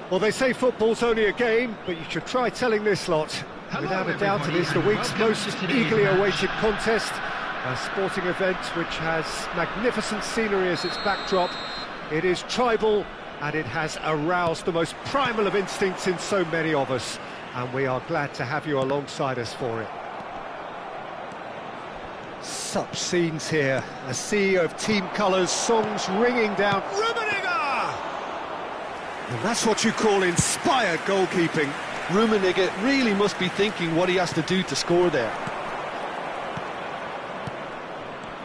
Well, they say football's only a game, but you should try telling this lot. Without a doubt, it is the week's most eagerly awaited contest, a sporting event which has magnificent scenery as its backdrop. It is tribal, and it has aroused the most primal of instincts in so many of us, and we are glad to have you alongside us for it. Such scenes here, a sea of team colours, songs ringing down. And that's what you call inspired goalkeeping. Rummenigge really must be thinking what he has to do to score there.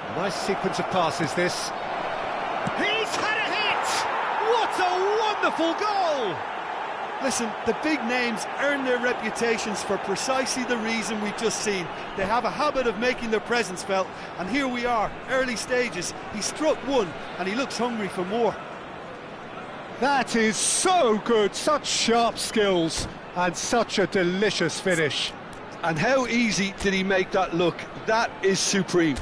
A nice sequence of passes, this. He's had a hit! What a wonderful goal! Listen, the big names earn their reputations for precisely the reason we've just seen. They have a habit of making their presence felt, and here we are, early stages. He struck one, and he looks hungry for more. That is so good, such sharp skills, and such a delicious finish. And how easy did he make that look? That is supreme.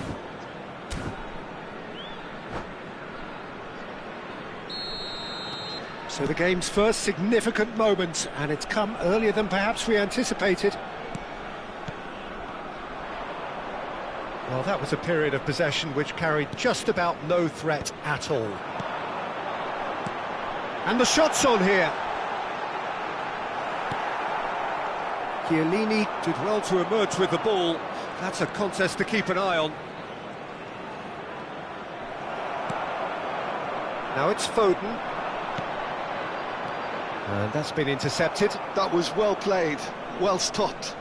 So the game's first significant moment, and it's come earlier than perhaps we anticipated. Well, that was a period of possession which carried just about no threat at all. And the shot's on here. Chiellini did well to emerge with the ball. That's a contest to keep an eye on. Now it's Foden. And that's been intercepted. That was well played, well stopped.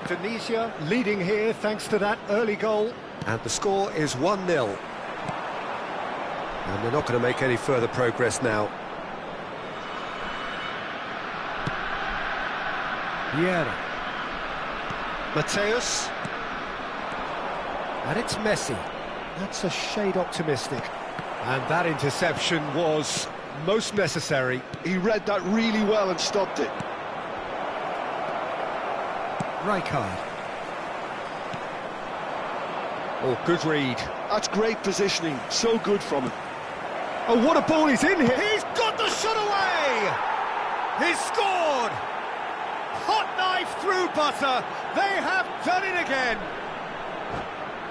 Indonesia leading here thanks to that early goal. And the score is 1-0. And they're not going to make any further progress now. Vieira. Mateus. And it's Messi. That's a shade optimistic. And that interception was most necessary. He read that really well and stopped it. Rijkaard. Oh, good read. That's great positioning, so good from him. Oh, what a ball he's in here! He's got the shot away! He's scored! Hot knife through butter! They have done it again!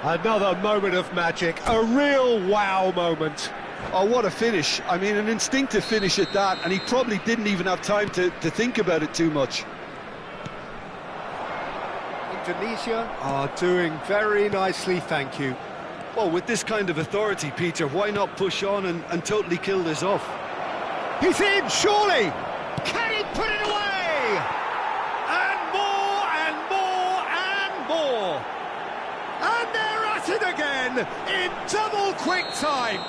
Another moment of magic, a real wow moment. Oh, what a finish. I mean, an instinctive finish at that, and he probably didn't even have time to think about it too much. Indonesia are doing very nicely, thank you. Well, with this kind of authority, Peter, why not push on and totally kill this off? He's in, surely! Can he put it away? And more, and more, and more! And they're at it again, in double quick time!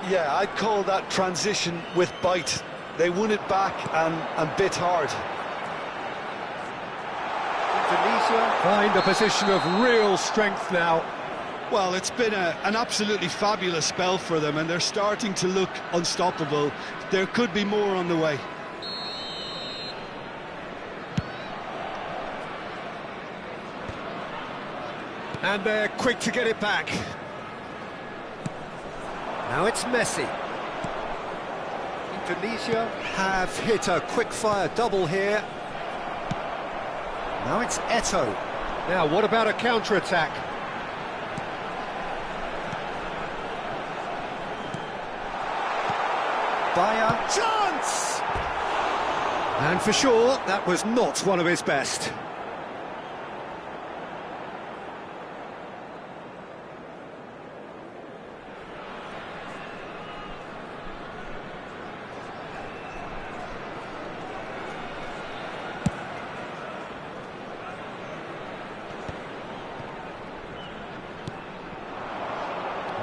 Yeah, I'd call that transition with bite. They won it back and bit hard. Indonesia find a position of real strength now. Well, it's been an absolutely fabulous spell for them, and they're starting to look unstoppable. There could be more on the way. And they're quick to get it back. Now it's Messi. Indonesia have hit a quick-fire double here. Now it's Eto'o. Now, what about a counter-attack? Bayer. Chance! And for sure, that was not one of his best.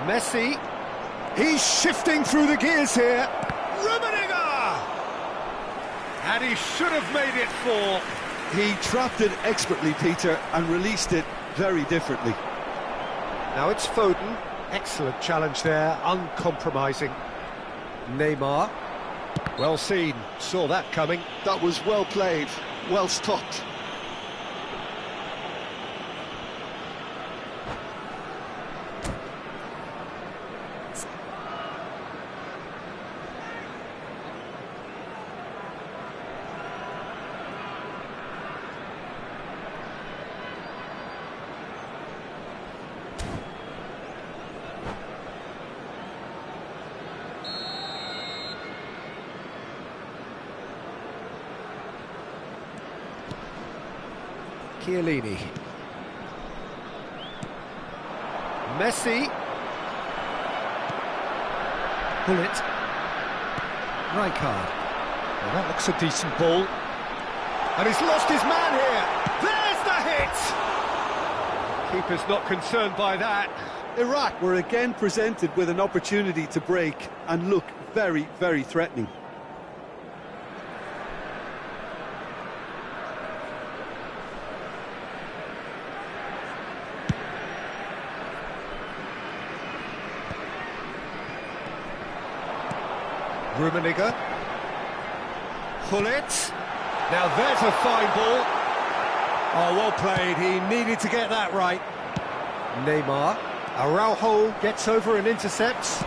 Messi, he's shifting through the gears here. Rummenigge! And he should have made it four. He trapped it expertly, Peter, and released it very differently. Now it's Foden. Excellent challenge there, uncompromising. Neymar. Well seen, saw that coming. That was well played, well stopped. Chiellini. Messi. Pull it. Rijkaard. Well, that looks a decent ball. And he's lost his man here. There's the hit! Keeper's not concerned by that. Iraq were again presented with an opportunity to break and look very, very threatening. Rummenigge. Pull it. Now there's a fine ball. Oh, well played. He needed to get that right. Neymar. Araujo gets over and intercepts.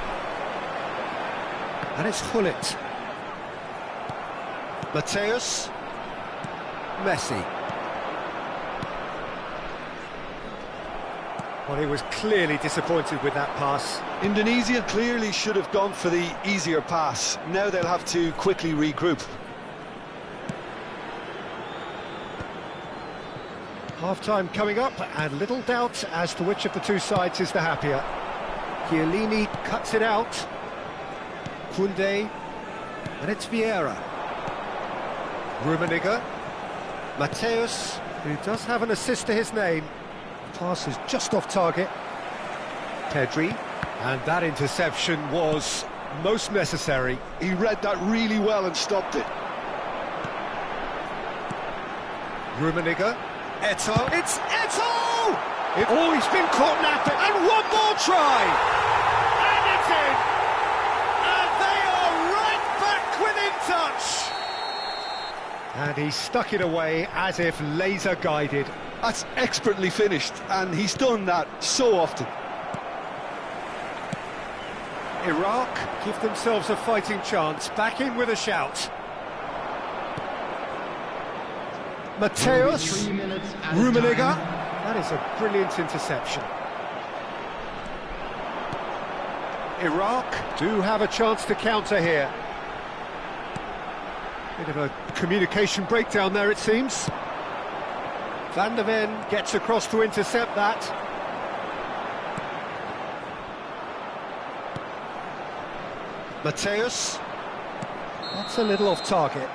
And it's Gullit. Mateus. Messi. Well, he was clearly disappointed with that pass. Indonesia clearly should have gone for the easier pass. Now they'll have to quickly regroup. Half-time coming up, and little doubt as to which of the two sides is the happier. Chiellini cuts it out. Koundé. And it's Vieira. Rummenigge. Mateus, who does have an assist to his name. Pass is just off target. Pedri. And that interception was most necessary. He read that really well and stopped it. Rummenigge. Eto'o. It's Eto'o! Oh, he's been caught napping. And one more try! And it's in! And they are right back within touch! And he stuck it away as if laser guided. That's expertly finished, and he's done that so often. Iraq give themselves a fighting chance, back in with a shout. Mateus, Rummenigge, that is a brilliant interception. Iraq do have a chance to counter here. Bit of a communication breakdown there, it seems. Van der Ven gets across to intercept that. Mateus. That's a little off target.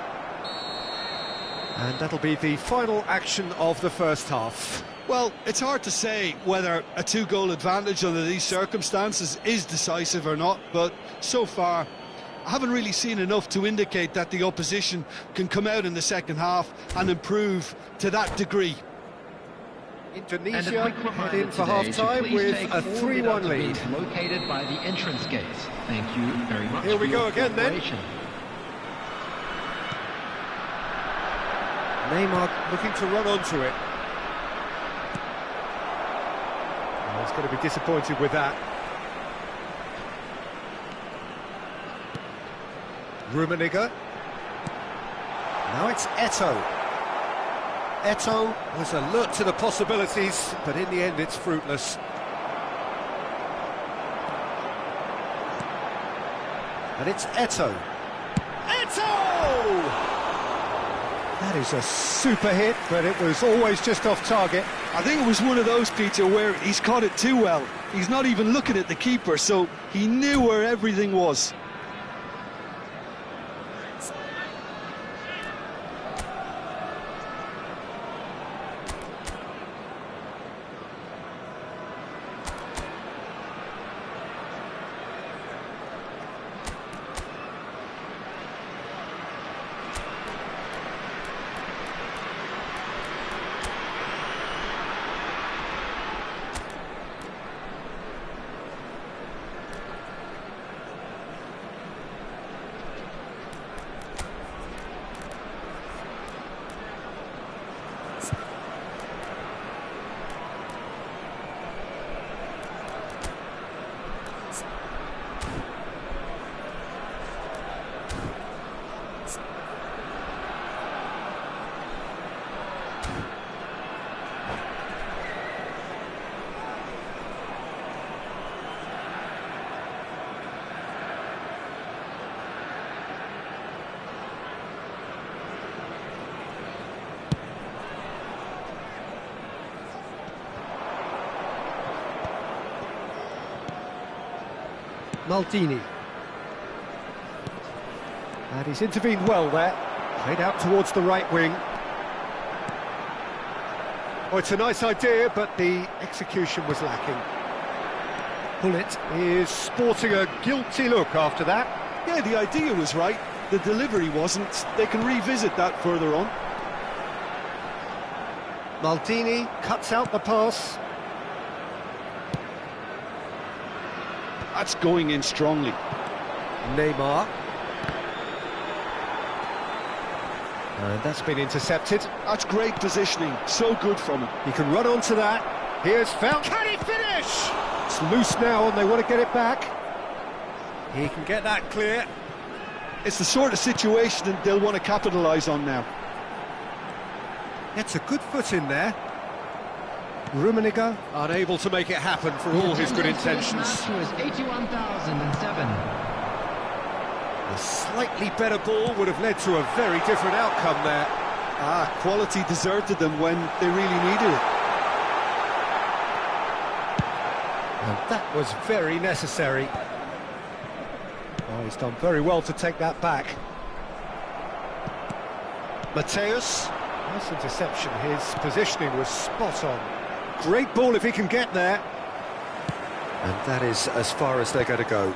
And that'll be the final action of the first half. Well, it's hard to say whether a two-goal advantage under these circumstances is decisive or not, but so far I haven't really seen enough to indicate that the opposition can come out in the second half and improve to that degree. Indonesia head in for half-time with a 3-1 lead. Located by the entrance gates. Thank you very much. Here we go again then. Neymar looking to run onto it. Oh, he's going to be disappointed with that. Rummenigge. Now it's Eto'o. Eto'o was alert to the possibilities, but in the end it's fruitless. And it's Eto'o. Eto'o! That is a super hit, but it was always just off target. I think it was one of those, Peter, where he's caught it too well. He's not even looking at the keeper, so he knew where everything was. Maldini. And he's intervened well there. Played out towards the right wing. Oh, it's a nice idea, but the execution was lacking. Bullet is sporting a guilty look after that. Yeah, the idea was right, the delivery wasn't. They can revisit that further on. Maldini cuts out the pass. That's going in strongly. Neymar. And that's been intercepted. That's great positioning, so good from him. He can run onto that. Here's foul. Can he finish? It's loose now and they want to get it back. He can get that clear. It's the sort of situation that they'll want to capitalise on now. It's a good foot in there. Rummenigge unable to make it happen for all his good intentions. Was 81,007. A slightly better ball would have led to a very different outcome there. Quality deserted them when they really needed it. And that was very necessary. Oh, he's done very well to take that back. Mateus. Nice interception. His positioning was spot on. Great ball if he can get there. And that is as far as they're going to go.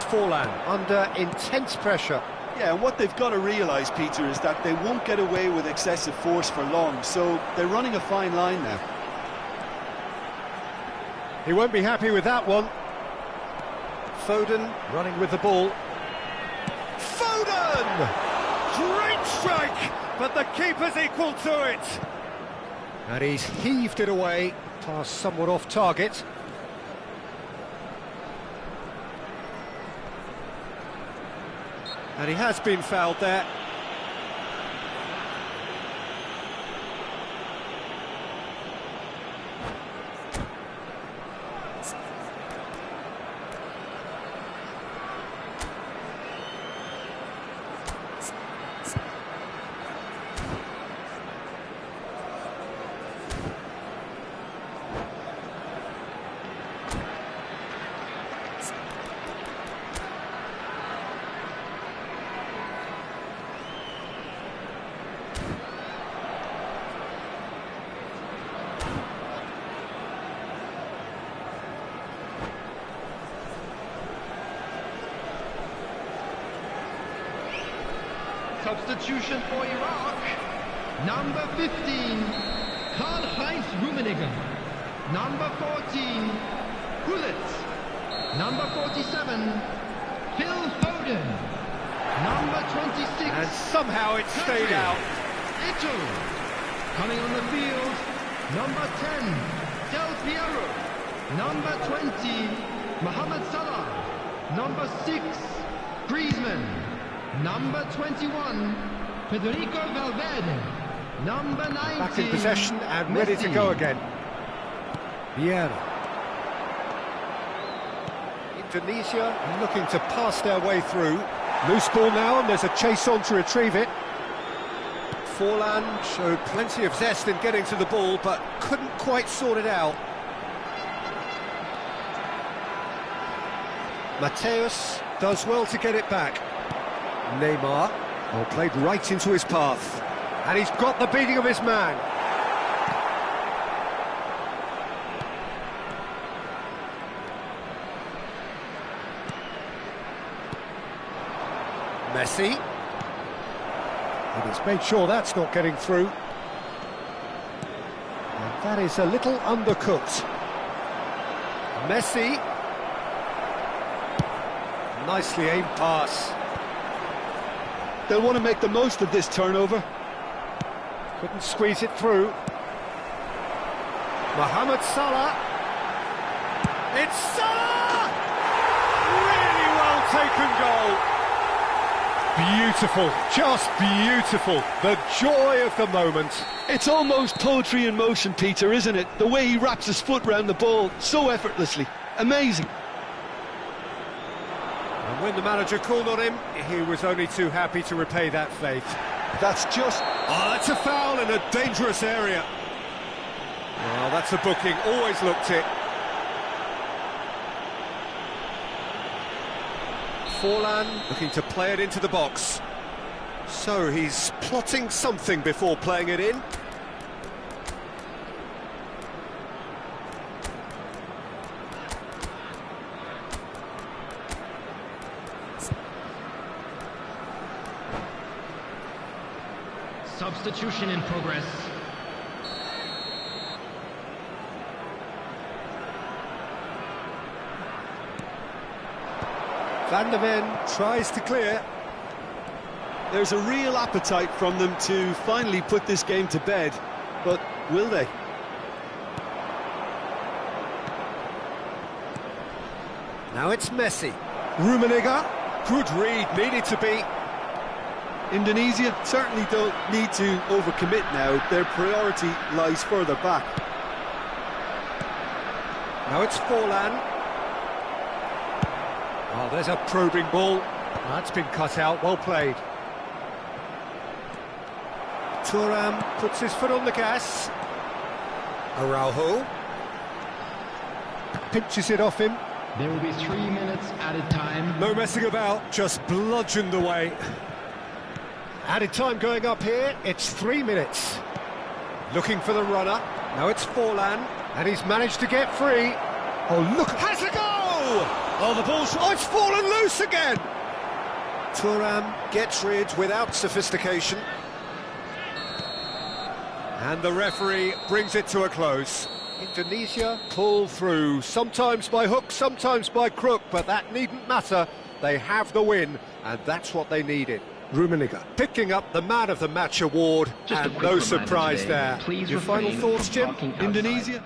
Forlan under intense pressure. Yeah, and what they've got to realise, Peter, is that they won't get away with excessive force for long, so they're running a fine line now. He won't be happy with that one. Foden running with the ball. Foden! Great strike, but the keeper's equal to it. And he's heaved it away, pass somewhat off target. And he has been fouled there. Substitution for Iraq. Number 15, Karl-Heinz Rummenigge. Number 14, Gullit. Number 47, Phil Foden. Number 26. And somehow it stayed out. Ito. Coming on the field, number 10, Del Piero. Number 20, Mohamed Salah. Number 6, Griezmann. Number 21, Federico Valverde. Number 19, back in possession and Messi. ready to go again. Vieira. Indonesia looking to pass their way through. Loose ball now and there's a chase on to retrieve it. Forlan showed plenty of zest in getting to the ball but couldn't quite sort it out. Mateus does well to get it back. Neymar, well, played right into his path. And he's got the beating of his man. Messi. And he's made sure that's not getting through. And that is a little undercooked. Messi. Nicely aimed pass. They'll want to make the most of this turnover. Couldn't squeeze it through. Mohamed Salah. It's Salah! Really well taken goal. Beautiful, just beautiful. The joy of the moment. It's almost poetry in motion, Peter, isn't it? The way he wraps his foot round the ball so effortlessly. Amazing. And when the manager called on him, he was only too happy to repay that faith. That's just... Oh, that's a foul in a dangerous area. Well, that's a booking, always looked it. Forlan looking to play it into the box. So he's plotting something before playing it in. Substitution in progress. Van der Ven tries to clear. There's a real appetite from them to finally put this game to bed, but will they? Now it's Messi. Rummenigge. Good read, needed to be. Indonesia certainly don't need to overcommit now. Their priority lies further back. Now it's Forlan. Oh, there's a probing ball. That's been cut out, well played. Thuram puts his foot on the gas. Araujo pinches it off him. There will be 3 minutes added time. No messing about, just bludgeoned away. Added time going up here, it's 3 minutes. Looking for the runner. Now it's Forlan, and he's managed to get free. Oh, look, has a goal! Oh, the ball's... Oh, it's fallen loose again! Thuram gets rid without sophistication. And the referee brings it to a close. Indonesia pull through, sometimes by hook, sometimes by crook, but that needn't matter. They have the win, and that's what they needed. Rummenigge picking up the Man of the Match award, and no surprise there. Your final thoughts, Jim? Indonesia?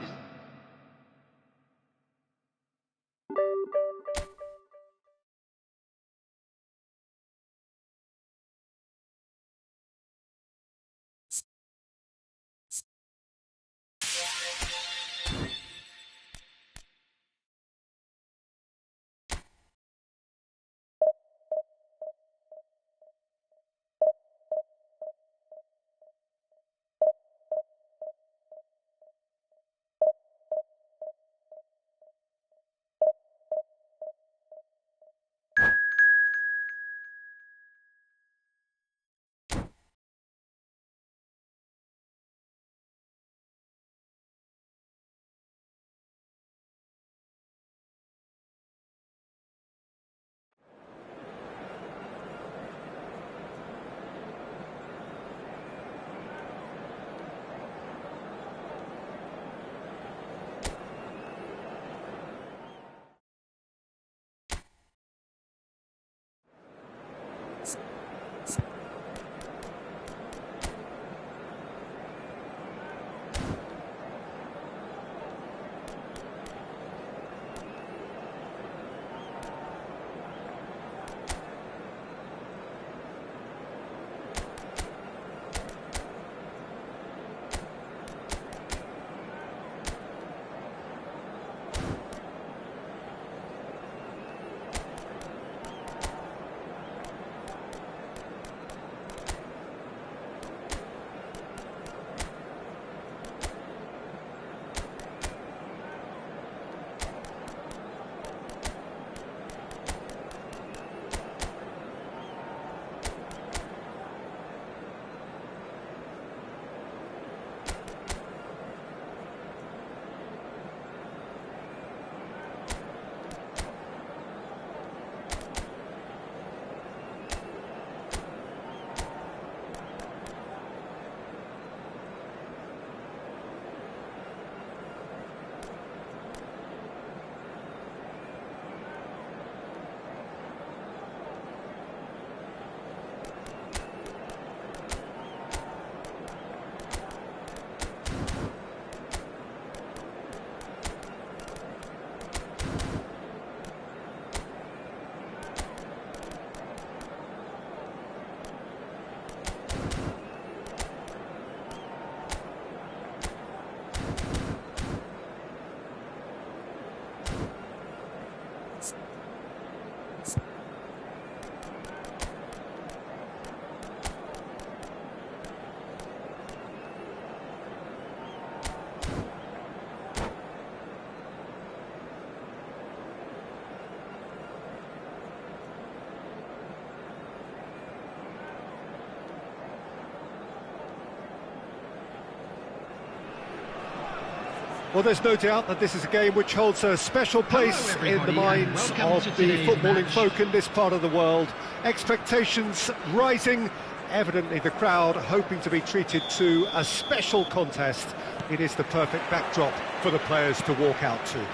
Well, there's no doubt that this is a game which holds a special place in the minds of the footballing folk in this part of the world. Expectations rising, evidently the crowd hoping to be treated to a special contest. It is the perfect backdrop for the players to walk out to.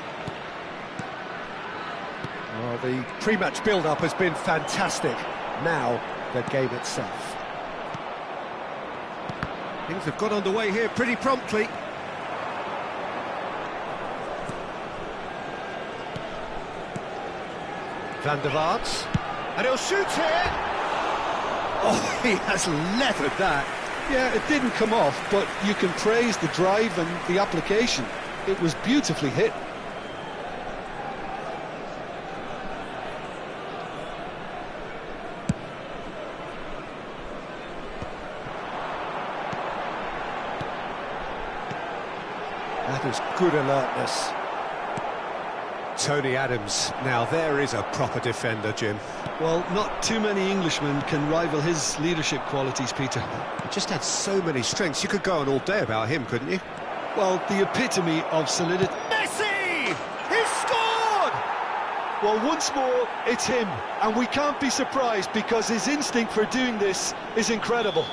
Well, the pre-match build-up has been fantastic. Now, the game itself. Things have got underway here pretty promptly. Van der Vaart, and he'll shoot here! Oh, he has leathered that. Yeah, it didn't come off, but you can praise the drive and the application. It was beautifully hit. That is good alertness. Tony Adams, now there is a proper defender, Jim. Well, not too many Englishmen can rival his leadership qualities, Peter. He just had so many strengths. You could go on all day about him, couldn't you? Well, the epitome of solidity. Messi! He scored! Well, once more, it's him. And we can't be surprised because his instinct for doing this is incredible.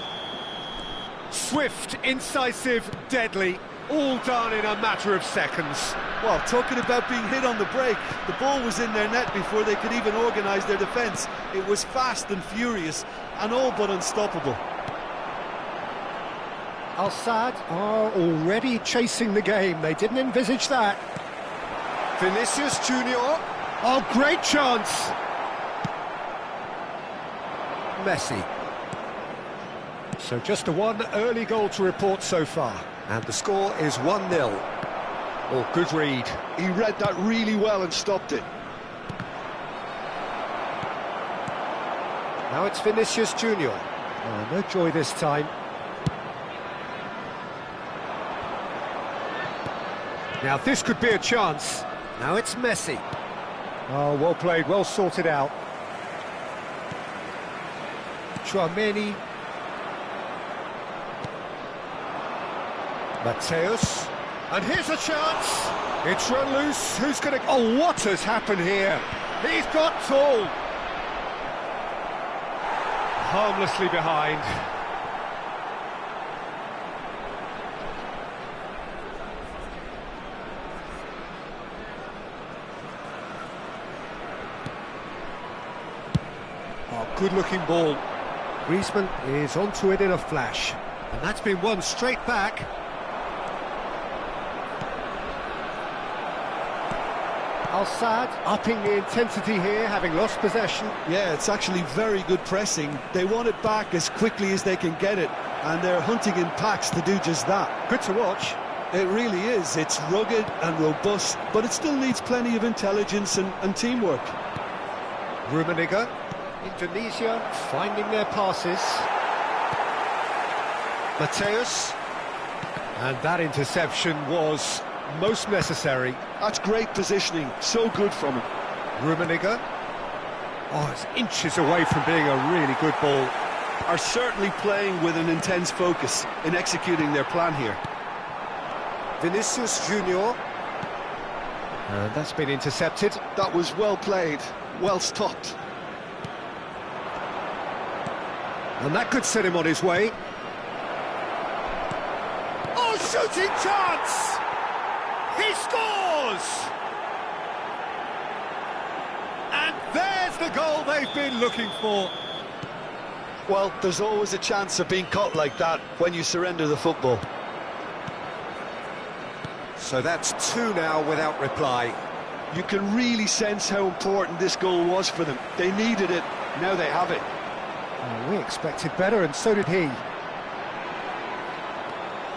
Swift, incisive, deadly. All done in a matter of seconds. Well, talking about being hit on the break, the ball was in their net before they could even organise their defence. It was fast and furious, and all but unstoppable. Al-Sadd are already chasing the game. They didn't envisage that. Vinicius Junior. Oh, great chance. Messi. So just a one early goal to report so far. And the score is 1-0. Oh, good read. He read that really well and stopped it. Now it's Vinicius Junior. Oh, no joy this time. Now this could be a chance. Now it's Messi. Oh, well played, well sorted out. Chouameni. Mateus, and here's a chance. It's run loose. Who's going to... Oh, what has happened here? He's got tall. Harmlessly behind. Oh, good-looking ball. Griezmann is onto it in a flash. And that's been won straight back. Al-Sadd upping the intensity here, having lost possession. Yeah, it's actually very good pressing. They want it back as quickly as they can get it, and they're hunting in packs to do just that. Good to watch. It really is. It's rugged and robust, but it still needs plenty of intelligence and teamwork. Rummenigge, Indonesia finding their passes. Mateus, and that interception was most necessary. That's great positioning, so good from him. Rummenigge, oh, it's inches away from being a really good ball. Are certainly playing with an intense focus in executing their plan here. Vinicius Junior, and that's been intercepted. That was well played, well stopped. And that could set him on his way. Oh, shooting chance! He scores! And there's the goal they've been looking for. Well, there's always a chance of being caught like that when you surrender the football. So that's two now without reply. You can really sense how important this goal was for them. They needed it, now they have it. Oh, we expected better, and so did he.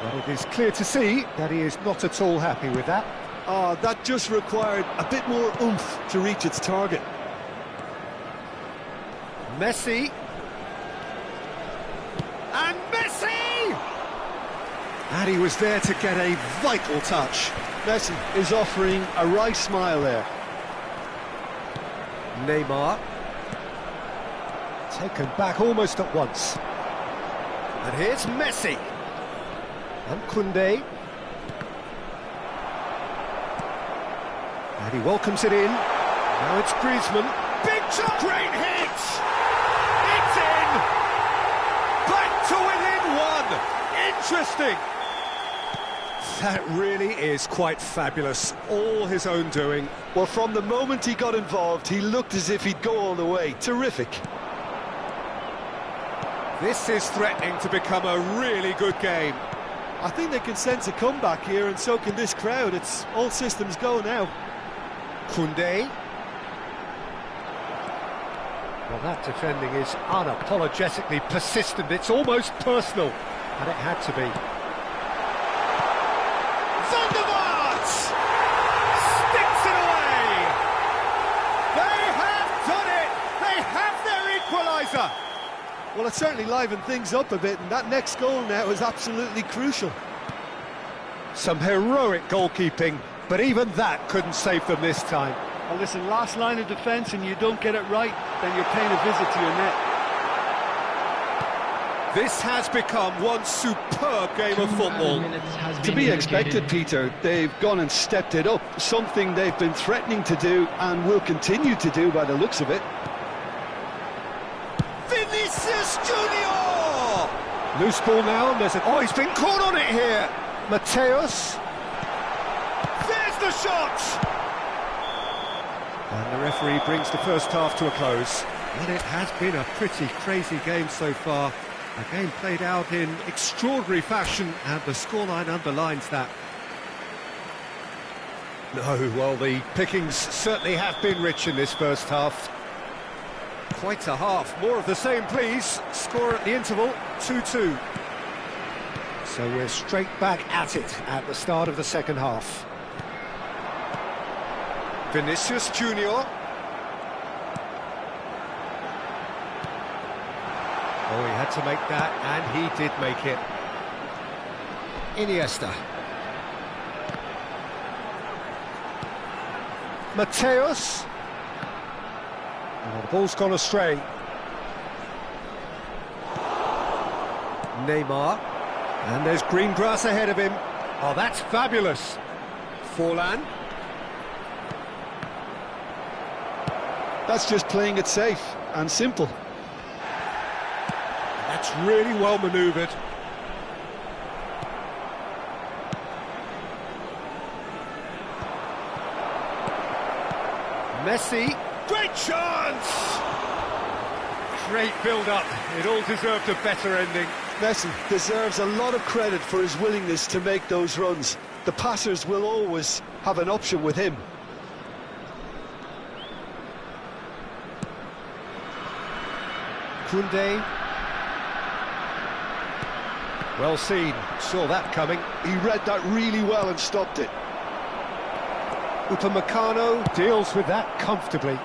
But it is clear to see that he is not at all happy with that. That just required a bit more oomph to reach its target. Messi. And Messi! And he was there to get a vital touch. Messi is offering a wry smile there. Neymar. Taken back almost at once. And here's Messi. And Koundé. And he welcomes it in. Now it's Griezmann. Big shot! Great hit! It's in! Back to within one! Interesting! That really is quite fabulous. All his own doing. Well, from the moment he got involved, he looked as if he'd go all the way. Terrific. This is threatening to become a really good game. I think they can sense a comeback here, and so can this crowd. It's all systems go now. Koundé. Well, that defending is unapologetically persistent. It's almost personal, and it had to be. Sticks it away! They have done it! They have their equaliser! Well, it certainly livened things up a bit, and that next goal now is absolutely crucial. Some heroic goalkeeping, but even that couldn't save them this time. Well, listen, last line of defence and you don't get it right, then you're paying a visit to your net. This has become one superb game of football. To be expected, Peter. They've gone and stepped it up, something they've been threatening to do and will continue to do by the looks of it. Vinicius Junior! Loose ball now, and there's a... Oh, he's been caught on it here! Mateus. There's the shot! And the referee brings the first half to a close. And it has been a pretty crazy game so far. A game played out in extraordinary fashion, and the scoreline underlines that. No, well, the pickings certainly have been rich in this first half. Quite a half. More of the same, please. Score at the interval, 2-2. So we're straight back at it at the start of the second half. Vinicius Junior. Oh, he had to make that, and he did make it. Iniesta. Mateus. Oh, the ball's gone astray. Neymar. And there's green grass ahead of him. Oh, that's fabulous. Forlan. That's just playing it safe and simple. That's really well manoeuvred. Messi. Great chance! Great build-up. It all deserved a better ending. Messi deserves a lot of credit for his willingness to make those runs. The passers will always have an option with him. Koundé. Well seen, saw that coming. He read that really well and stopped it. Upamecano deals with that comfortably.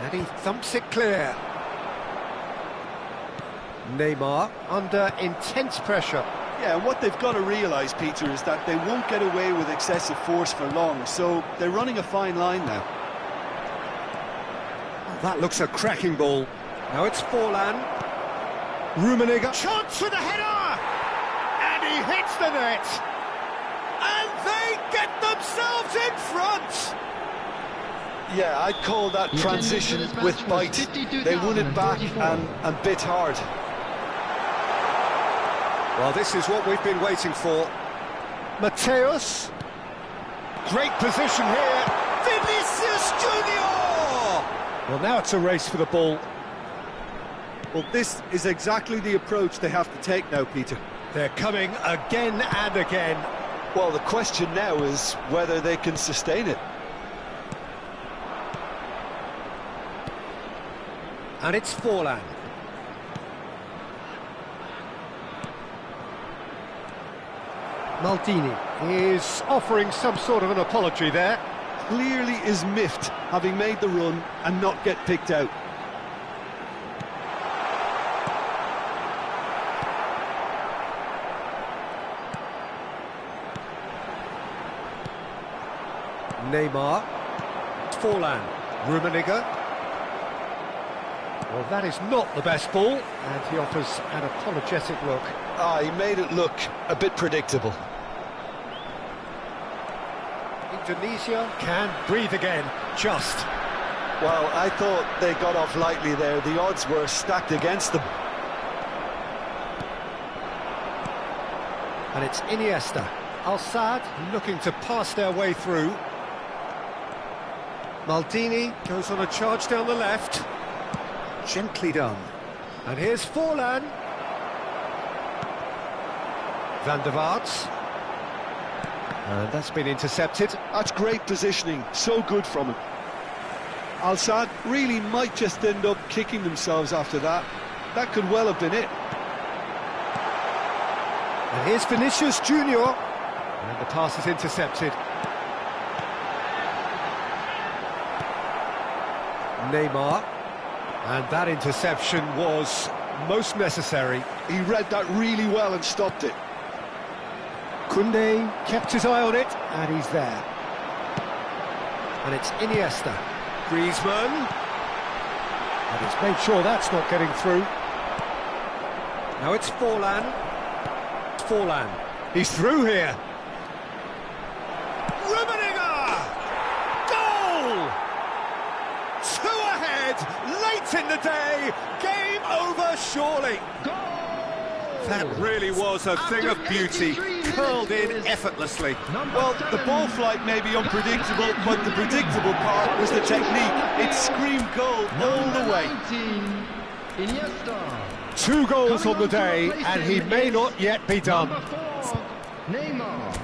And he thumps it clear. Neymar under intense pressure. Yeah, and what they've got to realise, Peter, is that they won't get away with excessive force for long, so they're running a fine line now. Oh, that looks a cracking ball. Now it's Forlan. Rummenigge. Chance with a header! And he hits the net! And they get themselves in front! Yeah, I'd call that transition with bite. They won it back and bit hard. Well, this is what we've been waiting for. Mateus. Great position here. Vinicius Junior! Well, now it's a race for the ball. Well, this is exactly the approach they have to take now, Peter. They're coming again and again. Well, the question now is whether they can sustain it. And it's Forlan. Maldini is offering some sort of an apology there. Clearly is miffed, having made the run and not get picked out. Neymar. Forlan. Rummenigge. Well, that is not the best ball, and he offers an apologetic look. Ah, he made it look a bit predictable. Indonesia can breathe again, just. Well, I thought they got off lightly there. The odds were stacked against them. And it's Iniesta. Al-Sadd looking to pass their way through. Maldini goes on a charge down the left. Gently done. And here's Forlan. Van der Vaart. And that's been intercepted. That's great positioning, so good from him. Al-Sadd really might just end up kicking themselves after that. That could well have been it. And here's Vinicius Junior. And the pass is intercepted. Neymar. And that interception was most necessary. He read that really well and stopped it. Koundé kept his eye on it, and he's there. And it's Iniesta. Griezmann. And he's made sure that's not getting through. Now it's Forlan. Forlan. He's through here. Rummenigge! Goal! 2 ahead, late in the day. Game over, surely. That really was a thing of beauty, curled in effortlessly. Well, the ball flight may be unpredictable, but the predictable part was the technique. It screamed goal all the way. 2 goals on the day, and he may not yet be done. Neymar.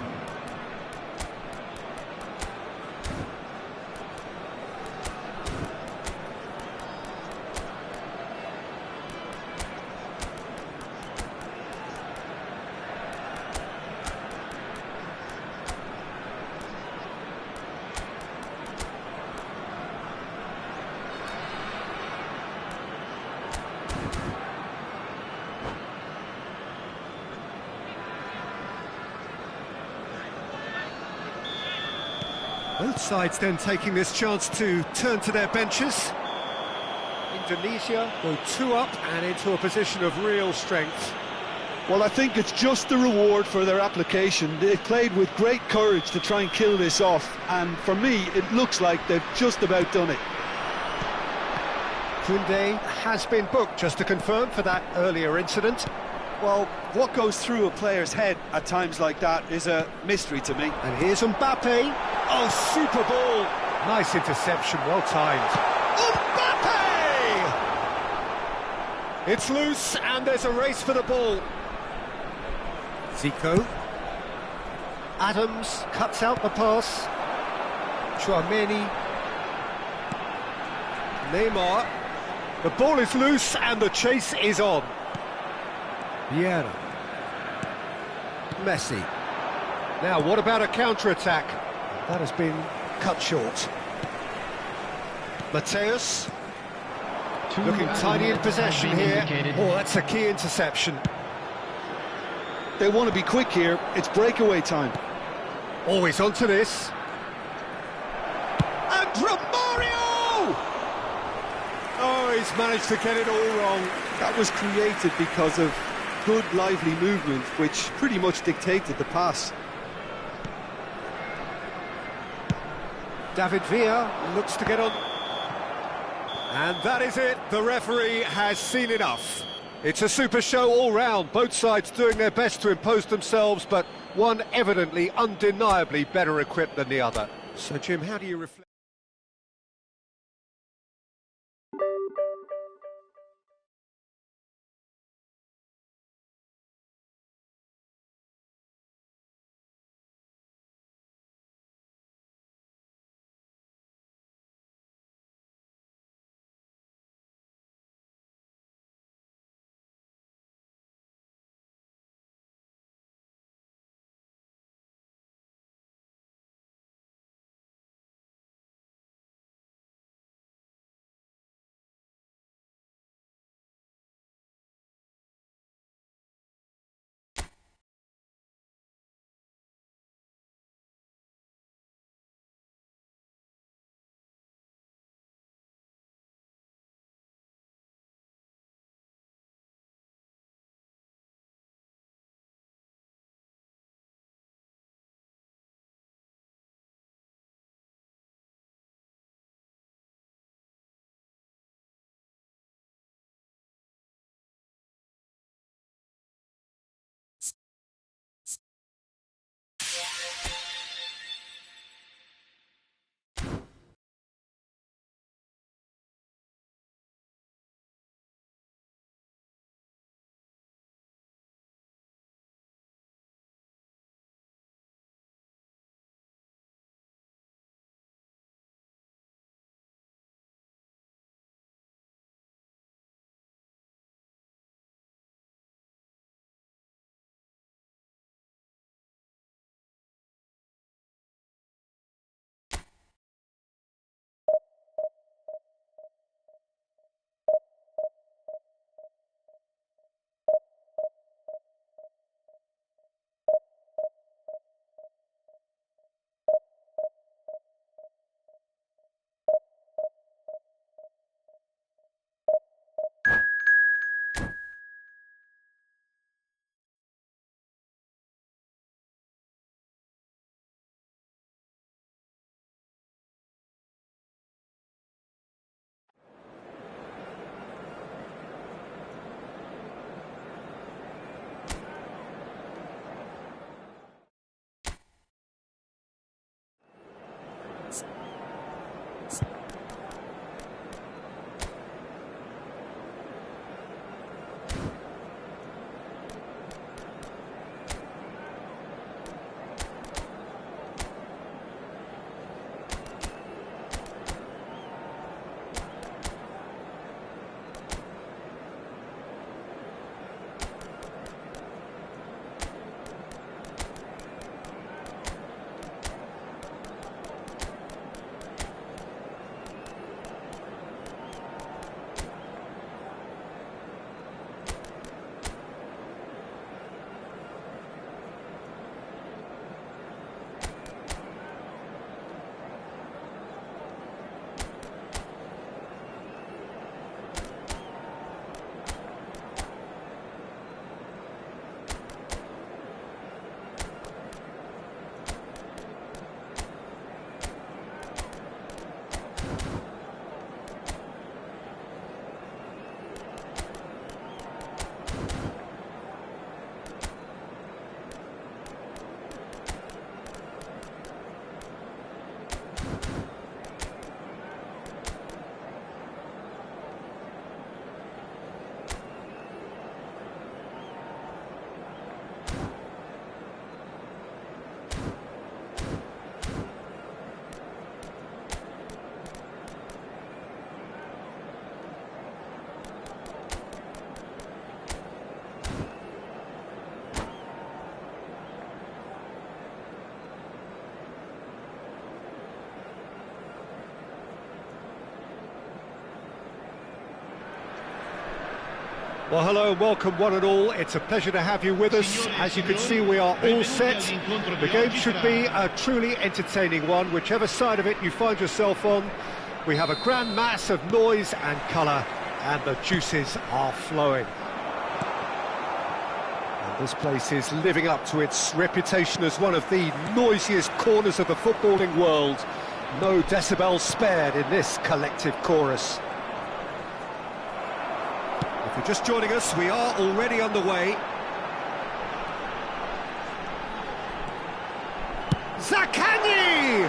Both sides then taking this chance to turn to their benches. Indonesia go 2 up and into a position of real strength. Well, I think it's just the reward for their application. They've played with great courage to try and kill this off, and for me, it looks like they've just about done it. Koundé has been booked, just to confirm, for that earlier incident. Well, what goes through a player's head at times like that is a mystery to me. And here's Mbappe. Oh, super ball. Nice interception, well timed. Mbappe! It's loose, and there's a race for the ball. Zico. Adams cuts out the pass. Chouameni. Neymar. The ball is loose, and the chase is on. Vieira. Messi. Now, what about a counter-attack? That has been cut short. Mateus. Looking tiny in possession here. Oh, that's a key interception. They want to be quick here. It's breakaway time. Always onto this. And Romario! Oh, he's managed to get it all wrong. That was created because of good, lively movement, which pretty much dictated the pass. David Villa looks to get on. And that is it. The referee has seen enough. It's a super show all round. Both sides doing their best to impose themselves, but one evidently, undeniably better equipped than the other. So, Jim, how do you reflect? Well, hello and welcome one and all. It's a pleasure to have you with us. As you can see, we are all set. The game should be a truly entertaining one, whichever side of it you find yourself on. We have a grand mass of noise and colour, and the juices are flowing. And this place is living up to its reputation as one of the noisiest corners of the footballing world. No decibels spared in this collective chorus. If you're just joining us, we are already underway. Zaccagni!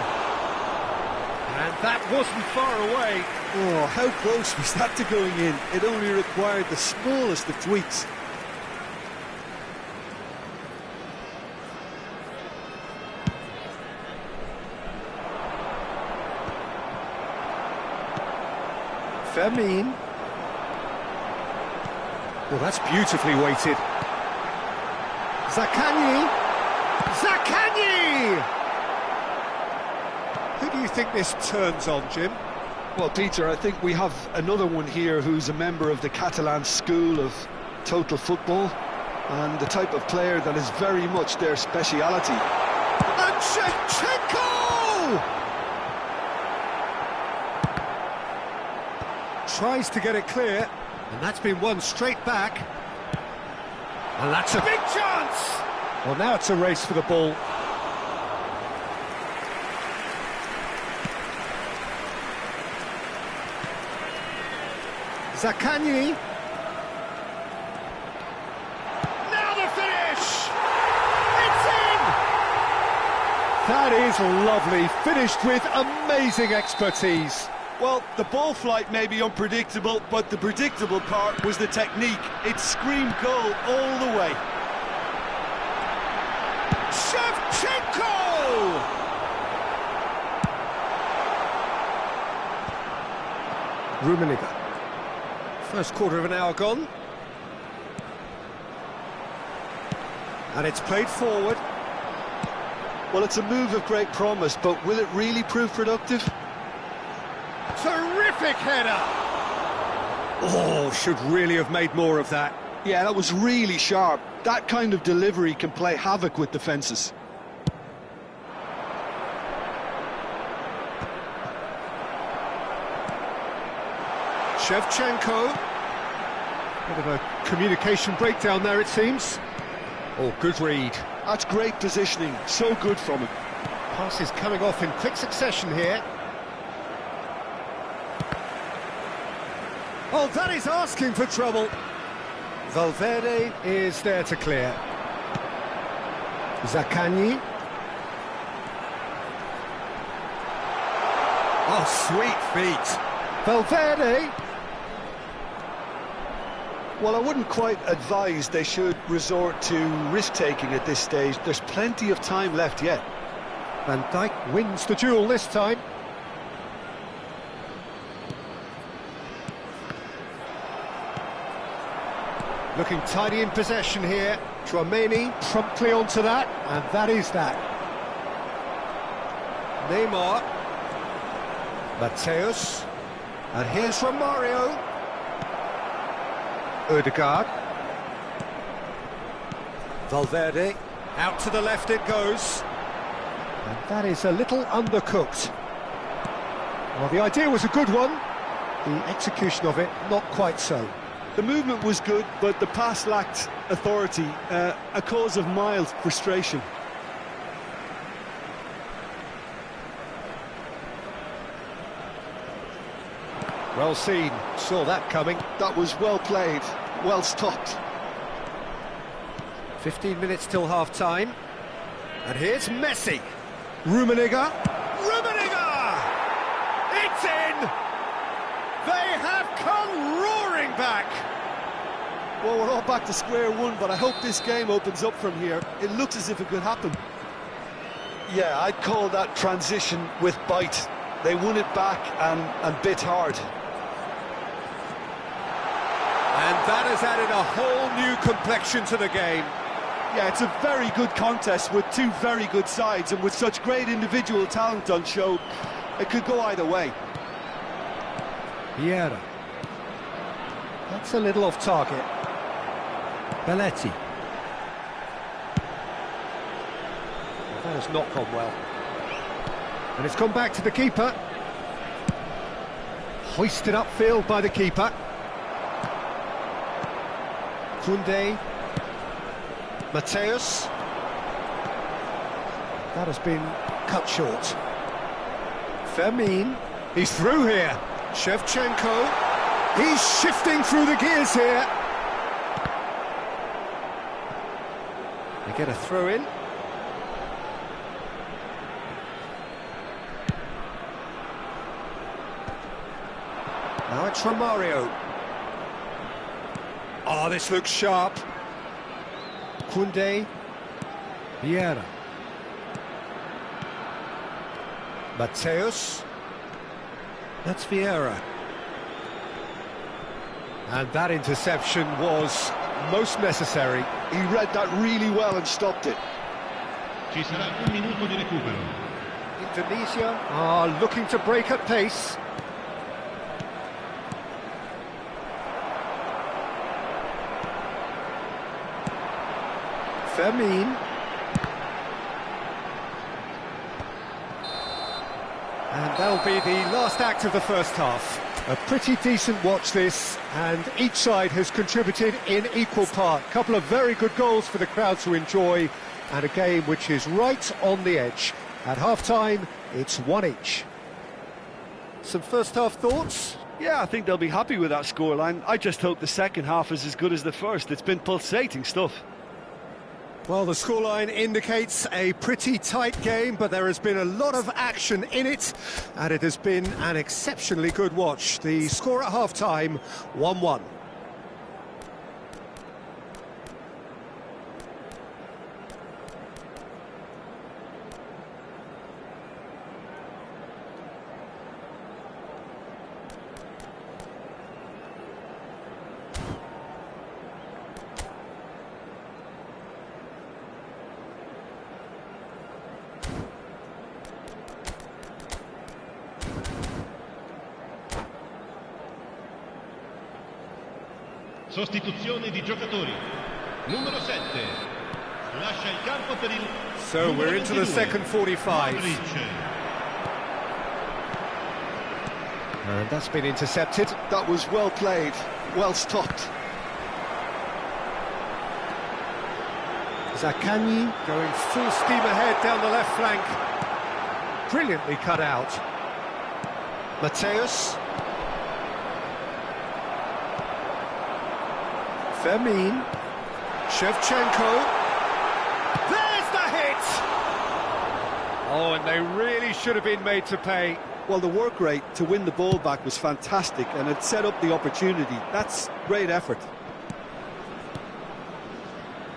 And that wasn't far away. Oh, how close was that to going in? It only required the smallest of tweaks. Fermin. Well, that's beautifully weighted. Zaccagni! Zaccagni! Who do you think this turns on, Jim? Well, Peter, I think we have another one here who's a member of the Catalan school of total football and the type of player that is very much their speciality. And Shevchenko! Tries to get it clear. And that's been won straight back. And that's a big chance! Well, now it's a race for the ball. Zaccagni. Now the finish! It's in! That is lovely. Finished with amazing expertise. Well, the ball flight may be unpredictable, but the predictable part was the technique. It screamed goal all the way. Shevchenko! Rummenigge. First quarter of an hour gone. And it's played forward. Well, it's a move of great promise, but will it really prove productive? Terrific header! Oh, should really have made more of that. Yeah, that was really sharp. That kind of delivery can play havoc with defences. Shevchenko. Bit of a communication breakdown there, it seems. Oh, good read. That's great positioning, so good from him. Passes coming off in quick succession here. Oh, that is asking for trouble. Valverde is there to clear. Zaccagni. Oh, sweet feet. Valverde. Well, I wouldn't quite advise they should resort to risk-taking at this stage. There's plenty of time left yet. Van Dijk wins the duel this time. Looking tidy in possession here. Tchouaméni promptly onto that, and that is that. Neymar. Mateus. And here's Romario. Ødegaard. Valverde. Out to the left it goes. And that is a little undercooked. Well, the idea was a good one. The execution of it, not quite so. The movement was good, but the pass lacked authority, a cause of mild frustration. Well seen, saw that coming. That was well played, well stopped. 15 minutes till half-time. And here's Messi. Rummenigge. Rummenigge! It's in! They have come roaring back! Well, we're all back to square one, but I hope this game opens up from here. It looks as if it could happen. Yeah, I'd call that transition with bite. They won it back and bit hard. And that has added a whole new complexion to the game. Yeah, it's a very good contest with two very good sides, and with such great individual talent on show, it could go either way. Vieira. That's a little off target. Belletti. That has not gone well. And it's gone back to the keeper. Hoisted upfield by the keeper. Koundé. Mateus. That has been cut short. Fermin. He's through here. Shevchenko. He's shifting through the gears here. They get a throw in. Now it's Romario. Oh, this looks sharp. Koundé. Vieira. Mateus. That's Vieira. And that interception was most necessary. He read that really well and stopped it. Ci sarà un minuto di recupero. Indonesia are looking to break at pace. Fermin. And that'll be the last act of the first half. A pretty decent watch this, and each side has contributed in equal part. A couple of very good goals for the crowd to enjoy, and a game which is right on the edge. At half-time, it's 1 each. Some first-half thoughts? Yeah, I think they'll be happy with that scoreline. I just hope the second half is as good as the first. It's been pulsating stuff. Well, the scoreline indicates a pretty tight game, but there has been a lot of action in it, and it has been an exceptionally good watch. The score at half-time, 1-1. Sostituzione di giocatori. Numero 7. Lascia il campo per il So we're into the second 45. And that's been intercepted. That was well played, well stopped. Zaccagni going full steam ahead down the left flank. Brilliantly cut out. Mateus. Fermin. Shevchenko. There's the hit! Oh, and they really should have been made to pay. Well, the work rate to win the ball back was fantastic, and it set up the opportunity. That's great effort.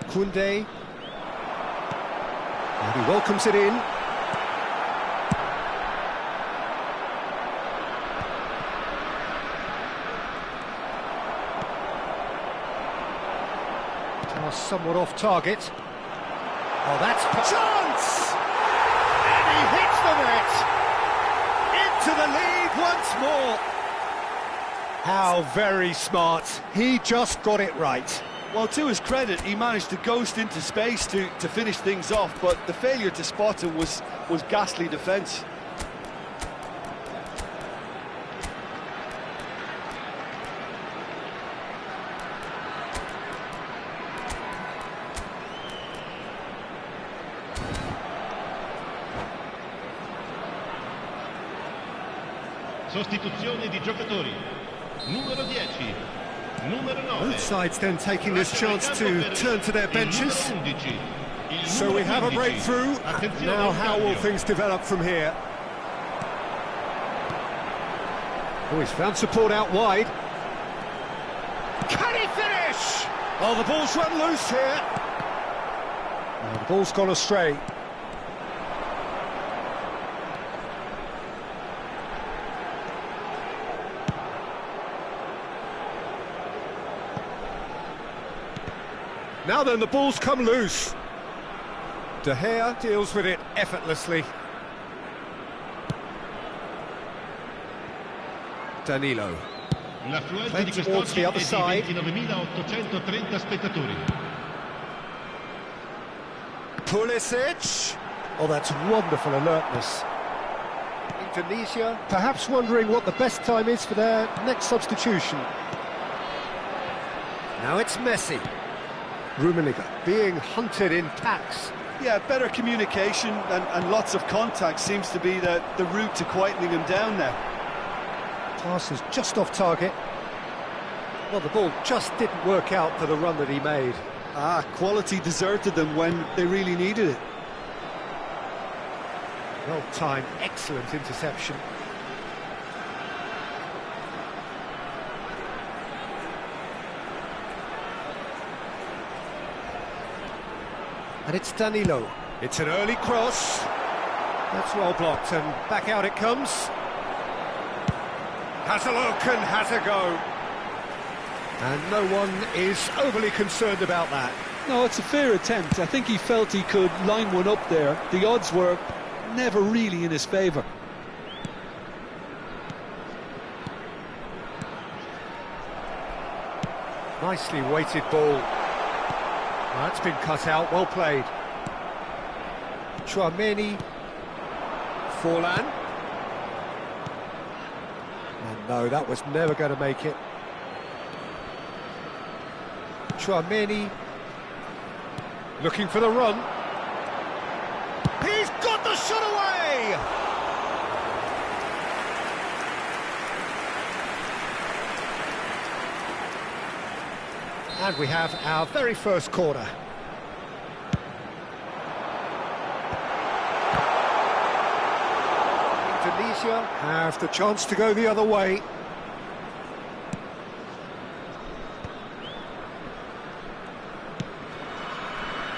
Koundé. And he welcomes it in. Somewhat off target. Oh, that's chance! And he hits the net! Into the lead once more! How very smart. He just got it right. Well, to his credit, he managed to ghost into space to finish things off, but the failure to spot him was ghastly defence. Sostituzione di giocatori. Numero 10. Numero 9. Both sides then taking this chance to turn to their benches. So we have a breakthrough. Now how will things develop from here? Oh, he's found support out wide. Can he finish? Oh, the ball's run loose here. Oh, the ball's gone astray. Now then, the ball's come loose. De Gea deals with it effortlessly. Danilo. L'affluenza di towards quest'oggi the è other di side. 29.830 spettatori. Pulisic. Oh, that's wonderful alertness. Indonesia perhaps wondering what the best time is for their next substitution. Now it's Messi. Rummenigge being hunted in packs. Yeah, better communication and lots of contact seems to be the route to quietening him down now. Pass is just off target. Well, the ball just didn't work out for the run that he made. Quality deserted them when they really needed it. Well-timed, excellent interception. And it's Danilo. It's an early cross. That's well blocked, and back out it comes. Has a look and has a go. And no one is overly concerned about that. No, it's a fair attempt. I think he felt he could line one up there. The odds were never really in his favour. Nicely weighted ball. That's been cut out, well played. Chouameni. Forlan. And no, that was never going to make it. Chouameni. Looking for the run. He's got the shot away! And we have our very first corner. Indonesia have the chance to go the other way.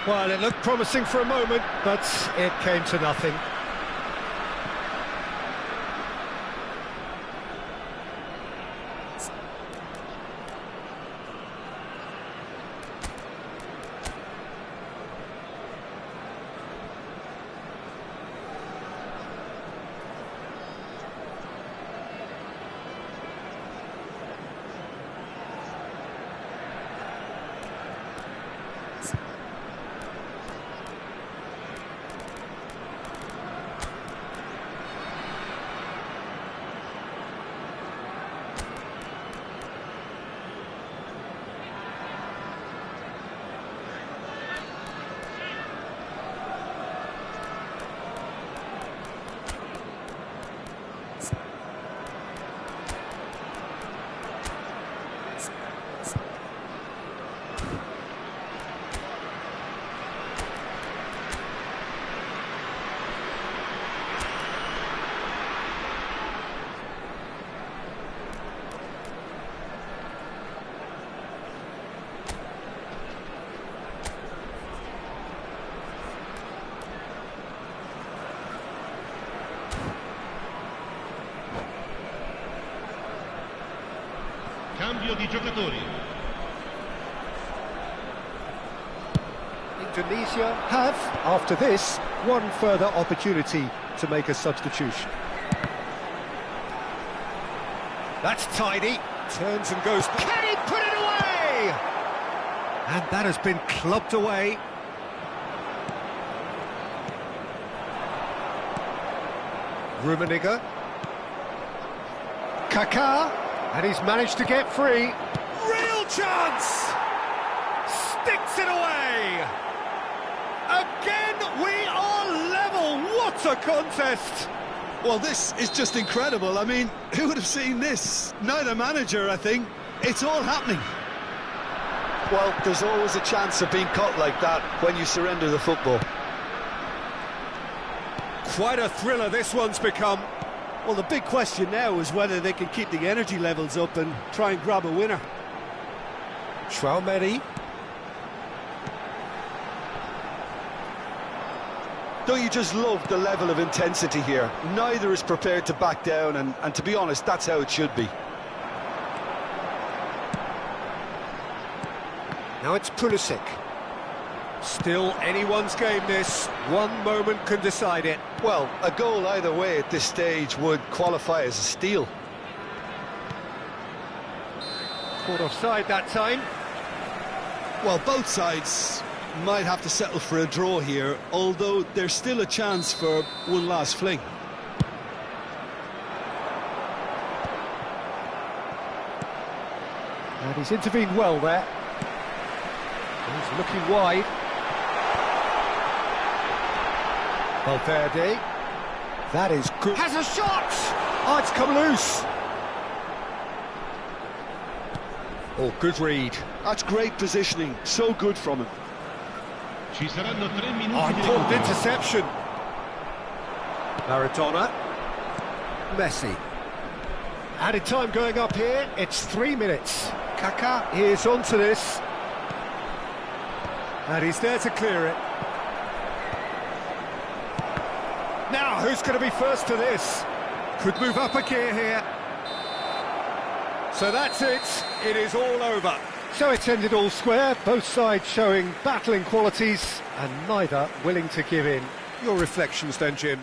Well, it looked promising for a moment, but it came to nothing. Cambio di giocatori. Indonesia have, after this, one further opportunity to make a substitution. That's tidy. Turns and goes. Can he put it away? And that has been clubbed away. Rummenigge. Kaká. And he's managed to get free. Real chance! Sticks it away! Again, we are level. What a contest! Well, this is just incredible. I mean, who would have seen this? Neither manager, I think. It's all happening. Well, there's always a chance of being caught like that when you surrender the football. Quite a thriller this one's become. Well, the big question now is whether they can keep the energy levels up and try and grab a winner. Chouameni. Don't you just love the level of intensity here? Neither is prepared to back down, and to be honest, that's how it should be. Now it's Pulisic. Still anyone's game this. One moment can decide it. Well, a goal either way at this stage would qualify as a steal. Caught offside that time. Well, both sides might have to settle for a draw here, although there's still a chance for one last fling. And he's intervened well there. He's looking wide. Valverde. That is good. Has a shot! Oh, it's come loose. Oh, good read. That's great positioning, so good from him. Ci saranno 3 minuti Oh, di important recupero. interception. Maradona. Messi. Added time going up here, it's 3 minutes. Kaká is onto this. And he's there to clear it. Now, who's going to be first to this? Could move up a gear here. So that's it, it is all over. So it's ended all square, both sides showing battling qualities and neither willing to give in. Your reflections then, Jim?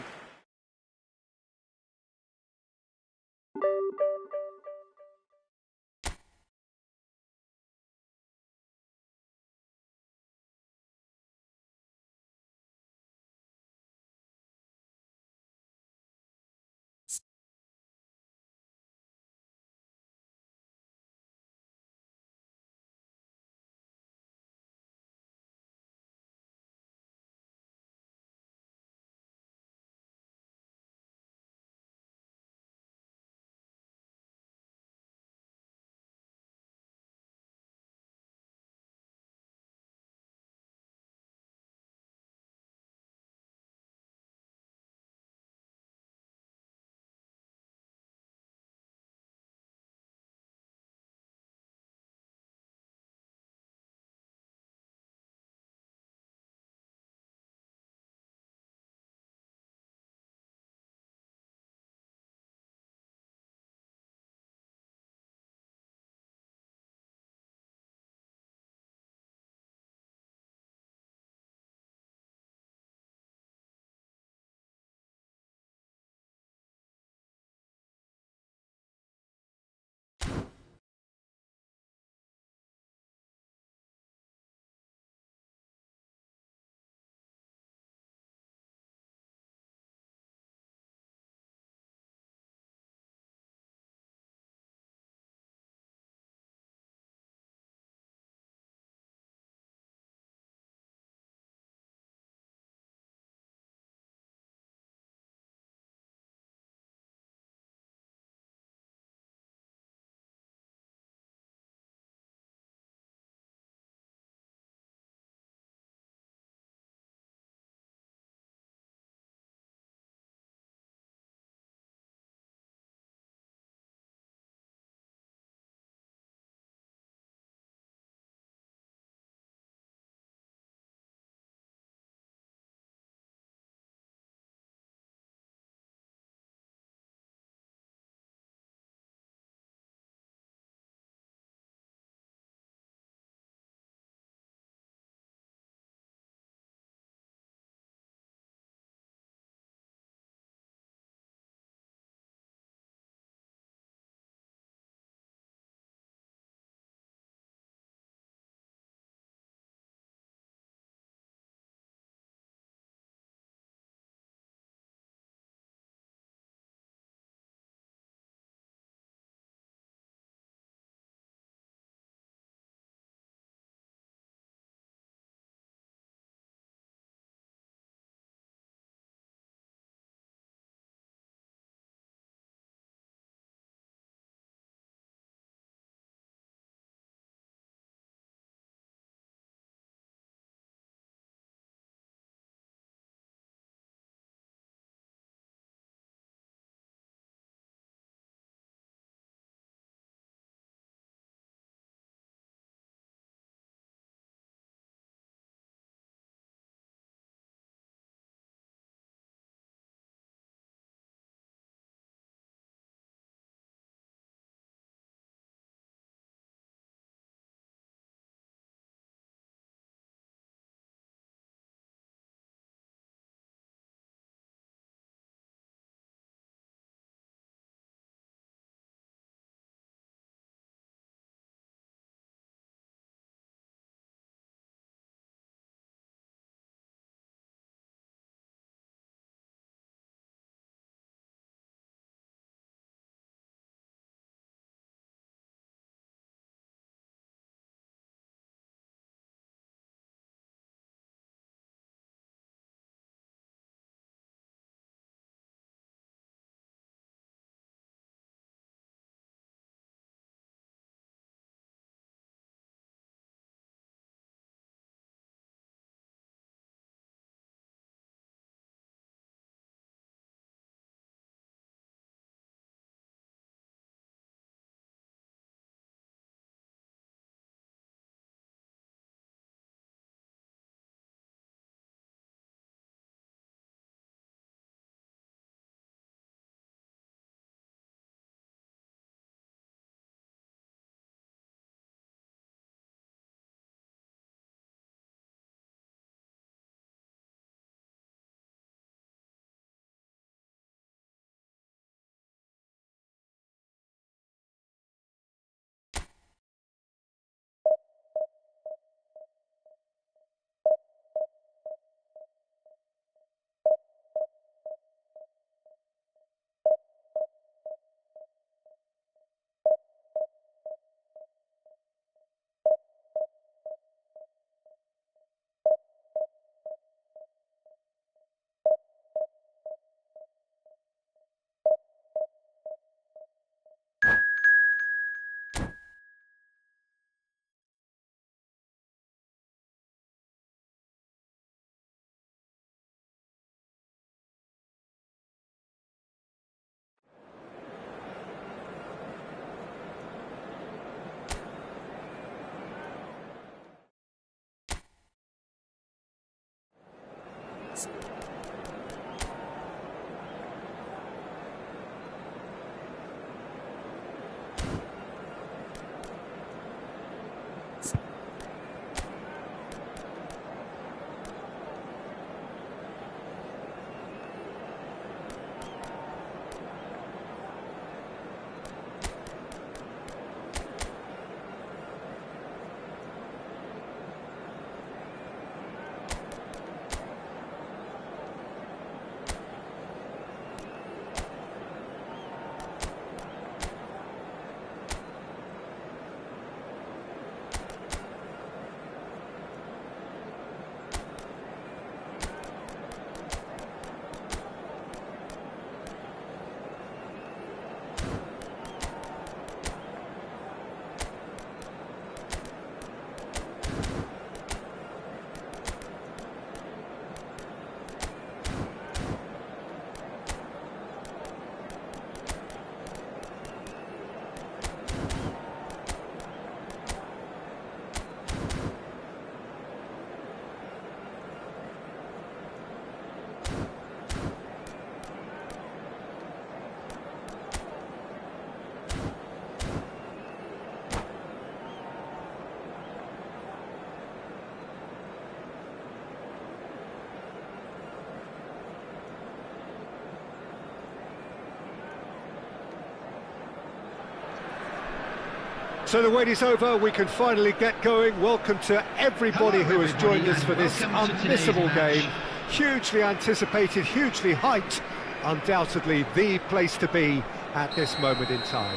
So the wait is over, we can finally get going. Welcome to everybody who has joined us for this unmissable game. Hugely anticipated, hugely hyped, undoubtedly the place to be at this moment in time.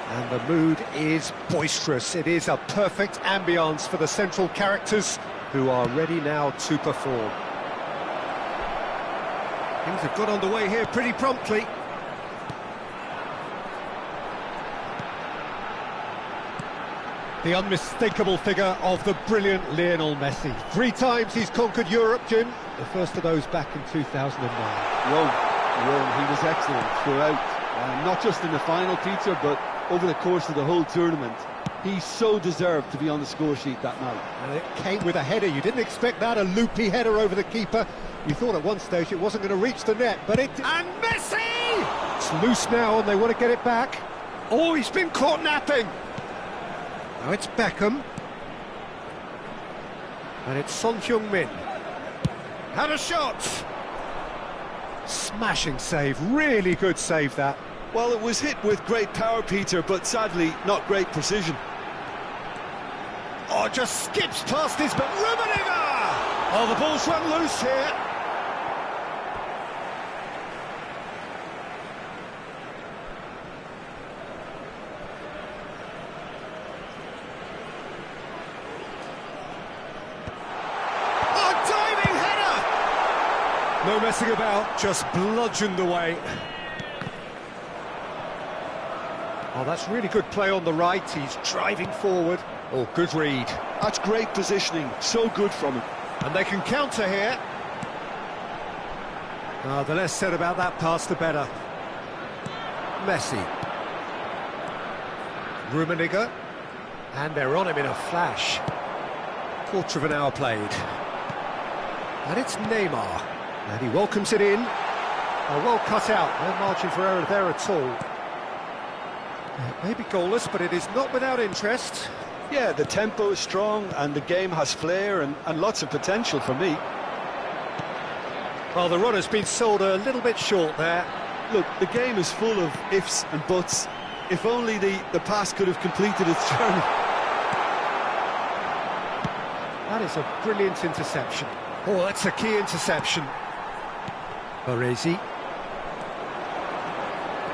And the mood is boisterous. It is a perfect ambience for the central characters who are ready now to perform. Things have got underway here pretty promptly. The unmistakable figure of the brilliant Lionel Messi. 3 times he's conquered Europe, Jim. The first of those back in 2009. He was excellent throughout. Not just in the final, Peter, but over the course of the whole tournament. He so deserved to be on the score sheet that night. And it came with a header. You didn't expect that, a loopy header over the keeper. You thought at one stage it wasn't going to reach the net, but it... And Messi! It's loose now and they want to get it back. Oh, he's been caught napping. Now it's Beckham. And it's Son Heung-min. Had a shot! Smashing save, really good save that. Well, it was hit with great power, Peter, but sadly not great precision. Oh, just skips past his... but Rummenigge! Oh, the ball's run loose here. No messing about, just bludgeoned away. Oh, that's really good play on the right. He's driving forward. Oh, good read. That's great positioning. So good from him. And they can counter here. Oh, the less said about that pass, the better. Messi. Rummenigge. And they're on him in a flash. Quarter of an hour played. And it's Neymar. And he welcomes it in. Oh, well cut out. No margin for error there at all. It may be goalless, but it is not without interest. Yeah, the tempo is strong and the game has flair and lots of potential for me. Well, the run has been sold a little bit short there. Look, the game is full of ifs and buts. If only the pass could have completed its journey. That is a brilliant interception. Oh, that's a key interception. Baresi.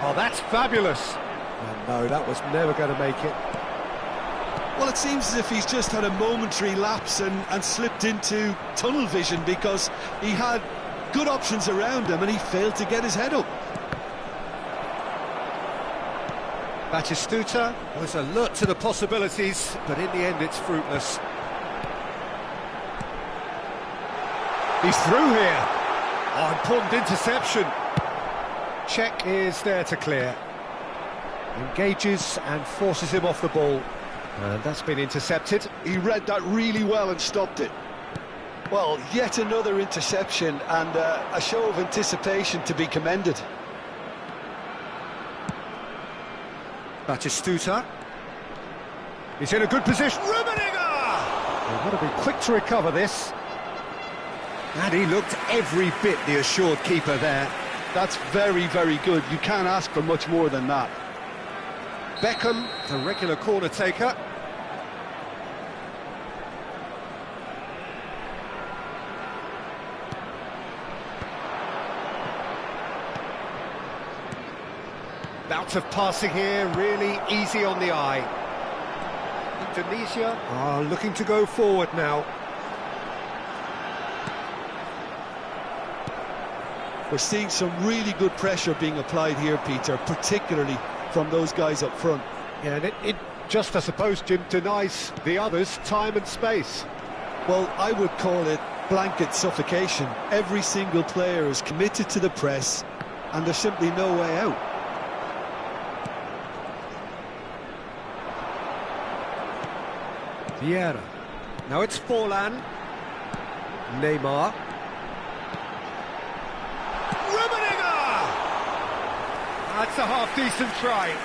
Oh, that's fabulous. Oh, no, that was never going to make it. Well, it seems as if he's just had a momentary lapse and slipped into tunnel vision because he had good options around him and he failed to get his head up. Batistuta was alert to the possibilities, but in the end it's fruitless. He's through here. Oh, important interception. Check is there to clear. Engages and forces him off the ball. And that's been intercepted. He read that really well and stopped it. Well, yet another interception and a show of anticipation to be commended. Batistuta. He's in a good position. Rummenigge! They've got to be quick to recover this. And he looked every bit the assured keeper there. That's very, very good. You can't ask for much more than that. Beckham, the regular corner taker. Bout of passing here, really easy on the eye. Indonesia are looking to go forward now. We're seeing some really good pressure being applied here, Peter, particularly from those guys up front. Yeah, and it just, I suppose, Jim, denies the others time and space. Well, I would call it blanket suffocation. Every single player is committed to the press, and there's simply no way out. Vieira. Now it's Forlan. Neymar. That's a half-decent try.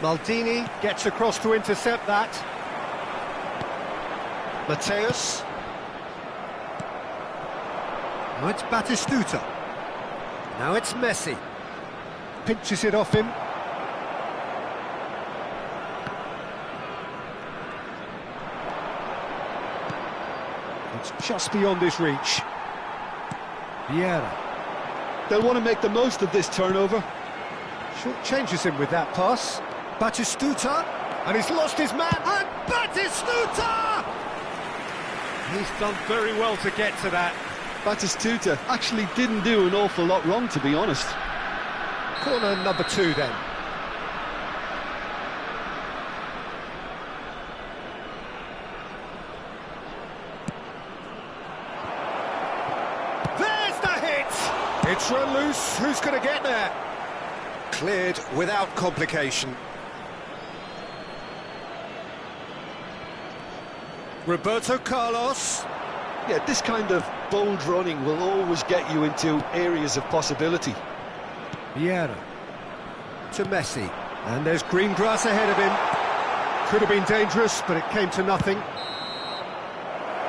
Maldini gets across to intercept that. Mateus. Now it's Batistuta. Now it's Messi. Pinches it off him. It's just beyond his reach. Vieira. They'll want to make the most of this turnover. Short changes him with that pass. Batistuta, and he's lost his man, and Batistuta! He's done very well to get to that. Batistuta actually didn't do an awful lot wrong, to be honest. Corner number 2 then. There's the hit! It's run loose, who's going to get there? Cleared without complication. Roberto Carlos. Yeah, this kind of bold running will always get you into areas of possibility. Vieira to Messi, and there's green grass ahead of him. Could have been dangerous, but it came to nothing.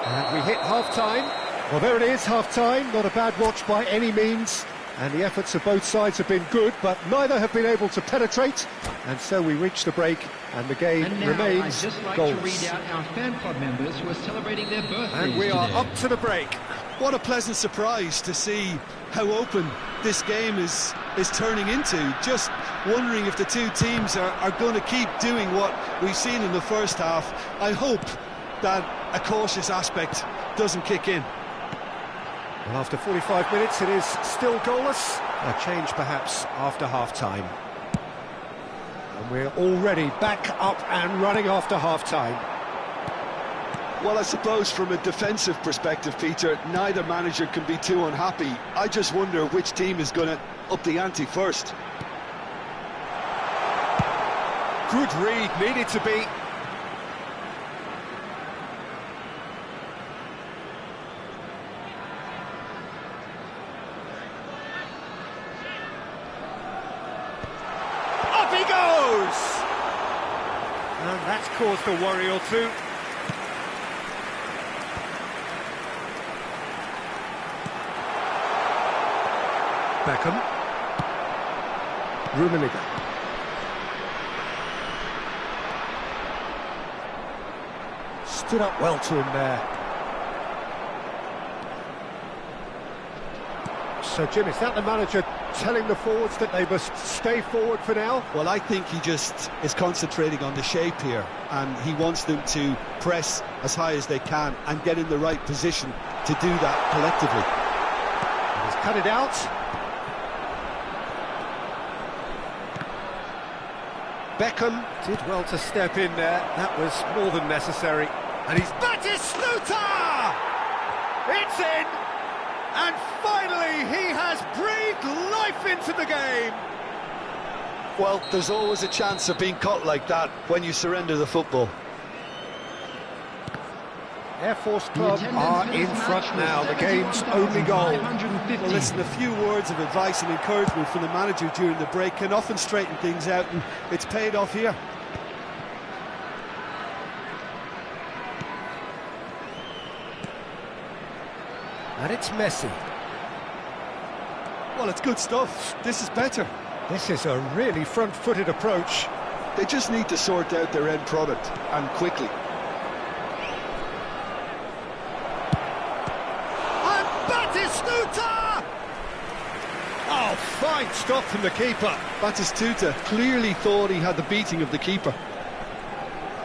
And we hit half-time. Well, there it is, half-time. Not a bad watch by any means. And the efforts of both sides have been good, but neither have been able to penetrate. And so we reach the break, and the game remains I'd just like goals. to read out our fan club members who are celebrating their birthdays And we are today. up to the break. What a pleasant surprise to see how open this game is turning into. Just wondering if the two teams are going to keep doing what we've seen in the first half. I hope that a cautious aspect doesn't kick in. Well, after 45 minutes, it is still goalless. A change perhaps after half-time. And we're already back up and running after half-time. Well, I suppose from a defensive perspective, Peter, neither manager can be too unhappy. I just wonder which team is going to up the ante first. Good read, needed to be. Up he goes! And that's caused a worry or two. Beckham. Rummenigge. Stood up well to him there. So, Jim, is that the manager telling the forwards that they must stay forward for now? Well, I think he just is concentrating on the shape here, and he wants them to press as high as they can and get in the right position to do that collectively. He's cut it out. Beckham did well to step in there. That was more than necessary. And he's Batistuta! It's in! And finally he has breathed life into the game! Well, there's always a chance of being caught like that when you surrender the football. Air Force Club are in front now, the game's only goal. Well, listen, a few words of advice and encouragement from the manager during the break can often straighten things out, and it's paid off here. And it's Messi. Well, it's good stuff. This is better. This is a really front-footed approach. They just need to sort out their end product, and quickly. And Batistuta! Oh, fine stop from the keeper. Batistuta clearly thought he had the beating of the keeper.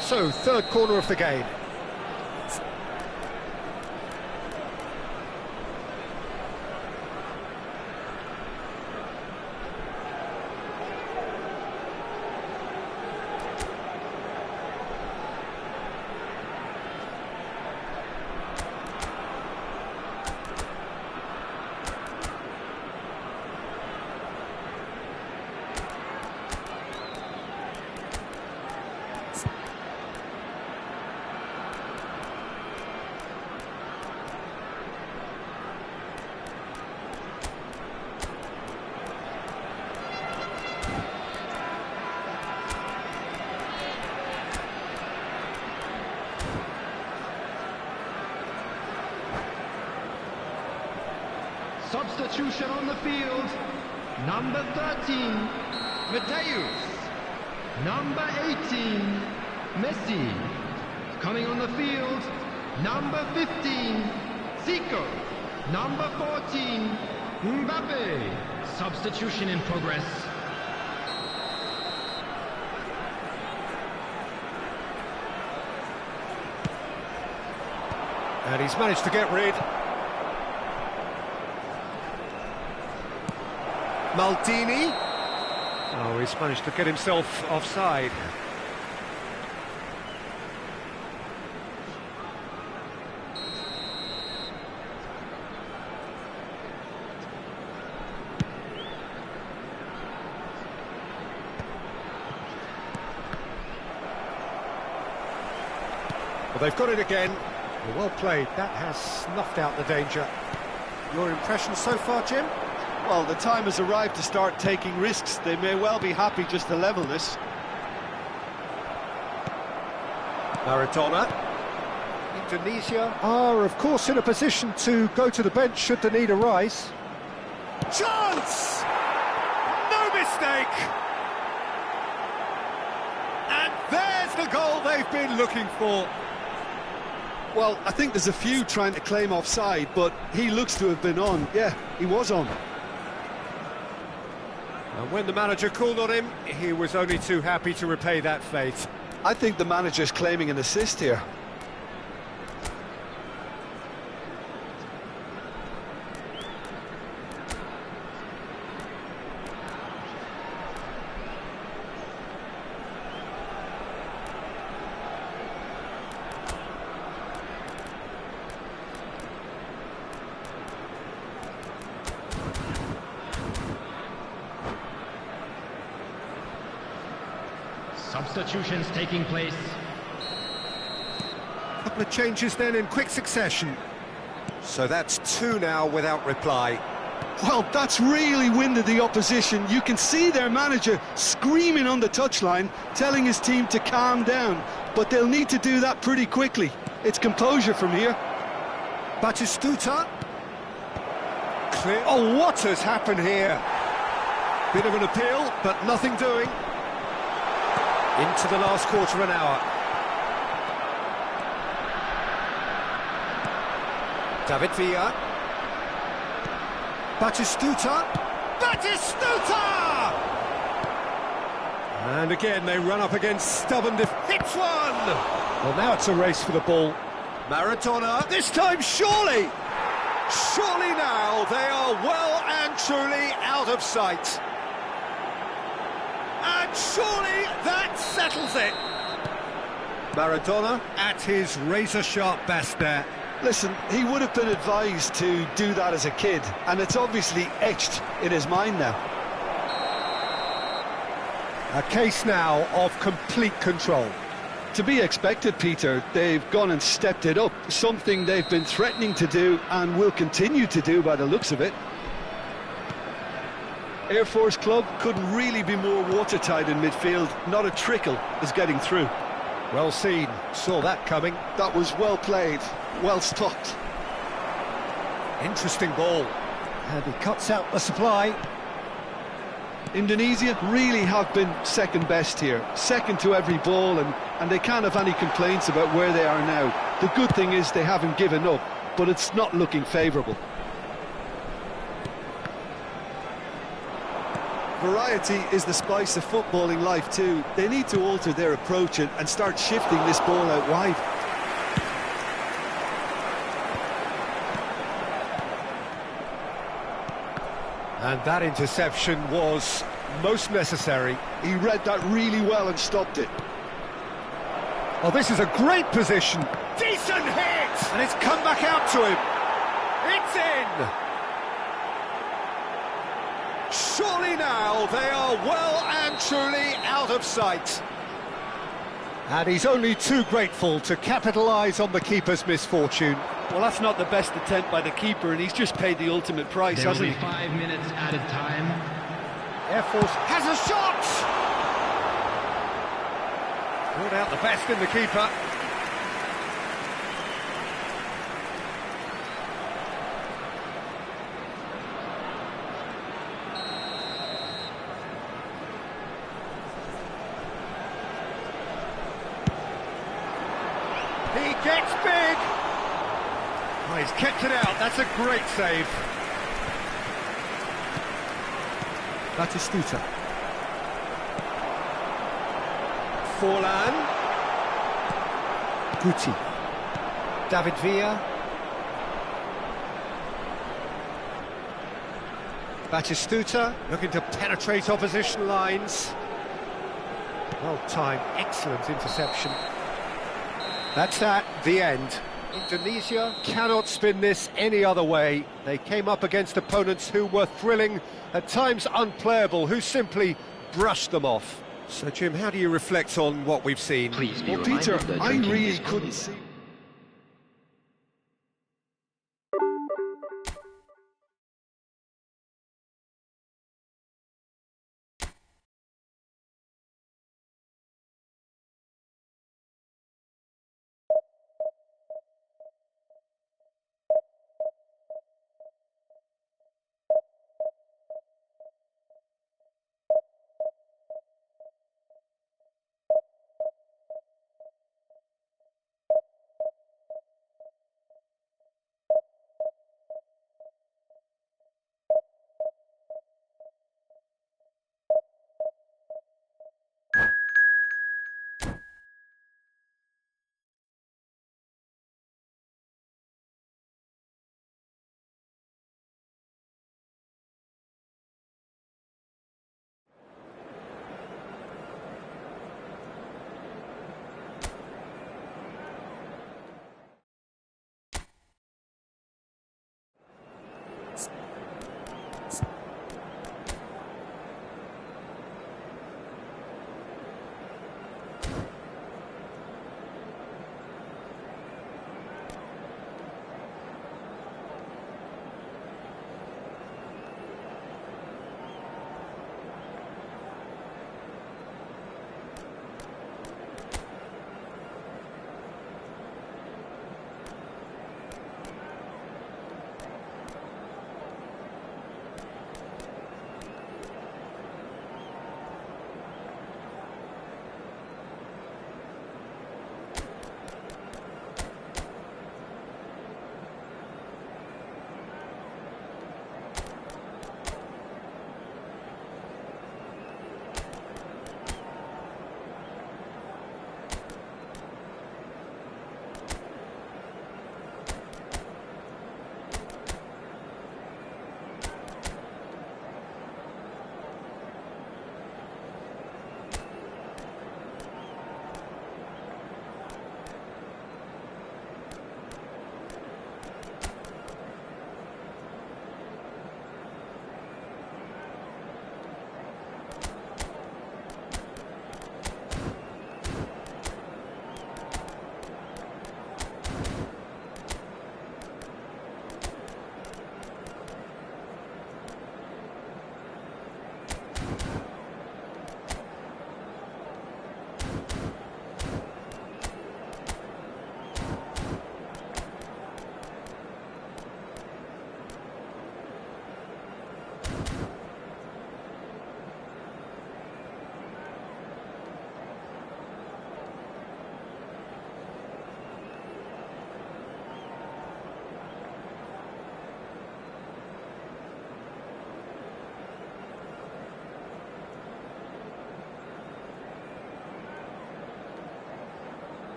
So, third corner of the game. Substitution on the field. Number 13, Mateus. Number 18, Messi. Coming on the field, number 15, Zico. Number 14, Mbappe. Substitution in progress. And he's managed to get rid. Maldini. Oh, he's managed to get himself offside. Well, they've got it again. Well played. That has snuffed out the danger. Your impression so far, Jim? Well, the time has arrived to start taking risks. They may well be happy just to level this. Maradona. Indonesia are, of course, in a position to go to the bench should the need arise. Chance! No mistake! And there's the goal they've been looking for. Well, I think there's a few trying to claim offside, but he looks to have been on. Yeah, he was on. And when the manager called on him, he was only too happy to repay that fate. I think the manager's claiming an assist here. Substitutions taking place. A couple of changes then in quick succession. So that's two now without reply. Well, that's really winded the opposition. You can see their manager screaming on the touchline, telling his team to calm down. But they'll need to do that pretty quickly. It's composure from here. Batistuta. Clear. Oh, what has happened here? Bit of an appeal, but nothing doing. Into the last quarter of an hour. David Villa. Batistuta. Batistuta! And again, they run up against stubborn hits one! Well, now it's a race for the ball. Maradona, this time surely! Surely now they are well and truly out of sight. And surely that settles it. Maradona at his razor-sharp best there. Listen, he would have been advised to do that as a kid, and it's obviously etched in his mind now. A case now of complete control. To be expected, Peter. They've gone and stepped it up, something they've been threatening to do and will continue to do by the looks of it. Air Force Club couldn't really be more watertight in midfield. Not a trickle is getting through. Well seen, saw that coming. That was well played, well stopped. Interesting ball. And he cuts out the supply. Indonesia really have been second best here, second to every ball, and they can't have any complaints about where they are now. The good thing is they haven't given up, but it's not looking favourable. Variety is the spice of footballing life too. They need to alter their approach and start shifting this ball out wide. And that interception was most necessary. He read that really well and stopped it. Oh, this is a great position. Decent hit! And it's come back out to him. It's in! Surely now they are well and truly out of sight. And he's only too grateful to capitalise on the keeper's misfortune. Well, that's not the best attempt by the keeper, and he's just paid the ultimate price, There will hasn't be he? 5 minutes added time. Air Force has a shot! Brought out the best in the keeper. He gets big! Oh, he's kept it out, that's a great save. Pecinta. Forlan. Guti. David Villa. Pecinta looking to penetrate opposition lines. Well timed, excellent interception. That's that, the end. Indonesia cannot spin this any other way. They came up against opponents who were thrilling, at times unplayable, who simply brushed them off. So Jim, how do you reflect on what we've seen? Please be Well, Peter, reminded that I drinking really is couldn't see.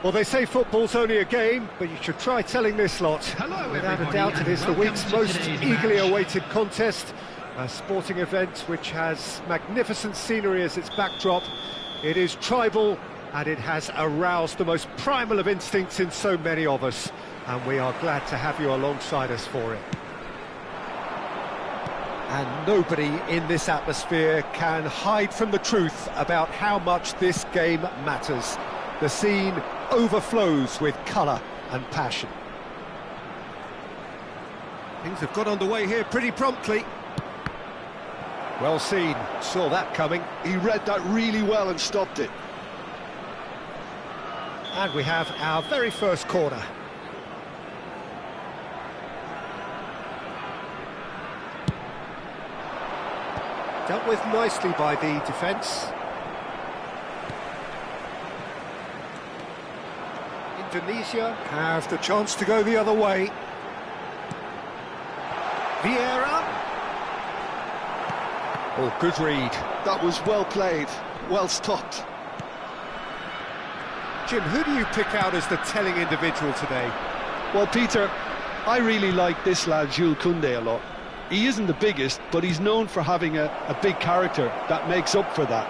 Well, they say football's only a game, but you should try telling this lot. Hello, Without a everybody, doubt, it and is the welcome week's to most today's eagerly match. awaited contest. A sporting event which has magnificent scenery as its backdrop. It is tribal, and it has aroused the most primal of instincts in so many of us. And we are glad to have you alongside us for it. And nobody in this atmosphere can hide from the truth about how much this game matters. The scene overflows with colour and passion. Things have got underway here pretty promptly. Well seen, saw that coming. He read that really well and stopped it. And we have our very first corner. Dealt with nicely by the defence. Indonesia have the chance to go the other way. Vieira. Oh, good read. That was well played, well stopped. Jim, who do you pick out as the telling individual today? Well, Peter, I really like this lad, Jules Koundé, a lot. He isn't the biggest, but he's known for having a big character that makes up for that.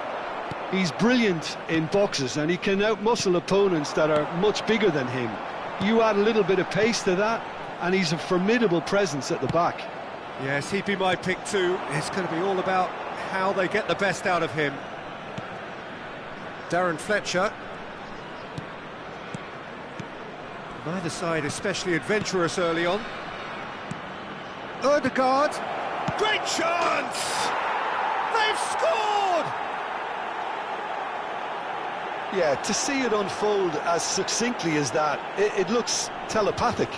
He's brilliant in boxes, and he can outmuscle opponents that are much bigger than him. You add a little bit of pace to that, and he's a formidable presence at the back. Yes, he'd be my pick too. It's going to be all about how they get the best out of him. Darren Fletcher. Neither side especially adventurous early on. Ødegaard. Great chance! They've scored! Yeah, to see it unfold as succinctly as that, it looks telepathic.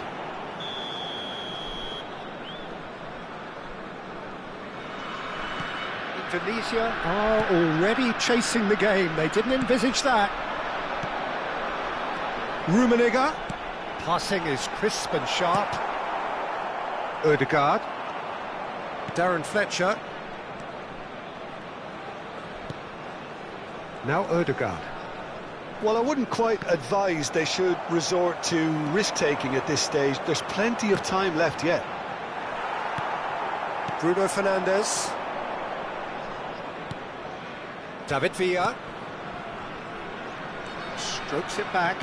Indonesia are already chasing the game. They didn't envisage that. Rummenigge. Passing is crisp and sharp. Ødegaard. Darren Fletcher. Now Ødegaard. Well, I wouldn't quite advise they should resort to risk-taking at this stage. There's plenty of time left yet. Bruno Fernandes. David Villa. Strokes it back.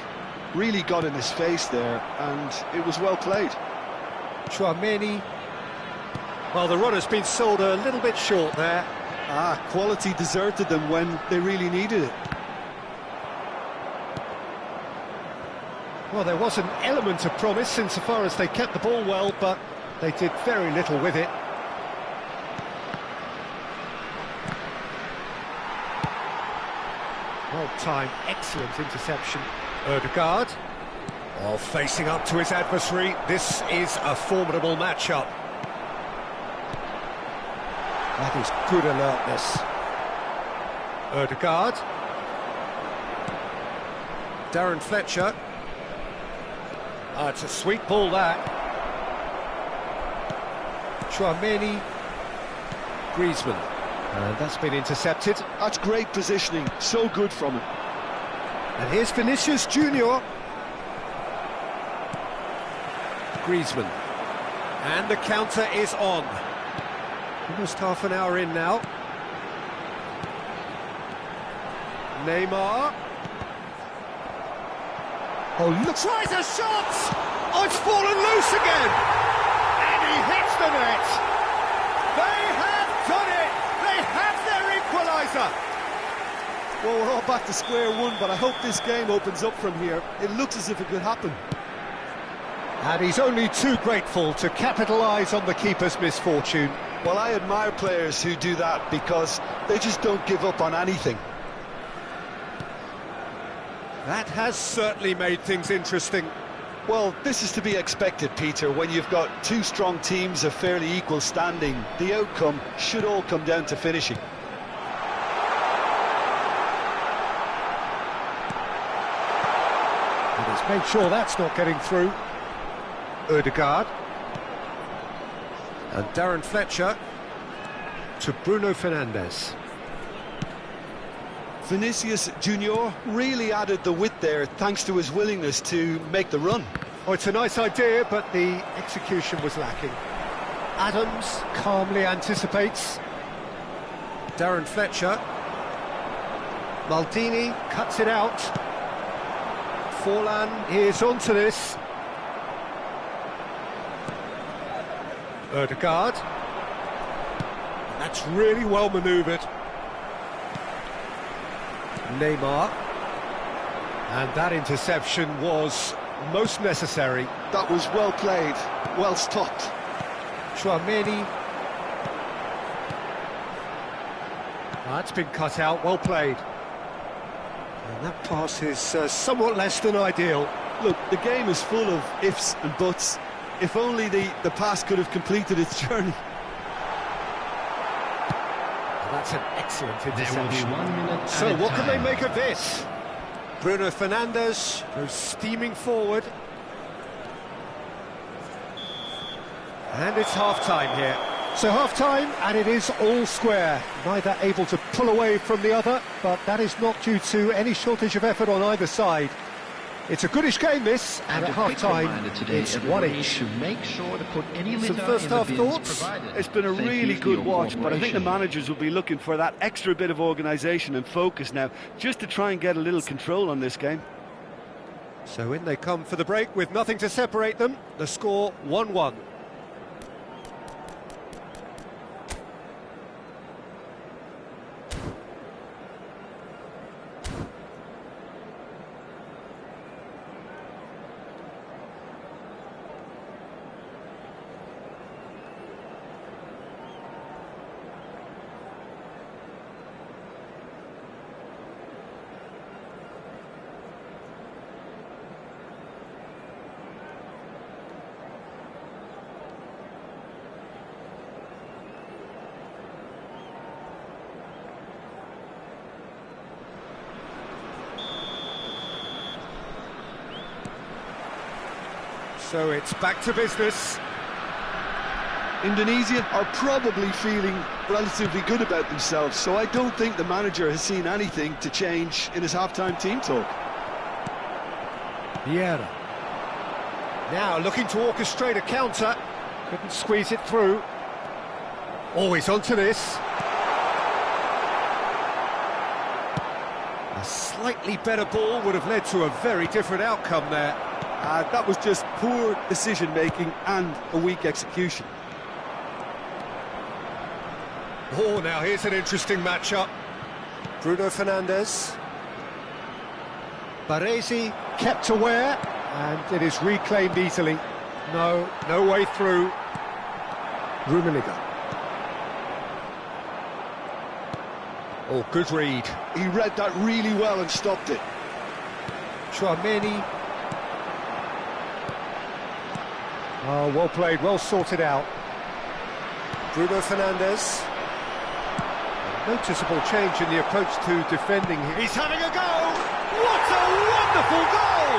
Really got in his face there, and it was well played. Tchouaméni. Well, the run has been sold a little bit short there. Quality deserted them when they really needed it. Well, there was an element of promise insofar as they kept the ball well, but they did very little with it. Well-timed, excellent interception. Ødegaard. While facing up to his adversary, this is a formidable matchup. That is good alertness. Ødegaard. Darren Fletcher. It's a sweet ball, that. Tchouaméni. Griezmann. And that's been intercepted. That's great positioning, so good from him. And here's Vinicius Junior. Griezmann. And the counter is on. Almost half an hour in now. Neymar. Oh, look! Tries a shot! Oh, it's fallen loose again! And he hits the net! They have done it! They have their equaliser! Well, we're all back to square one, but I hope this game opens up from here. It looks as if it could happen. And he's only too grateful to capitalise on the keeper's misfortune. Well, I admire players who do that because they just don't give up on anything. That has certainly made things interesting. Well, this is to be expected, Peter, when you've got two strong teams of fairly equal standing. The outcome should all come down to finishing. And he's made sure that's not getting through. Ødegaard. And Darren Fletcher to Bruno Fernandes. Vinicius Junior really added the width there thanks to his willingness to make the run. Oh, it's a nice idea, but the execution was lacking. Adams calmly anticipates. Darren Fletcher. Maldini cuts it out. Forlan is onto this. Ødegaard. That's really well manoeuvred. Neymar. And that interception was most necessary. That was well played, well stopped. Tchouaméni. That's been cut out, well played. And that pass is somewhat less than ideal. Look, the game is full of ifs and buts. If only the pass could have completed its journey. That's an excellent There will be interception. 1 minute So added what can they time. make of this? Bruno Fernandes goes steaming forward. And it's half-time here. So half-time, and it is all square. Neither able to pull away from the other, but that is not due to any shortage of effort on either side. It's a goodish game, this, and And at a quick half-time, reminder today, it's everybody, 1-each. to make sure to put any Some litter first in the half bins thoughts? provided. It's been a Thank really you for good your watch, but I think the cooperation. managers will be looking for that extra bit of organisation and focus now, just to try and get a little control on this game. So in they come for the break with nothing to separate them. The score 1-1. So it's back to business. Indonesia are probably feeling relatively good about themselves, so I don't think the manager has seen anything to change in his half-time team talk. Vieira. Now looking to orchestrate a counter. Couldn't squeeze it through. Always onto this. A slightly better ball would have led to a very different outcome there. That was just poor decision-making and a weak execution. Oh, now here's an interesting matchup. Bruno Fernandes. Baresi kept aware, and it is reclaimed easily. No way through. Rummenigge. Oh, good read. He read that really well and stopped it. Chouameni. Oh, well played, well sorted out. Bruno Fernandes. A noticeable change in the approach to defending here. He's having a go! What a wonderful goal!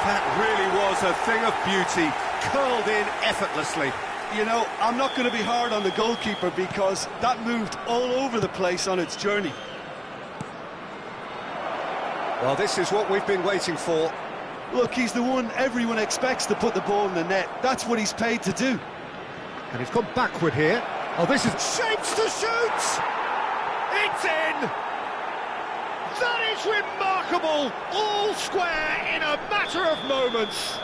That really was a thing of beauty, curled in effortlessly. You know, I'm not going to be hard on the goalkeeper because that moved all over the place on its journey. Well, this is what we've been waiting for. Look, he's the one everyone expects to put the ball in the net. That's what he's paid to do. And he's gone backward here. Oh, this is shapes to shoot! It's in! That is remarkable! All square in a matter of moments.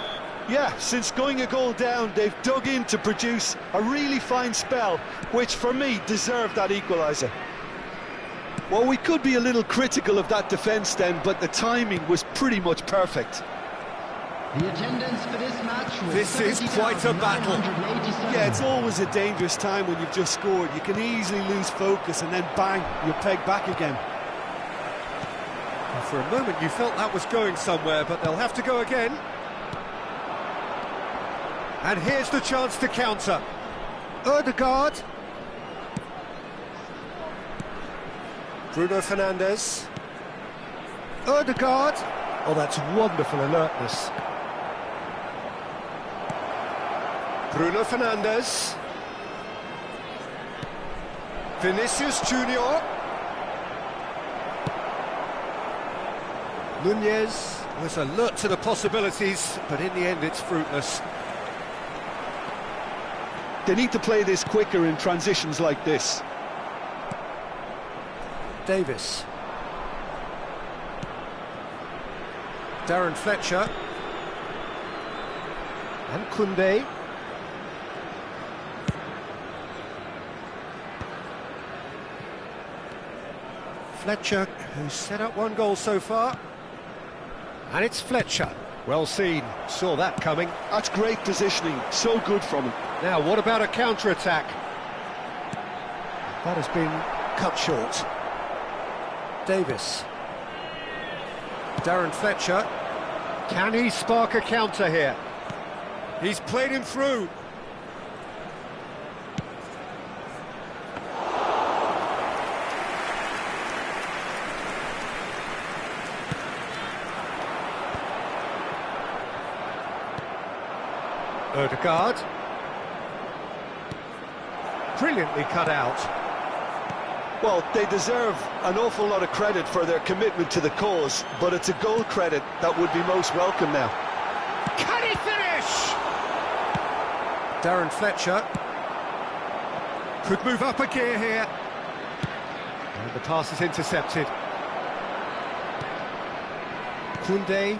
Yeah, since going a goal down, they've dug in to produce a really fine spell, which for me deserved that equaliser. Well, we could be a little critical of that defence then, but the timing was pretty much perfect. The attendance for this match was This is quite a battle. 70,987. Yeah, it's always a dangerous time when you've just scored. You can easily lose focus and then bang, you're pegged back again. Well, for a moment you felt that was going somewhere, but they'll have to go again. And here's the chance to counter. Ødegaard. Bruno Fernandes. Ødegaard. Oh, that's wonderful alertness. Bruno Fernandes. Vinicius Junior. Nunez was alert to the possibilities, but in the end it's fruitless. They need to play this quicker in transitions like this. Davis. Darren Fletcher. And Koundé. Fletcher, who's set up one goal so far. And it's Fletcher. Well seen, saw that coming. That's great positioning, so good from him. Now, what about a counter-attack? That has been cut short. Davis. Darren Fletcher. Can he spark a counter here? He's played him through. Ødegaard. Brilliantly cut out. Well, they deserve an awful lot of credit for their commitment to the cause, but it's a goal credit that would be most welcome now. Can he finish? Darren Fletcher could move up a gear here. And the pass is intercepted. Koundé.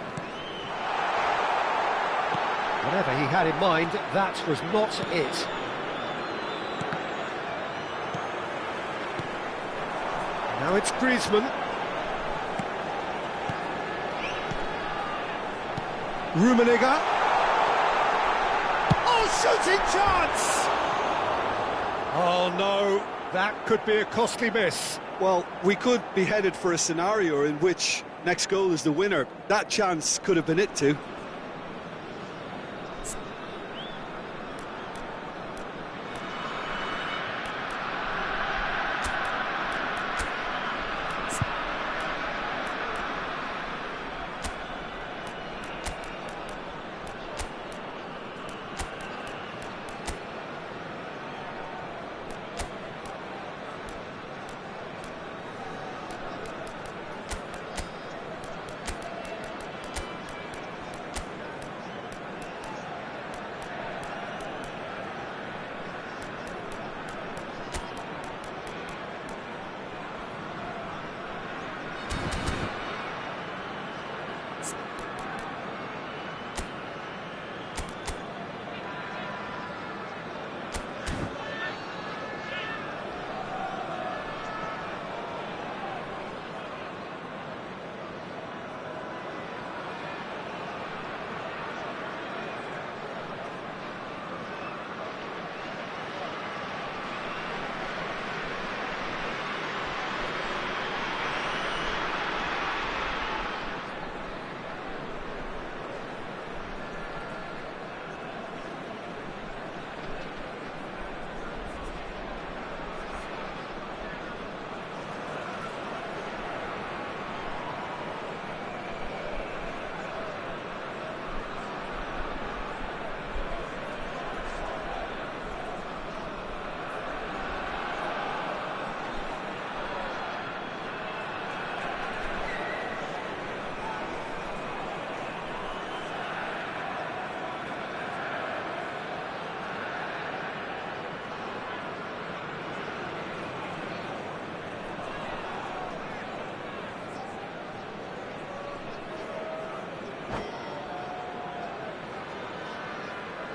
Whatever he had in mind, that was not it. Now it's Griezmann. Rummenigge. Oh, shooting chance! Oh no, that could be a costly miss. Well, we could be headed for a scenario in which next goal is the winner. That chance could have been it too.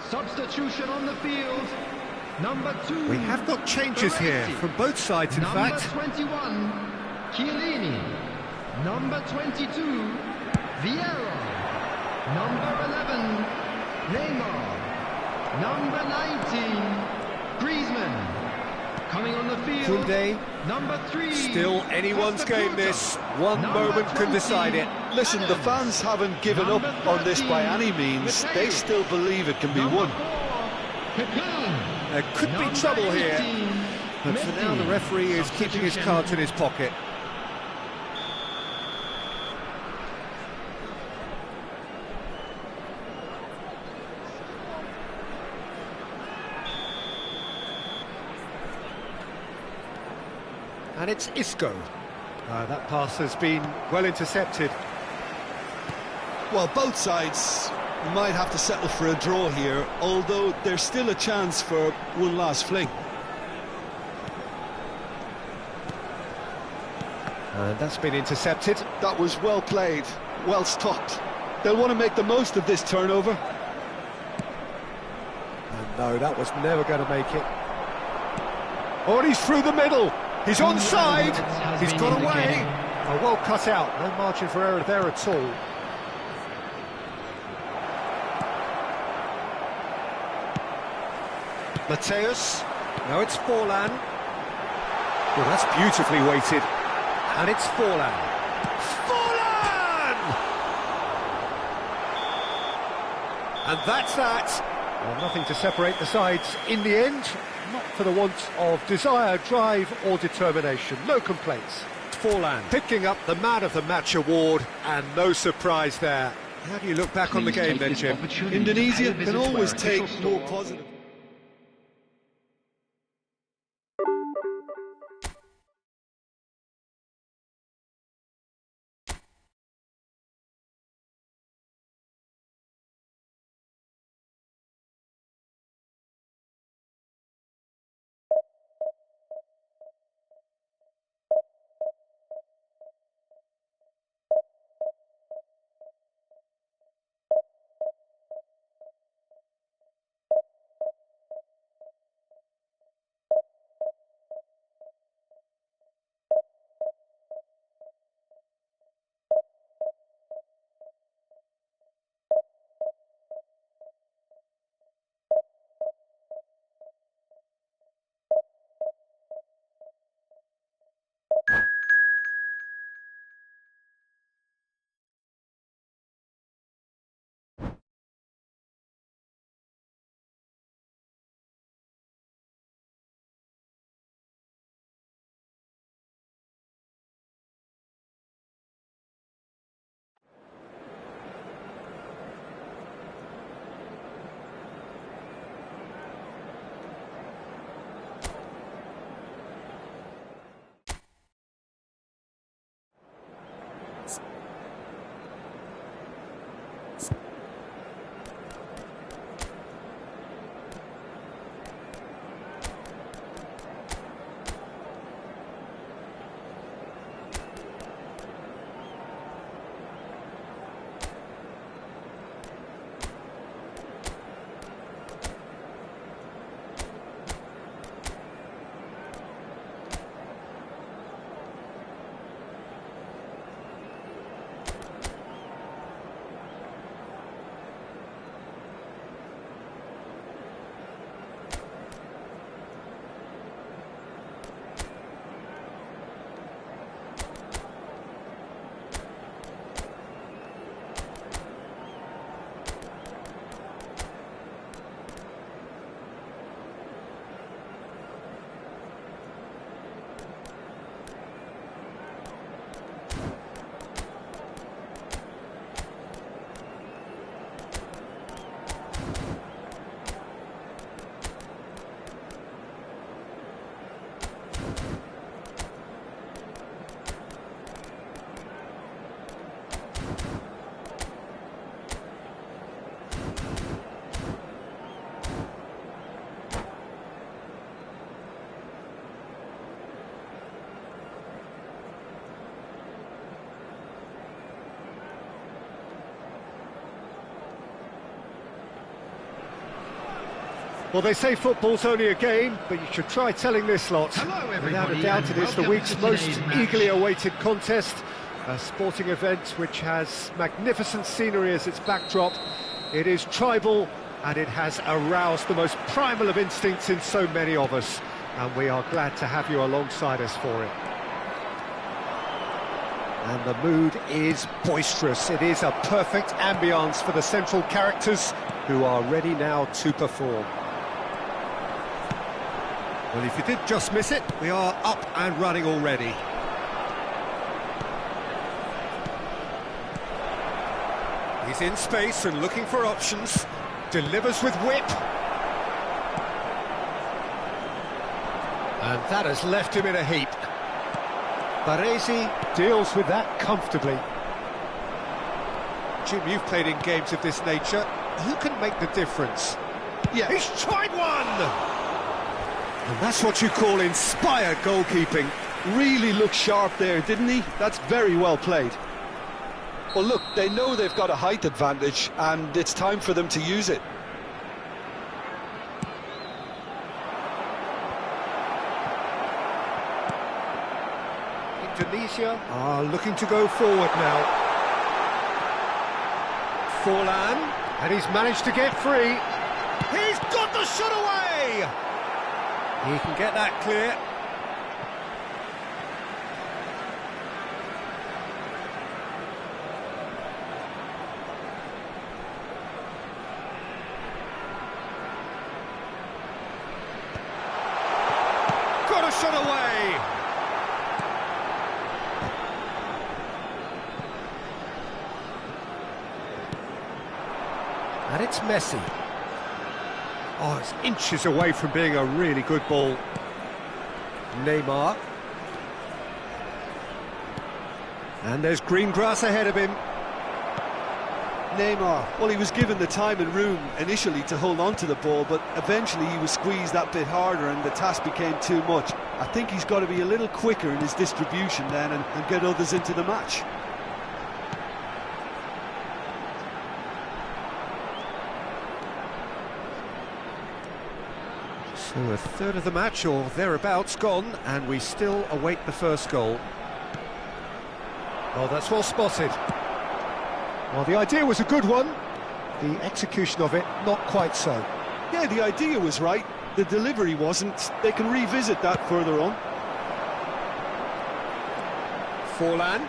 Substitution on the field. Number 2. We have got changes here from both sides, in fact. Number 21, Chiellini. Number 22, Vieira. Number 11, Neymar. Number 19, Griezmann. Coming on the field, Koundé. Number 3. Still anyone's game this. One moment can decide it. Listen, the fans haven't given up on this by any means. They still believe it can be won. There could be trouble here, but for now the referee is keeping his cards in his pocket. And it's Isco. That pass has been well intercepted. Well, both sides might have to settle for a draw here, although there's still a chance for one last fling. And that's been intercepted. That was well played, well stopped. They'll want to make the most of this turnover. And no, that was never going to make it. Oh, and he's through the middle. He's onside. He's got away. Oh, well cut out. No margin for error there at all. Mateus. Now it's Forlan. Well, that's beautifully weighted. And it's Forlan. Forlan! And that's that. Well, nothing to separate the sides in the end. Not for the want of desire, drive or determination. No complaints. Forlan picking up the Man of the Match award, and no surprise there. How do you look back on the game then, Jim? Indonesia can always take more positive. Well, they say football's only a game, but you should try telling this lot. Hello, Without a everybody, doubt, it and is the welcome week's to most today's match. eagerly awaited contest. A sporting event which has magnificent scenery as its backdrop. It is tribal, and it has aroused the most primal of instincts in so many of us. And we are glad to have you alongside us for it. And the mood is boisterous. It is a perfect ambience for the central characters who are ready now to perform. Well, if you did just miss it, we are up and running already. He's in space and looking for options. Delivers with whip. And that has left him in a heap. Baresi deals with that comfortably. Jim, you've played in games of this nature. Who can make the difference? Yeah. He's tried one! And that's what you call inspired goalkeeping. Really looked sharp there, didn't he? That's very well played. Well, look, they know they've got a height advantage, and it's time for them to use it. Indonesia are looking to go forward now. Forlan, and he's managed to get free. He's got the shot away! He can get that clear. Takes it away. And it's Messi. Oh, it's inches away from being a really good ball. Neymar. And there's green grass ahead of him. Neymar, well, he was given the time and room initially to hold on to the ball, but eventually he was squeezed that bit harder and the task became too much. I think he's got to be a little quicker in his distribution then and get others into the match. So a third of the match or thereabouts gone, and we still await the first goal. Oh, that's well spotted. Well, the idea was a good one. The execution of it, not quite so. Yeah, the idea was right. The delivery wasn't. They can revisit that further on. Forlan.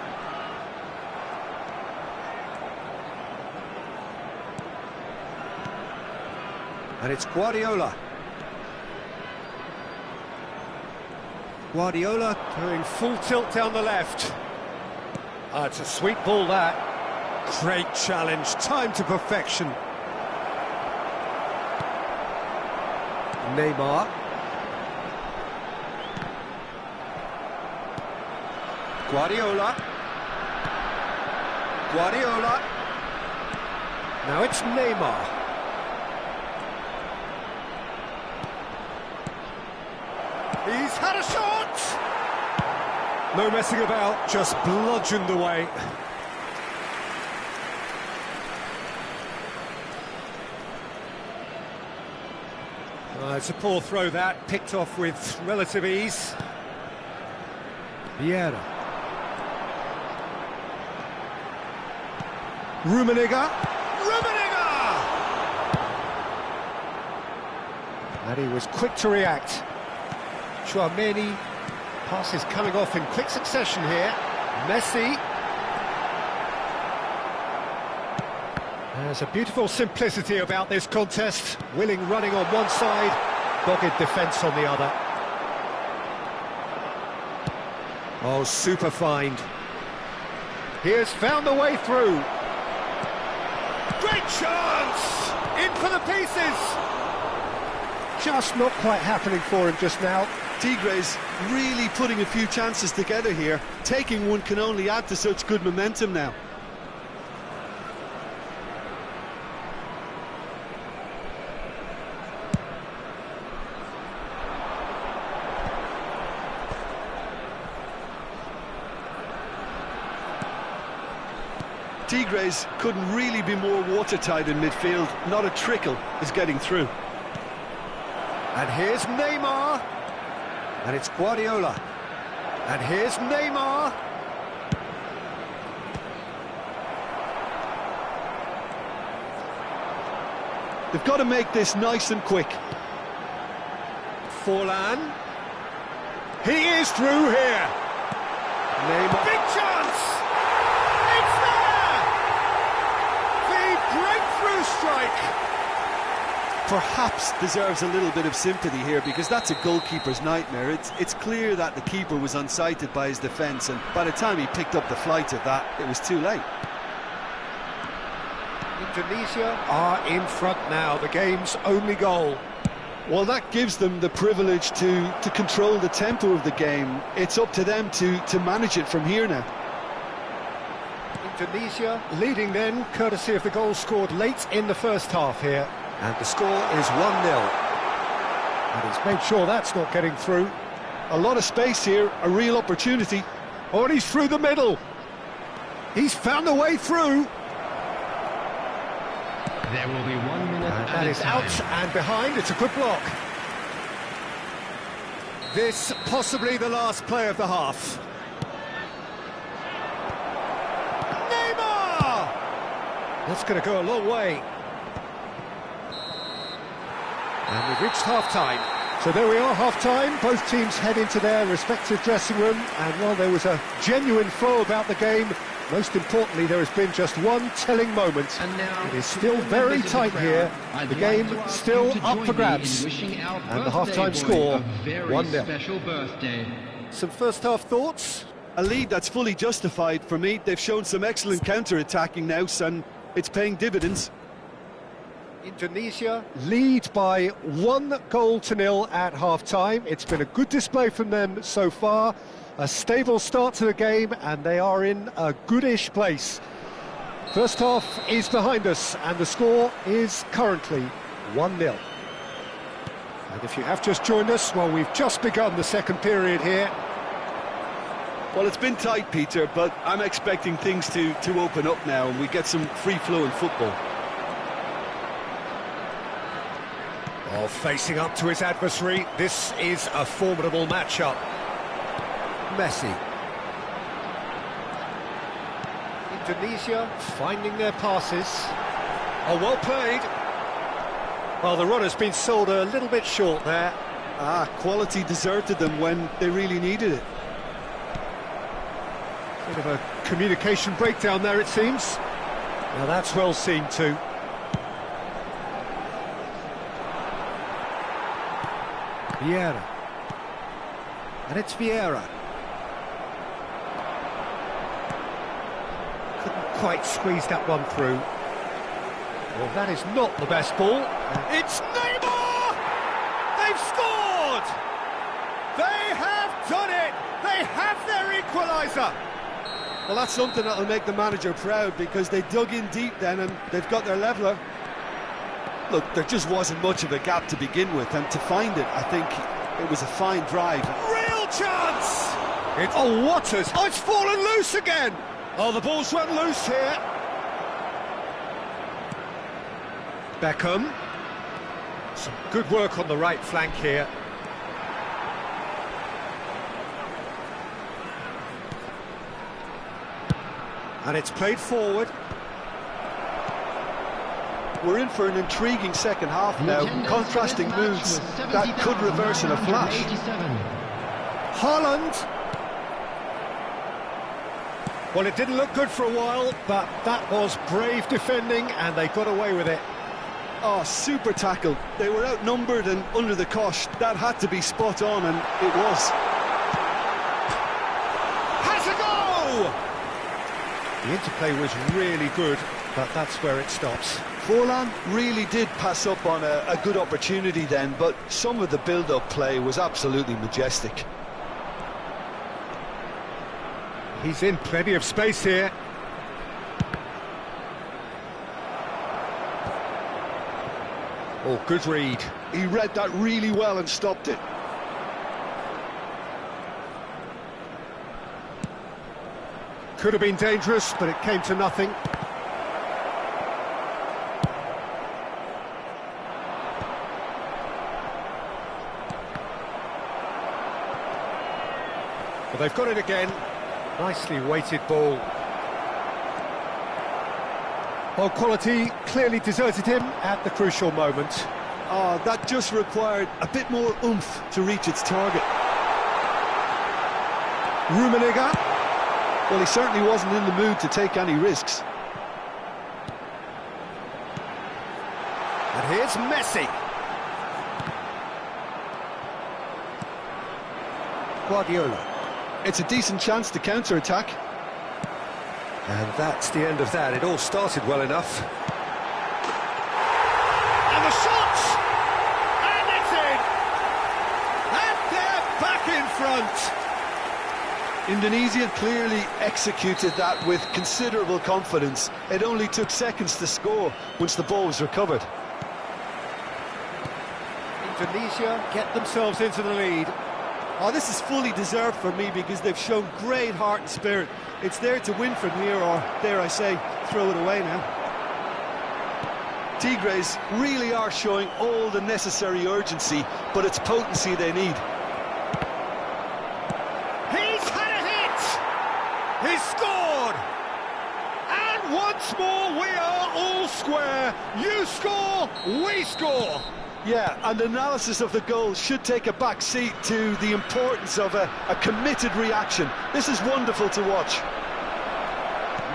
And it's Guardiola. Guardiola doing full tilt down the left. Ah, it's a sweet ball, that. Great challenge, time to perfection. Neymar. Guardiola. Guardiola. Now it's Neymar. He's had a shot! No messing about, just bludgeoned away. It's a poor throw, that, picked off with relative ease. Vieira. Rummenigge. Rummenigge! And he was quick to react. Chouameni, passes coming off in quick succession here. Messi. There's a beautiful simplicity about this contest. Willing running on one side, dogged defence on the other. Oh, super find. He has found the way through. Great chance! In for the pieces! Just not quite happening for him just now. Tigres really putting a few chances together here. Taking one can only add to such good momentum now. Tigres couldn't really be more watertight in midfield. Not a trickle is getting through. And here's Neymar. And it's Guardiola. And here's Neymar. They've got to make this nice and quick. Forlan. He is through here. Neymar. Big chance! It's there! The breakthrough strike! Perhaps deserves a little bit of sympathy here, because that's a goalkeeper's nightmare. It's clear that the keeper was unsighted by his defence, and by the time he picked up the flight of that, it was too late. Indonesia are in front now, the game's only goal. Well, that gives them the privilege to control the tempo of the game. It's up to them to manage it from here now. Indonesia leading then, courtesy of the goal scored late in the first half here. And the score is 1-0. And he's made sure that's not getting through. A lot of space here, a real opportunity. Oh, and he's through the middle. He's found a way through. There will be 1 minute And that is out and behind. It's a good block. This possibly the last play of the half. Neymar! That's going to go a long way. And we've reached half-time. So there we are, half-time. Both teams head into their respective dressing room. And while there was a genuine flow about the game, most importantly, there has been just one telling moment. And now, It is still very tight here. The game still up for grabs. And the half-time score, 1-0. Special birthday. Some first-half thoughts? A lead that's fully justified for me. They've shown some excellent counter-attacking now, and it's paying dividends. Indonesia lead by 1-0 at half-time. It's been a good display from them so far. A stable start to the game, and they are in a goodish place. First half is behind us, and the score is currently 1-0. And if you have just joined us, well, we've just begun the second period here. Well, it's been tight, Peter, but I'm expecting things to open up now, and we get some free-flowing football. Oh, facing up to his adversary, this is a formidable matchup. Messi. Indonesia finding their passes. Oh, well played. Well, the runner's been sold a little bit short there. Quality deserted them when they really needed it. Bit of a communication breakdown there, it seems. Now that's well seen too. Vieira. And it's Vieira. Couldn't quite squeeze that one through. Well, that is not the best ball. It's Neymar! They've scored! They have done it! They have their equaliser! Well, that's something that'll make the manager proud, because they dug in deep then and they've got their leveller. Look, there just wasn't much of a gap to begin with, and to find it, I think it was a fine drive. Real chance! Oh, Waters! Oh, it's fallen loose again! Oh, the ball's run loose here. Beckham. Some good work on the right flank here. And it's played forward. We're in for an intriguing second half now, contrasting moods that could reverse in a flash. Haaland. Well, it didn't look good for a while, but that was brave defending, and they got away with it. Oh, super tackle. They were outnumbered and under the cosh. That had to be spot on, and it was. Has a go! The interplay was really good, but that's where it stops. Forlan really did pass up on a good opportunity then, but some of the build-up play was absolutely majestic. He's in plenty of space here. Oh, good read. He read that really well and stopped it. Could have been dangerous, but it came to nothing. Well, they've got it again. Nicely weighted ball. Well, quality clearly deserted him at the crucial moment. Oh, that just required a bit more oomph to reach its target. Rummenigge. Well, he certainly wasn't in the mood to take any risks. And here's Messi. Guardiola. It's a decent chance to counter-attack. And that's the end of that. It all started well enough. And the shot! And it's in! And they're back in front! Indonesia clearly executed that with considerable confidence. It only took seconds to score once the ball was recovered. Indonesia get themselves into the lead. Oh, this is fully deserved for me because they've shown great heart and spirit. It's there to win from here, or dare I say, throw it away now. Tigres really are showing all the necessary urgency, but it's potency they need. He's had a hit! He's scored! And once more we are all square. You score, we score! Yeah, and analysis of the goal should take a back seat to the importance of a committed reaction. This is wonderful to watch.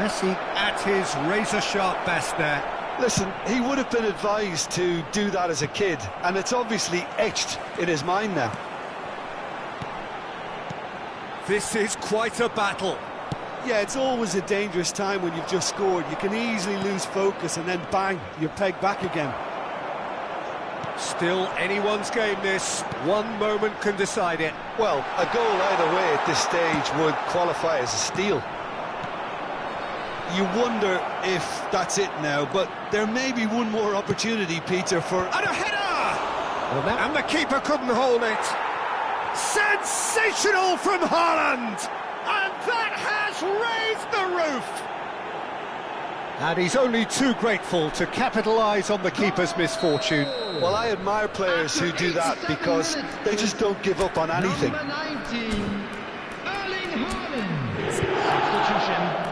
Messi at his razor-sharp best there. Listen, he would have been advised to do that as a kid, and it's obviously etched in his mind now. This is quite a battle. Yeah, it's always a dangerous time when you've just scored. You can easily lose focus and then bang, you're pegged back again. Still anyone's game this. One moment can decide it. Well, a goal either way at this stage would qualify as a steal. You wonder if that's it now, but there may be one more opportunity, Peter, for... And a header! And the keeper couldn't hold it. Sensational from Haaland! And that has raised the roof! And he's only too grateful to capitalise on the keeper's misfortune. Well, I admire players who do that because they just don't give up on anything. Number 19, Erling Haaland. Substitution.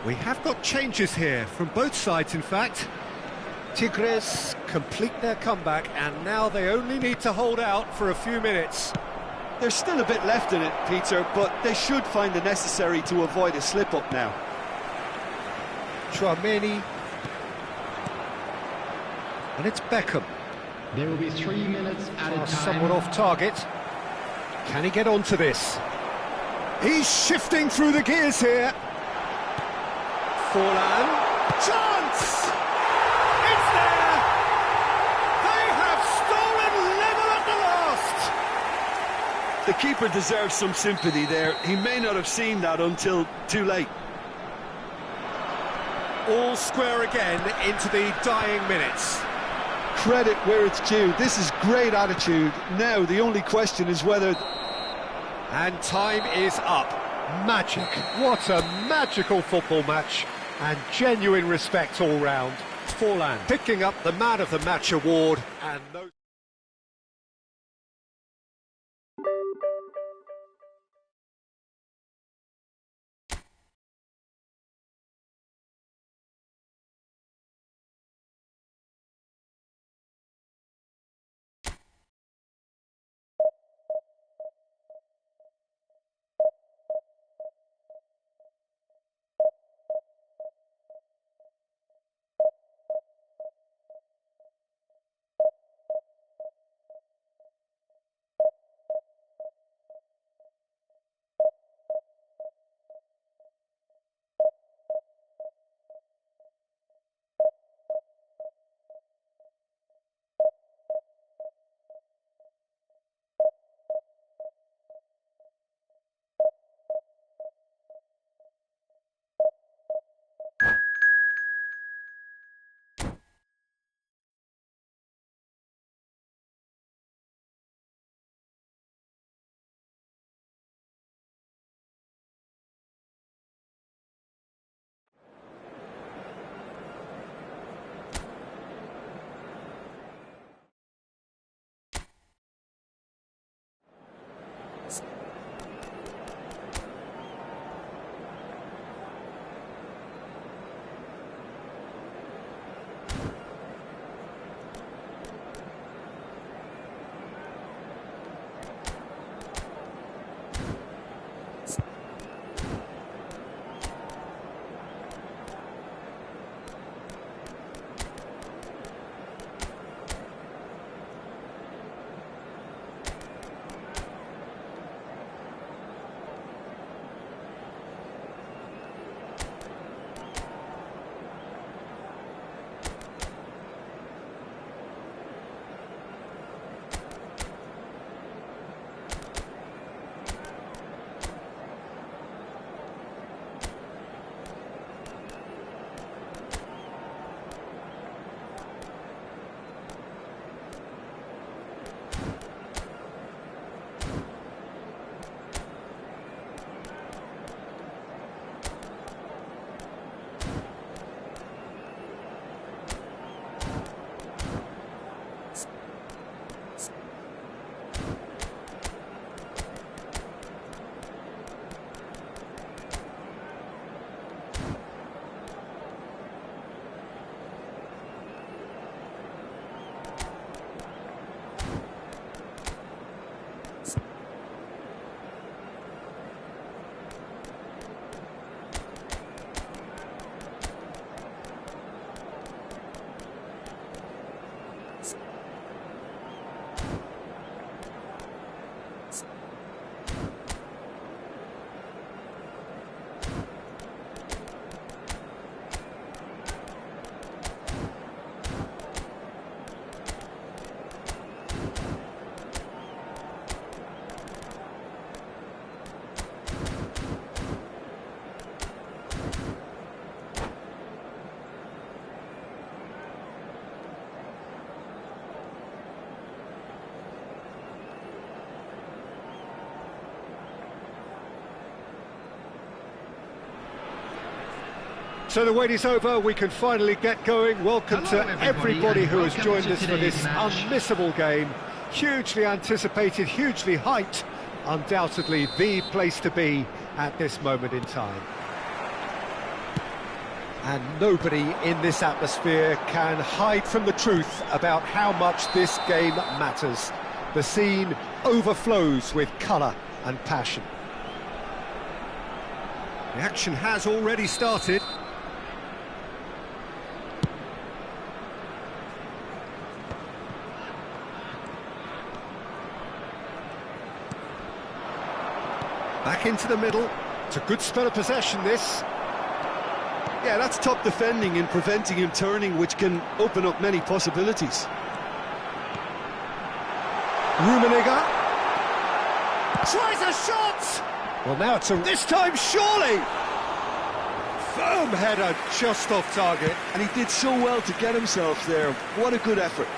We have got changes here, from both sides in fact. Tigres complete their comeback and now they only need to hold out for a few minutes. There's still a bit left in it, Peter, but they should find the necessary to avoid a slip-up now. Chouameni. And it's Beckham. There will be 3 minutes at a time. Somewhat off target. Can he get onto this? He's shifting through the gears here. Forlan. Chance! It's there! They have stolen level at the last! The keeper deserves some sympathy there. He may not have seen that until too late. All square again into the dying minutes. Credit where it's due. This is great attitude. Now, the only question is whether... And time is up. Magic. What a magical football match. And genuine respect all round. Forlan picking up the Man of the Match award and no... So the wait is over, we can finally get going. Welcome Hello, to everybody who has welcome joined to us for this today's match. unmissable game. Hugely anticipated, hugely hyped. Undoubtedly the place to be at this moment in time. And nobody in this atmosphere can hide from the truth about how much this game matters. The scene overflows with colour and passion. The action has already started. Back into the middle. It's a good spell of possession, this. Yeah, that's top defending and preventing him turning, which can open up many possibilities. Rummenigge tries a shot! Well, now it's this time, surely! Firm header, just off target. And he did so well to get himself there. What a good effort.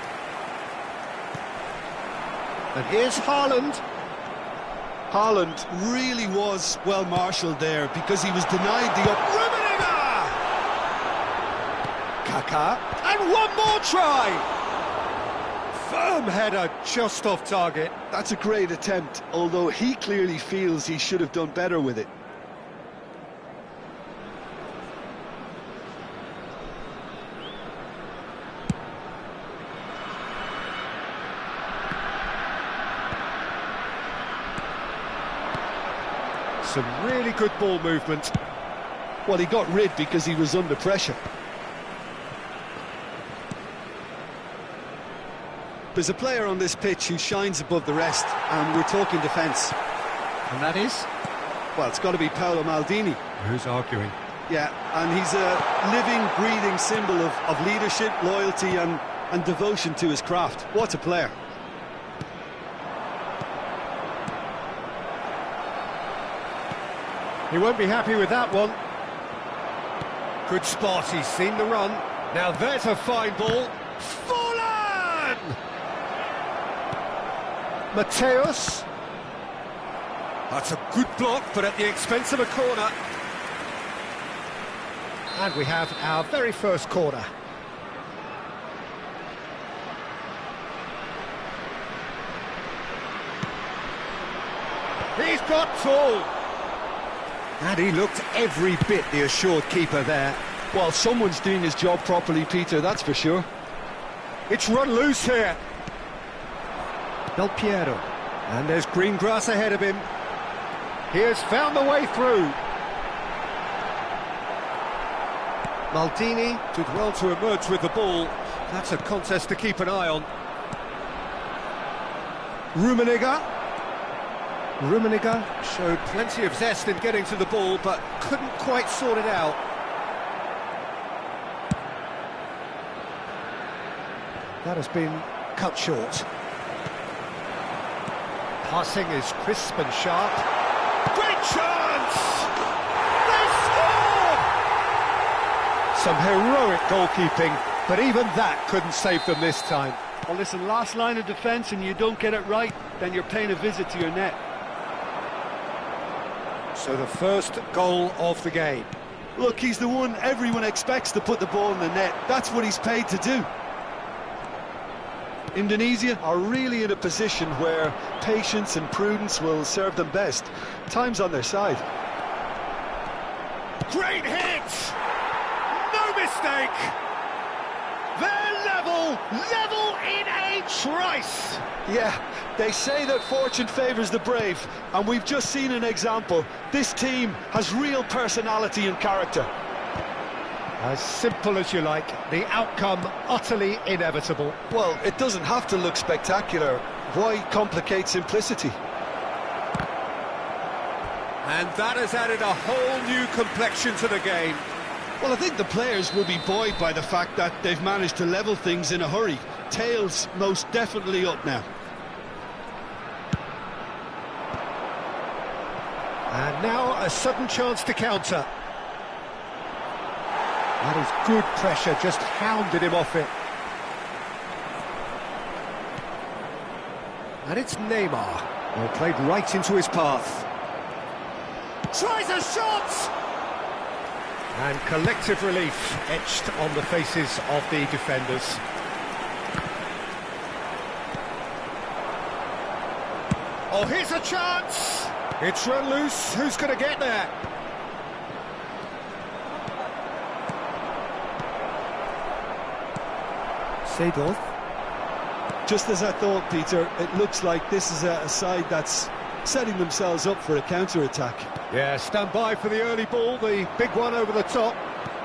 And here's Haaland. Haaland really was well marshalled there because he was denied the Rummenigge! Kaká, and one more try! Firm header, just off target. That's a great attempt, although he clearly feels he should have done better with it. Some really good ball movement. Well, he got rid because he was under pressure. There's a player on this pitch who shines above the rest, and we're talking defence. And that is? Well, it's got to be Paolo Maldini. Who's arguing? Yeah, and he's a living, breathing symbol of leadership, loyalty and devotion to his craft. What a player. He won't be happy with that one. Good spot, he's seen the run. Now there's a fine ball. Fallen! Mateus. That's a good block, but at the expense of a corner. And we have our very first corner. He's got tall. And he looked every bit the assured keeper there. Well, someone's doing his job properly, Peter, that's for sure. It's run loose here. Del Piero. And there's green grass ahead of him. He has found the way through. Maldini did well to emerge with the ball. That's a contest to keep an eye on. Rummenigge. Rummenigge showed plenty of zest in getting to the ball, but couldn't quite sort it out. That has been cut short. Passing is crisp and sharp. Great chance! They score! Some heroic goalkeeping, but even that couldn't save them this time. Well, listen, last line of defence and you don't get it right, then you're paying a visit to your net. So the first goal of the game. Look, he's the one everyone expects to put the ball in the net. That's what he's paid to do. Indonesia are really in a position where patience and prudence will serve them best. Time's on their side. Great hit! No mistake! They're level in a trice! Yeah, they say that fortune favours the brave, and we've just seen an example. This team has real personality and character. As simple as you like, the outcome utterly inevitable. Well, it doesn't have to look spectacular. Why complicate simplicity? And that has added a whole new complexion to the game. Well, I think the players will be buoyed by the fact that they've managed to level things in a hurry. Tails most definitely up now. And now a sudden chance to counter. That is good pressure, just hounded him off it. And it's Neymar. Well, played right into his path. Tries a shot! And collective relief etched on the faces of the defenders. Oh, here's a chance! It's run loose, who's going to get there? Seedorf. Just as I thought, Peter, it looks like this is a side that's setting themselves up for a counter-attack. Yeah, stand by for the early ball, the big one over the top.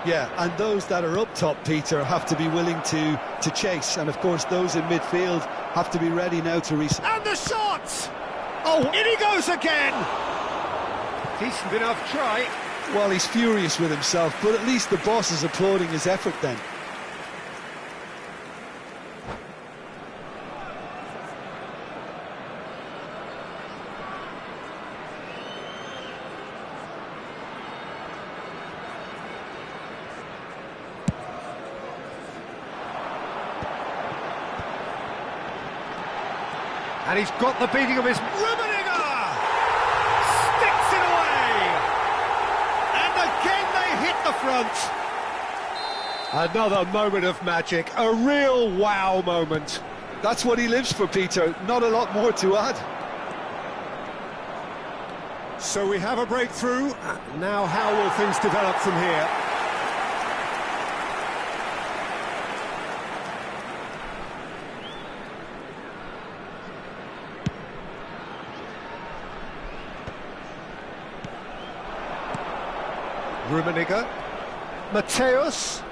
Yeah, and those that are up top, Peter, have to be willing to chase, and of course those in midfield have to be ready now to reset. And the shot! Oh, in he goes again! Decent enough try. Well, he's furious with himself, but at least the boss is applauding his effort then. And he's got the beating of his... Rummenigge! Sticks it away! And again they hit the front. Another moment of magic, a real wow moment. That's what he lives for, Peter, not a lot more to add. So we have a breakthrough. Now how will things develop from here? Rummenigge, Mateus,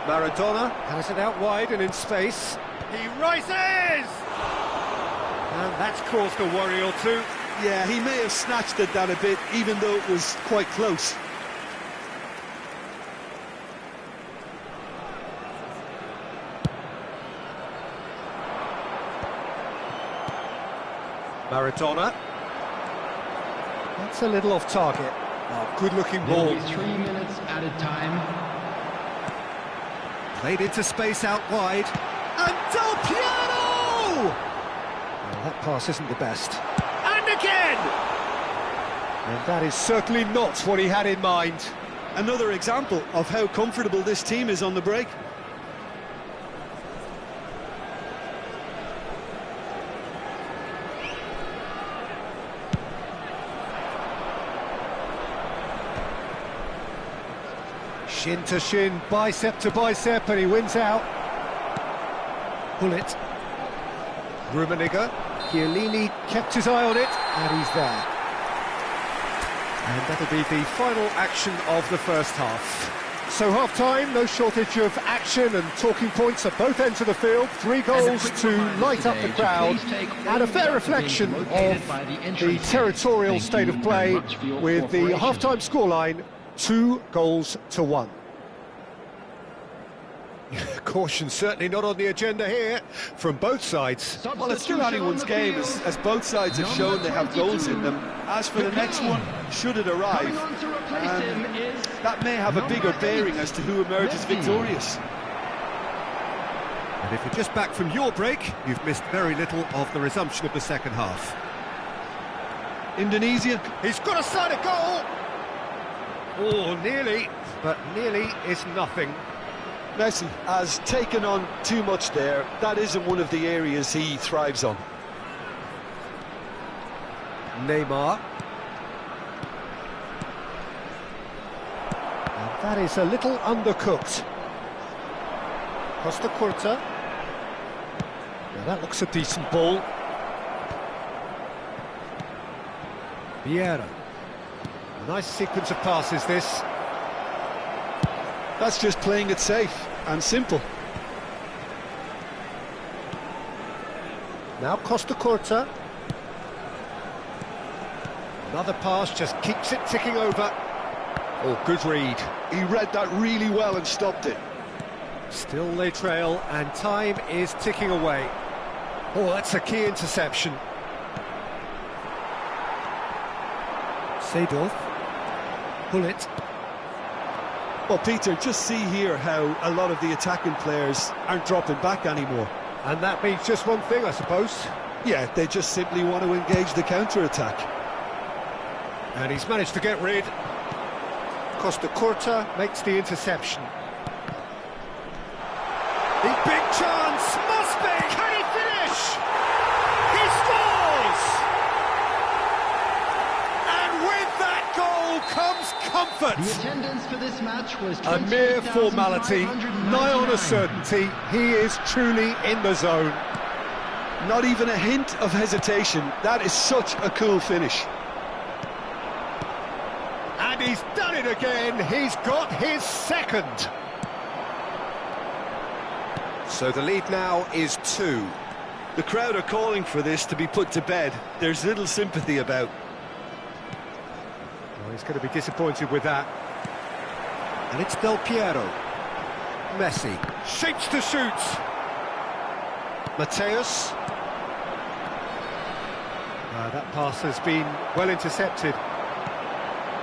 Maradona has it out wide and in space. He rises! And that's caused a worry or two. Yeah, he may have snatched at that a bit, even though it was quite close. Maradona. That's a little off target. Oh, good-looking ball. 3 minutes added time. Played into space out wide. And Del Piano! Well, that pass isn't the best. And again! And that is certainly not what he had in mind. Another example of how comfortable this team is on the break. Shin to shin, bicep to bicep, and he wins out. Bullet. Rummenigge. Chiellini kept his eye on it, and he's there. And that'll be the final action of the first half. So half-time, no shortage of action and talking points at both ends of the field. 3 goals to light up the crowd, and a fair reflection of the territorial state of play with the half-time scoreline 2-1. Caution certainly not on the agenda here from both sides. Well, it's still anyone's game, as both sides have shown they have goals in them. As for the next one, should it arrive, that may have a bigger bearing as to who emerges victorious. And if you're just back from your break, you've missed very little of the resumption of the second half. Indonesia. He's got a side of goal! Oh, nearly, but nearly is nothing. Messi has taken on too much there. That isn't one of the areas he thrives on. Neymar. And that is a little undercooked. Costa Curta. Now that looks a decent ball. Vieira. Nice sequence of passes, this. That's just playing it safe and simple. Now Costa Curta. Another pass just keeps it ticking over. Oh, good read. He read that really well and stopped it. Still they trail, and time is ticking away. Oh, that's a key interception. Seedorf. Bullet. Well, Peter, just see here how a lot of the attacking players aren't dropping back anymore. And that means just one thing, I suppose. Yeah, they just simply want to engage the counter-attack. And he's managed to get rid. Costa Curta makes the interception. The big chance must be! Can he finish? He scores! And with that goal comes comfort. The attendance for this match was A mere formality, nigh on a certainty. He is truly in the zone. Not even a hint of hesitation. That is such a cool finish. And he's done it again. He's got his second. So the lead now is 2. The crowd are calling for this to be put to bed. There's little sympathy about. Well, he's going to be disappointed with that. And it's Del Piero. Messi shapes to shoot. Mateus. That pass has been well intercepted.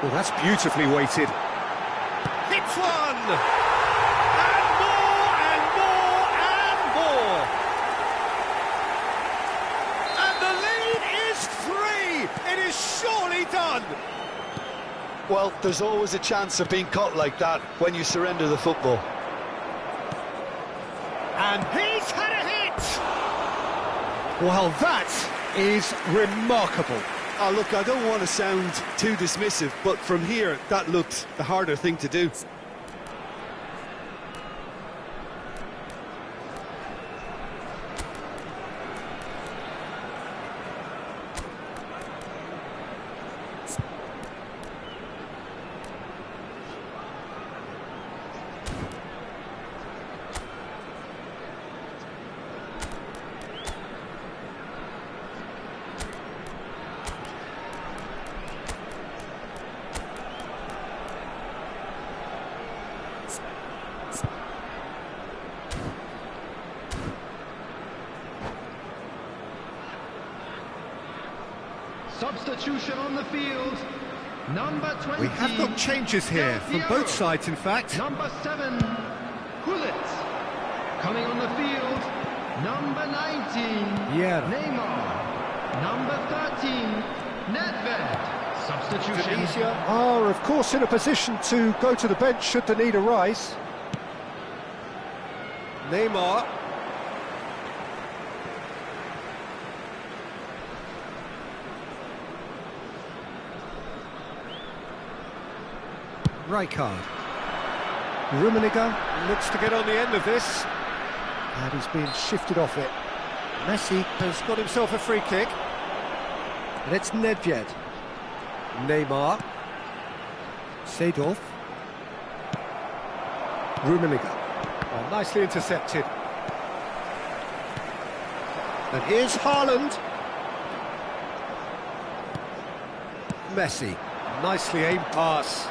Well, that's beautifully weighted. Hits one! And more, and more, and more! And the lead is 3! It is surely done! Well, there's always a chance of being caught like that when you surrender the football. And he's had a hit! Well, that is remarkable. Oh, look, I don't want to sound too dismissive, but from here, that looked the harder thing to do. Substitution on the field. Number 20. We have got changes here from both sides, in fact. Number 7, Gullit. Coming on the field, number 19, Yeah. Neymar. Number 13, Nedved. Substitution. Tunisia are, of course, in a position to go to the bench should the need arise. Neymar. Rijkaard. Rummenigge looks to get on the end of this. And he's being shifted off it. Messi has got himself a free kick. And it's Nedved. Neymar. Seedorf. Rummenigge. Oh, nicely intercepted. And here's Haaland. Messi. Nicely aimed pass.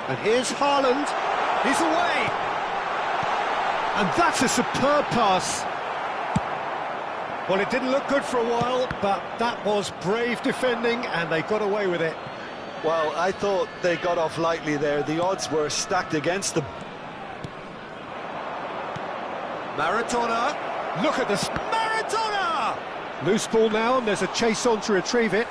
And here's Haaland. He's away. And that's a superb pass. Well, it didn't look good for a while, but that was brave defending, and they got away with it. Well, I thought they got off lightly there. The odds were stacked against them. Maradona. Look at this. Maradona! Loose ball now, and there's a chase on to retrieve it.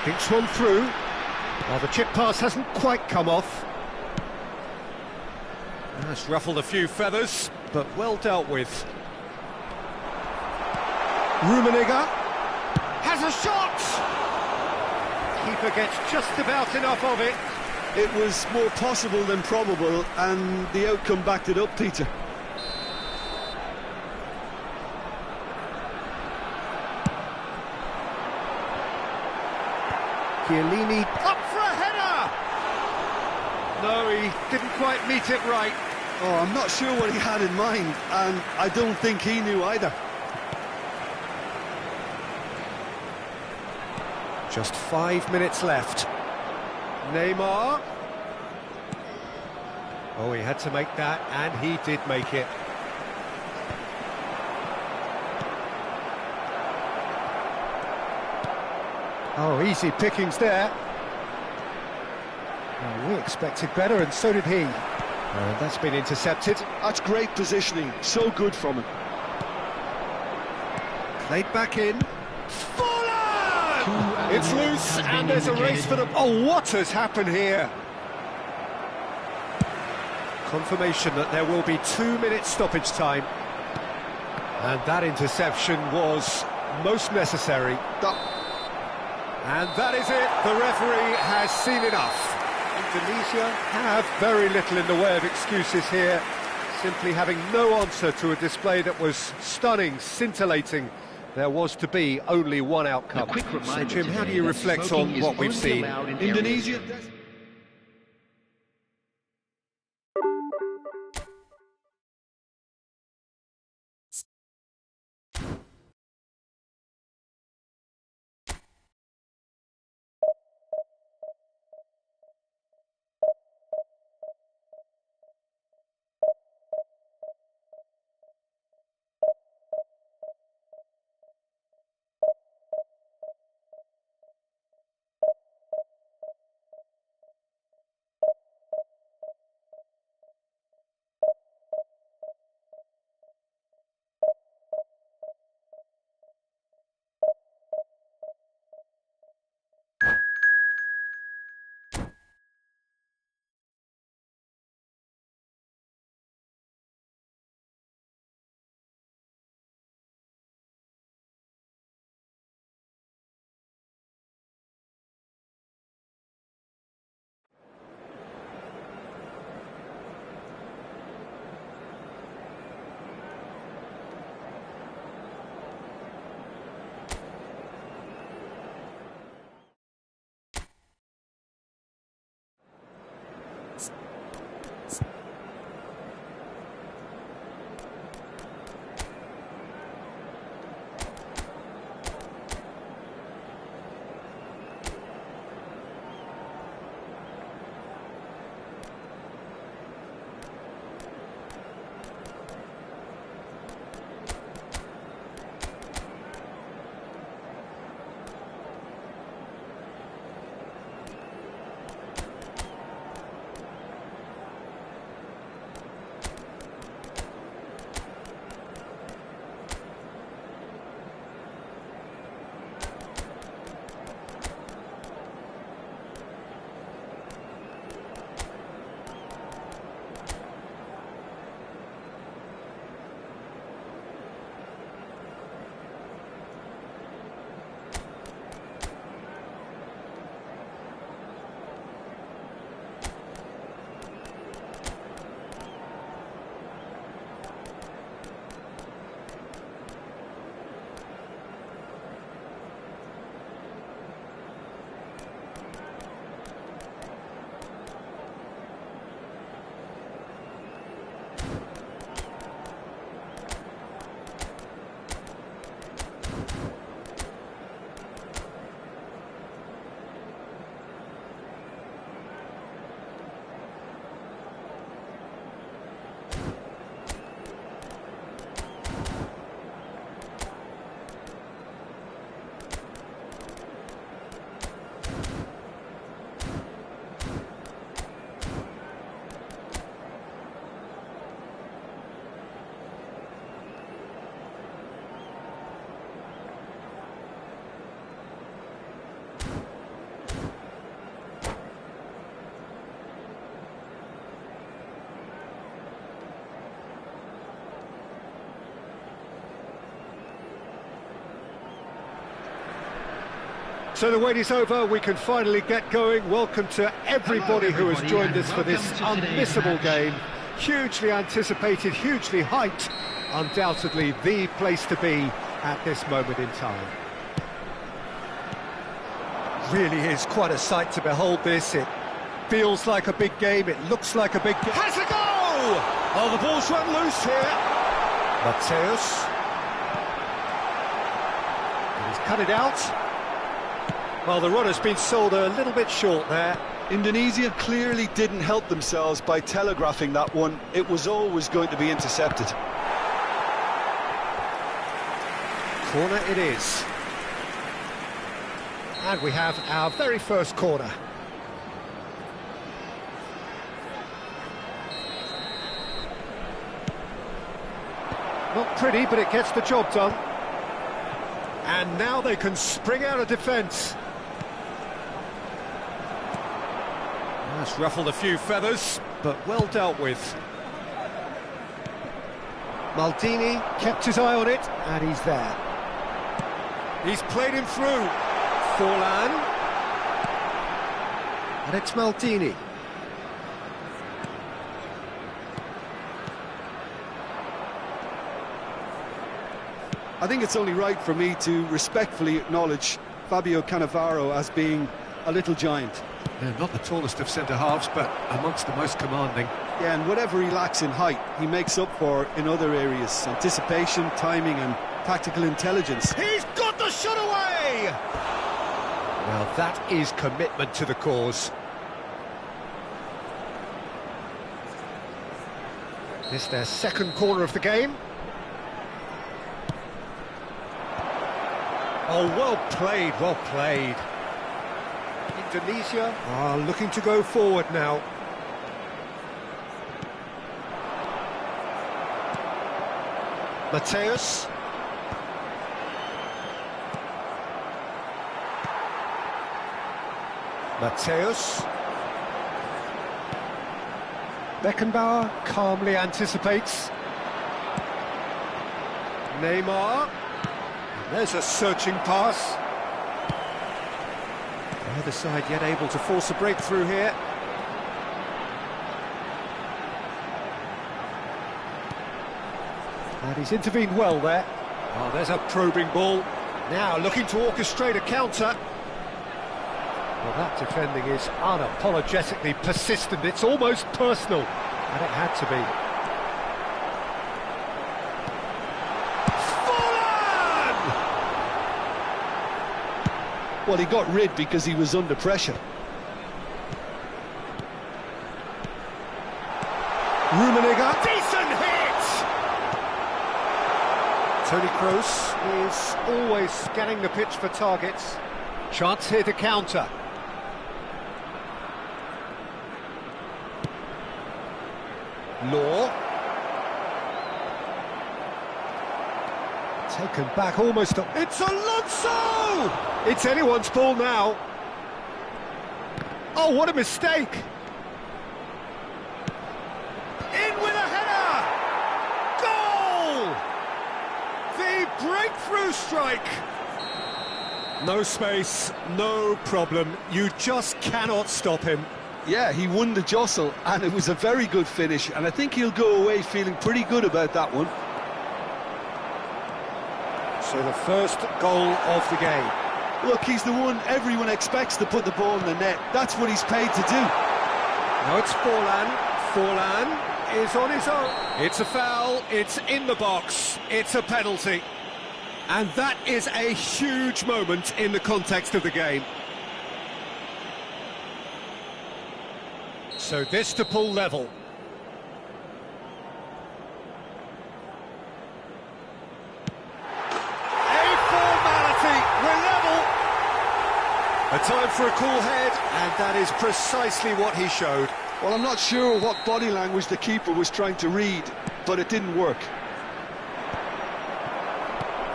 Thinks one through. Well, the chip pass hasn't quite come off. That's ruffled a few feathers, but well dealt with. Rummenigge has a shot! Keeper gets just about enough of it. It was more possible than probable, and the outcome backed it up, Peter. Chiellini up for a header! No, he didn't quite meet it right. Oh, I'm not sure what he had in mind, and I don't think he knew either. Just 5 minutes left. Neymar. Oh, he had to make that, and he did make it. Oh, easy pickings there. Oh, we expected better, and so did he. That's been intercepted. That's great positioning, so good from him. Played back in. It's loose, and there's a race for the... Oh, what has happened here? Confirmation that there will be 2 minutes stoppage time. And that interception was most necessary. And that is it. The referee has seen enough. Indonesia have very little in the way of excuses here. Simply having no answer to a display that was stunning, scintillating. There was to be only one outcome. So, Jim, how do you reflect on what we've seen? Indonesia... So the wait is over, we can finally get going. Welcome to everybody who has joined us for this unmissable game. Hugely anticipated, hugely hyped, undoubtedly the place to be at this moment in time. Really is quite a sight to behold this. It feels like a big game, it looks like a big game. Has a goal! Oh, the ball's run loose here. Mateus. And he's cut it out. Well, the run has been sold a little bit short there. Indonesia clearly didn't help themselves by telegraphing that one. It was always going to be intercepted. Corner it is. And we have our very first corner. Not pretty, but it gets the job done. And now they can spring out of defence. That's ruffled a few feathers, but well dealt with. Maldini kept his eye on it, and he's there. He's played him through. Forlan. And it's Maldini. I think it's only right for me to respectfully acknowledge Fabio Cannavaro as being a little giant. Yeah, not the tallest of centre-halves, but amongst the most commanding. Yeah, and whatever he lacks in height, he makes up for in other areas. Anticipation, timing and tactical intelligence. He's got the shot away! Well, that is commitment to the cause. This their second corner of the game. Oh, well played, well played. Indonesia are looking to go forward now. Mateus. Mateus. Beckenbauer calmly anticipates. Neymar. There's a searching pass. Neither side yet able to force a breakthrough here. And he's intervened well there. Oh, there's a probing ball. Now looking to orchestrate a counter. Well, that defending is unapologetically persistent. It's almost personal. And it had to be. Well, he got rid because he was under pressure. Rummenigge, decent hit! Toni Kroos is always scanning the pitch for targets. Chance here to counter. Law. Taken back almost. It's Alonso! It's anyone's ball now. Oh, what a mistake! In with a header! Goal! The breakthrough strike! No space, no problem. You just cannot stop him. Yeah, he won the jostle, and it was a very good finish, and I think he'll go away feeling pretty good about that one. So the first goal of the game. Look, he's the one everyone expects to put the ball in the net. That's what he's paid to do. Now it's Forlan. Forlan is on his own. It's a foul, it's in the box, it's a penalty. And that is a huge moment in the context of the game. So this to pull level. A time for a cool head, and that is precisely what he showed. Well, I'm not sure what body language the keeper was trying to read, but it didn't work.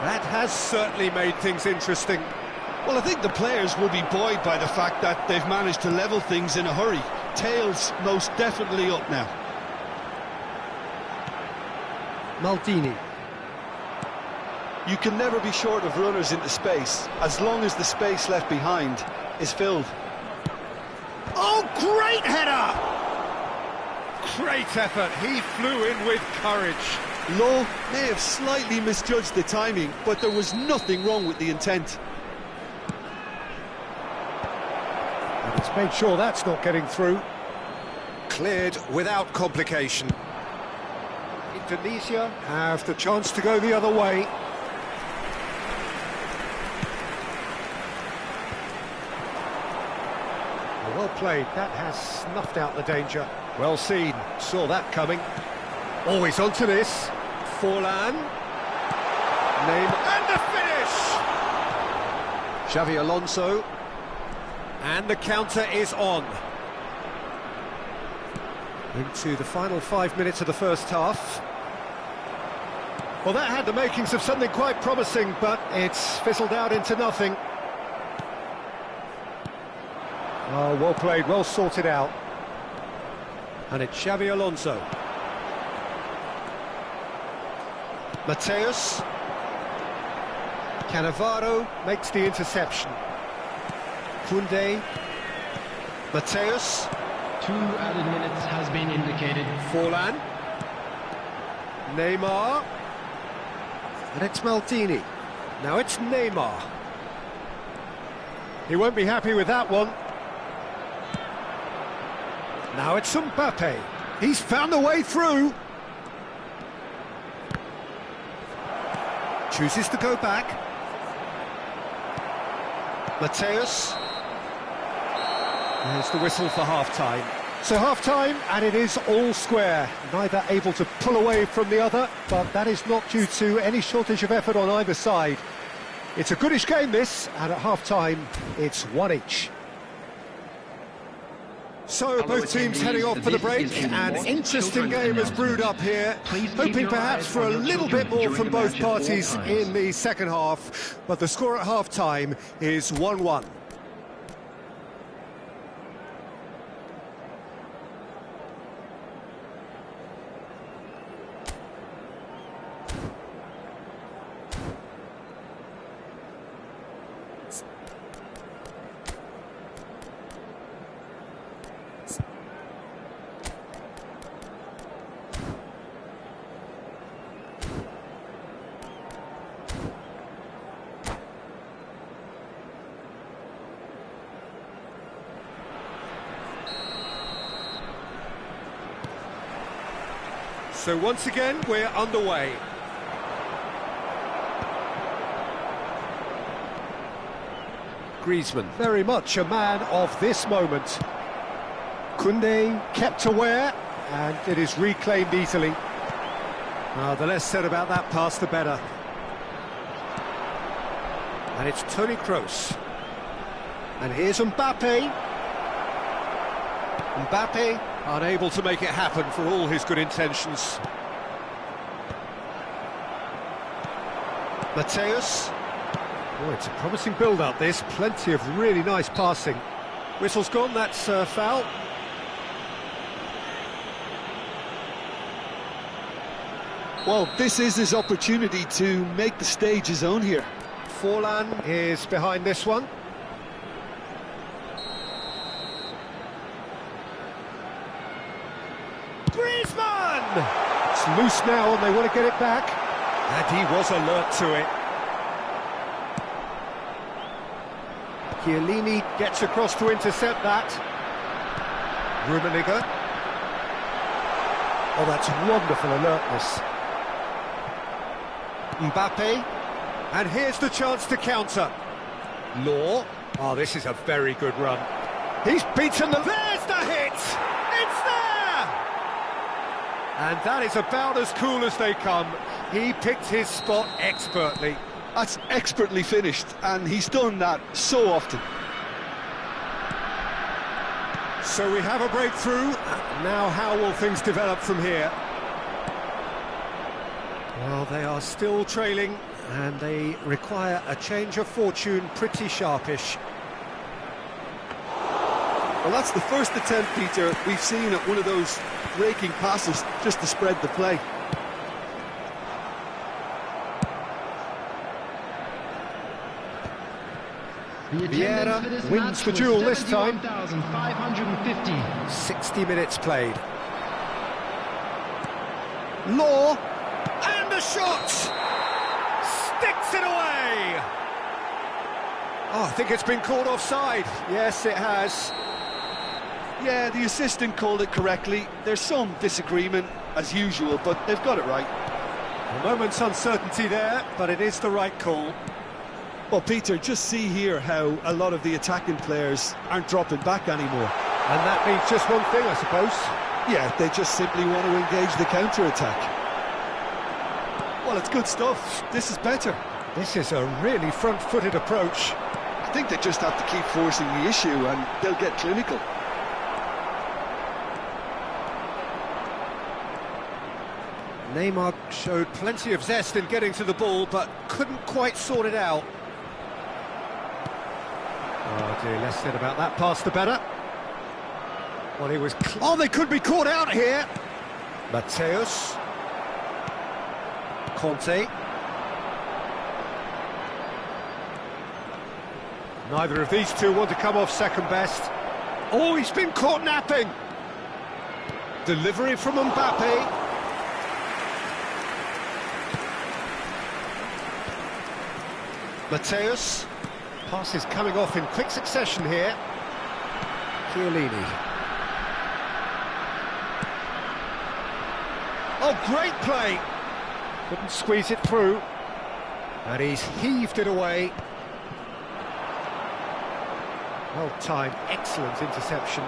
That has certainly made things interesting. Well, I think the players will be buoyed by the fact that they've managed to level things in a hurry. Tails most definitely up now. Maldini. You can never be short of runners into space, as long as the space left behind is filled. Oh, great header! Great effort, he flew in with courage. Lowe may have slightly misjudged the timing, but there was nothing wrong with the intent. And he's made sure that's not getting through. Cleared without complication. Indonesia have the chance to go the other way. Well played, that has snuffed out the danger. Well seen, saw that coming. Always onto this. Forlan. And the finish! Xavi Alonso. And the counter is on. Into the final 5 minutes of the first half. Well, that had the makings of something quite promising, but it's fizzled out into nothing. Oh, well played, well sorted out. And it's Xabi Alonso. Mateus. Cannavaro makes the interception. Koundé. Mateus. 2 added minutes has been indicated. Forlan. Neymar. And it's Maldini. Now it's Neymar. He won't be happy with that one. Now it's Mbappe. He's found a way through. Chooses to go back. Mateus. There's the whistle for half-time. So half-time, and it is all square. Neither able to pull away from the other, but that is not due to any shortage of effort on either side. It's a goodish game, this, and at half-time, it's 1 each. So both teams heading off for the break. An interesting game has brewed up here, hoping perhaps for a little bit more from both parties in the second half, but the score at half-time is 1-1. So once again, we're underway. Griezmann, very much a man of this moment. Koundé kept aware, and it is reclaimed easily. The less said about that pass, the better. And it's Toni Kroos. And here's Mbappe. Mbappe unable to make it happen for all his good intentions. Mateus. Oh, it's a promising build-up, this. Plenty of really nice passing. Whistle's gone, that's foul. Well, this is his opportunity to make the stage his own here. Forlan is behind this one. Griezmann! It's loose now and they want to get it back. And he was alert to it. Chiellini gets across to intercept that. Rummenigge. Oh, that's wonderful alertness. Mbappe. And here's the chance to counter. Law. Oh, this is a very good run. He's beaten the... There's the hit! It's there! And that is about as cool as they come. He picked his spot expertly. That's expertly finished, and he's done that so often. So we have a breakthrough. Now how will things develop from here? Well, they are still trailing, and they require a change of fortune pretty sharpish. Well, that's the first attempt, Peter, we've seen at one of those breaking passes just to spread the play. Vieira wins the duel this time. 71,550. 60 minutes played. Law, and a shot! Sticks it away! Oh, I think it's been called offside. Yes, it has. Yeah, the assistant called it correctly. There's some disagreement, as usual, but they've got it right. A moment's uncertainty there, but it is the right call. Well, Peter, just see here how a lot of the attacking players aren't dropping back anymore. And that means just one thing, I suppose. Yeah, they just simply want to engage the counter-attack. Well, it's good stuff. This is better. This is a really front-footed approach. I think they just have to keep forcing the issue and they'll get clinical. Neymar showed plenty of zest in getting to the ball, but couldn't quite sort it out. Oh dear, less said about that pass the better. Well, he was... Oh, they could be caught out here! Mateus. Conte. Neither of these two want to come off second best. Oh, he's been caught napping! Delivery from Mbappe. Mateus. Pass is coming off in quick succession here. Chiellini. Oh, great play! Couldn't squeeze it through. And he's heaved it away. Well timed, excellent interception.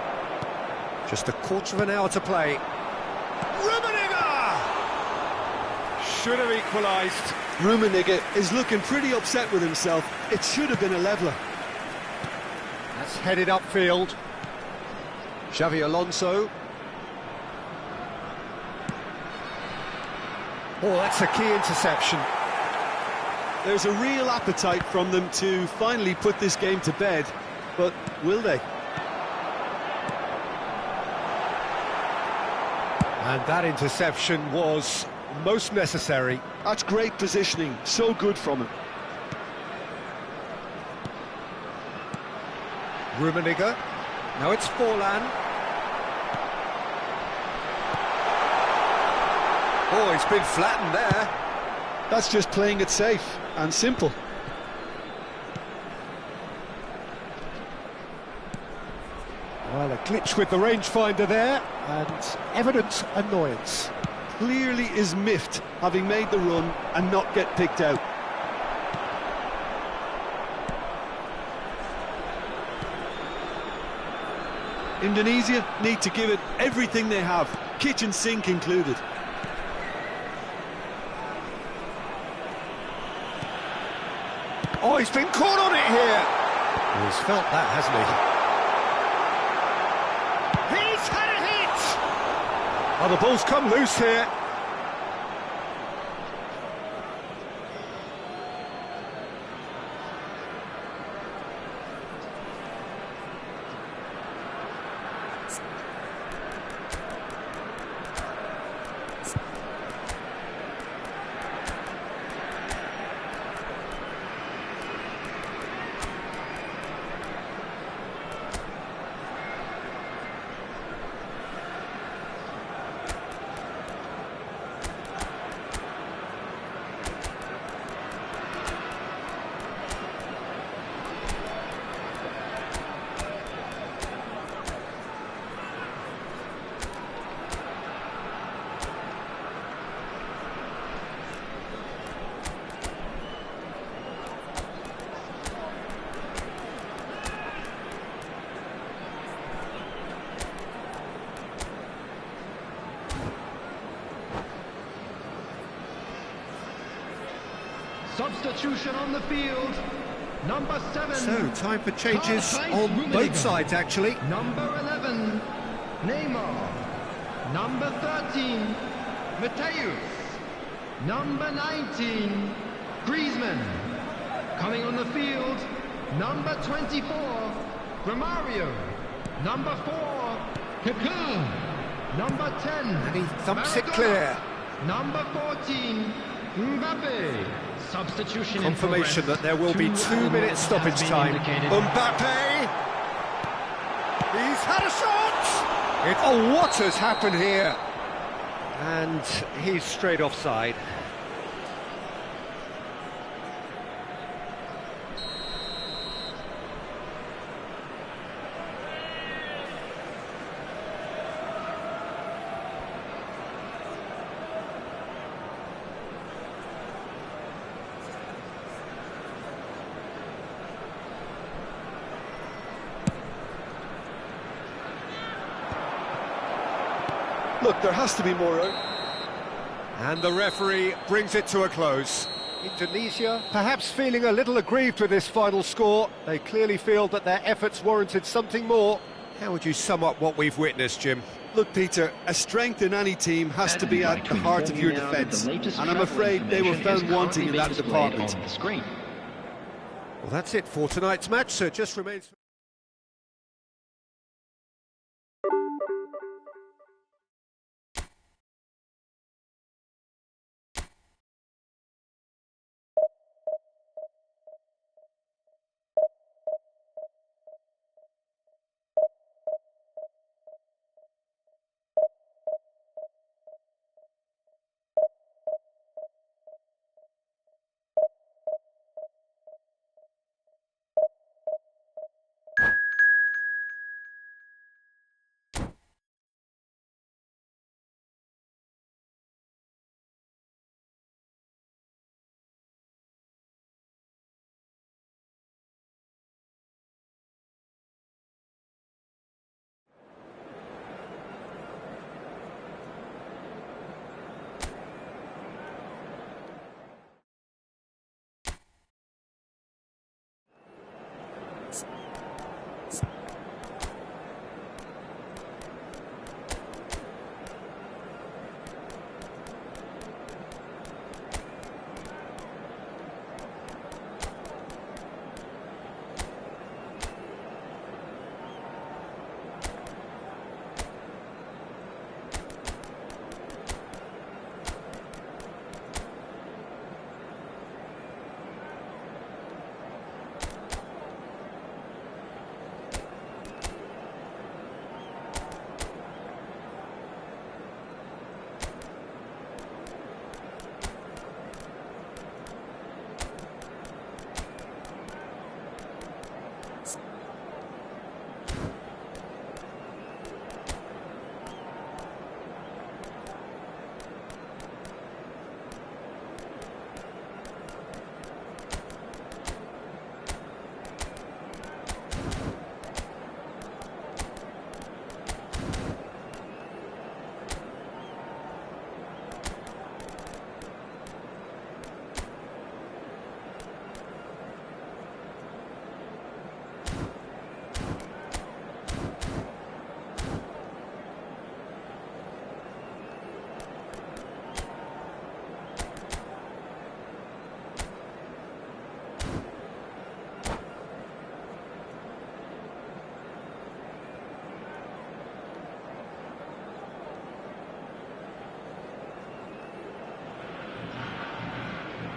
Just a quarter of an hour to play. Rummenigge! Should have equalised. Rummenigge is looking pretty upset with himself. It should have been a leveller. That's headed upfield. Xavi Alonso. Oh, that's a key interception. There's a real appetite from them to finally put this game to bed, but will they? And that interception was most necessary. That's great positioning, so good from him. Rummenigge. Now it's Forlan. Oh, he's been flattened there. That's just playing it safe and simple. Well, a glitch with the rangefinder there, and evident annoyance. Clearly is miffed, having made the run and not get picked out. Indonesia need to give it everything they have, kitchen sink included. Oh, he's been caught on it here. He's felt that, hasn't he? He's had a hit! Oh, the ball's come loose here. Substitution on the field. Number 7. So, time for changes on both sides, actually. Number 11, Neymar. Number 13, Mateus. Number 19, Griezmann. Coming on the field, number 24, Romario. Number 4, Kaká. Number 10, And he thumps it Maradona. clear. Number 14, Mbappe. Substitution Confirmation in that there will be 2 minutes stoppage time. Mbappe! He's had a shot! Oh, what has happened here? And he's straight offside. Look, there has to be more out. And the referee brings it to a close. Indonesia perhaps feeling a little aggrieved with this final score. They clearly feel that their efforts warranted something more. How would you sum up what we've witnessed, Jim? Look, Peter, a strength in any team has to be at the heart of your defence, and I'm afraid they were found wanting in that department. Well, that's it for tonight's match, so it just remains...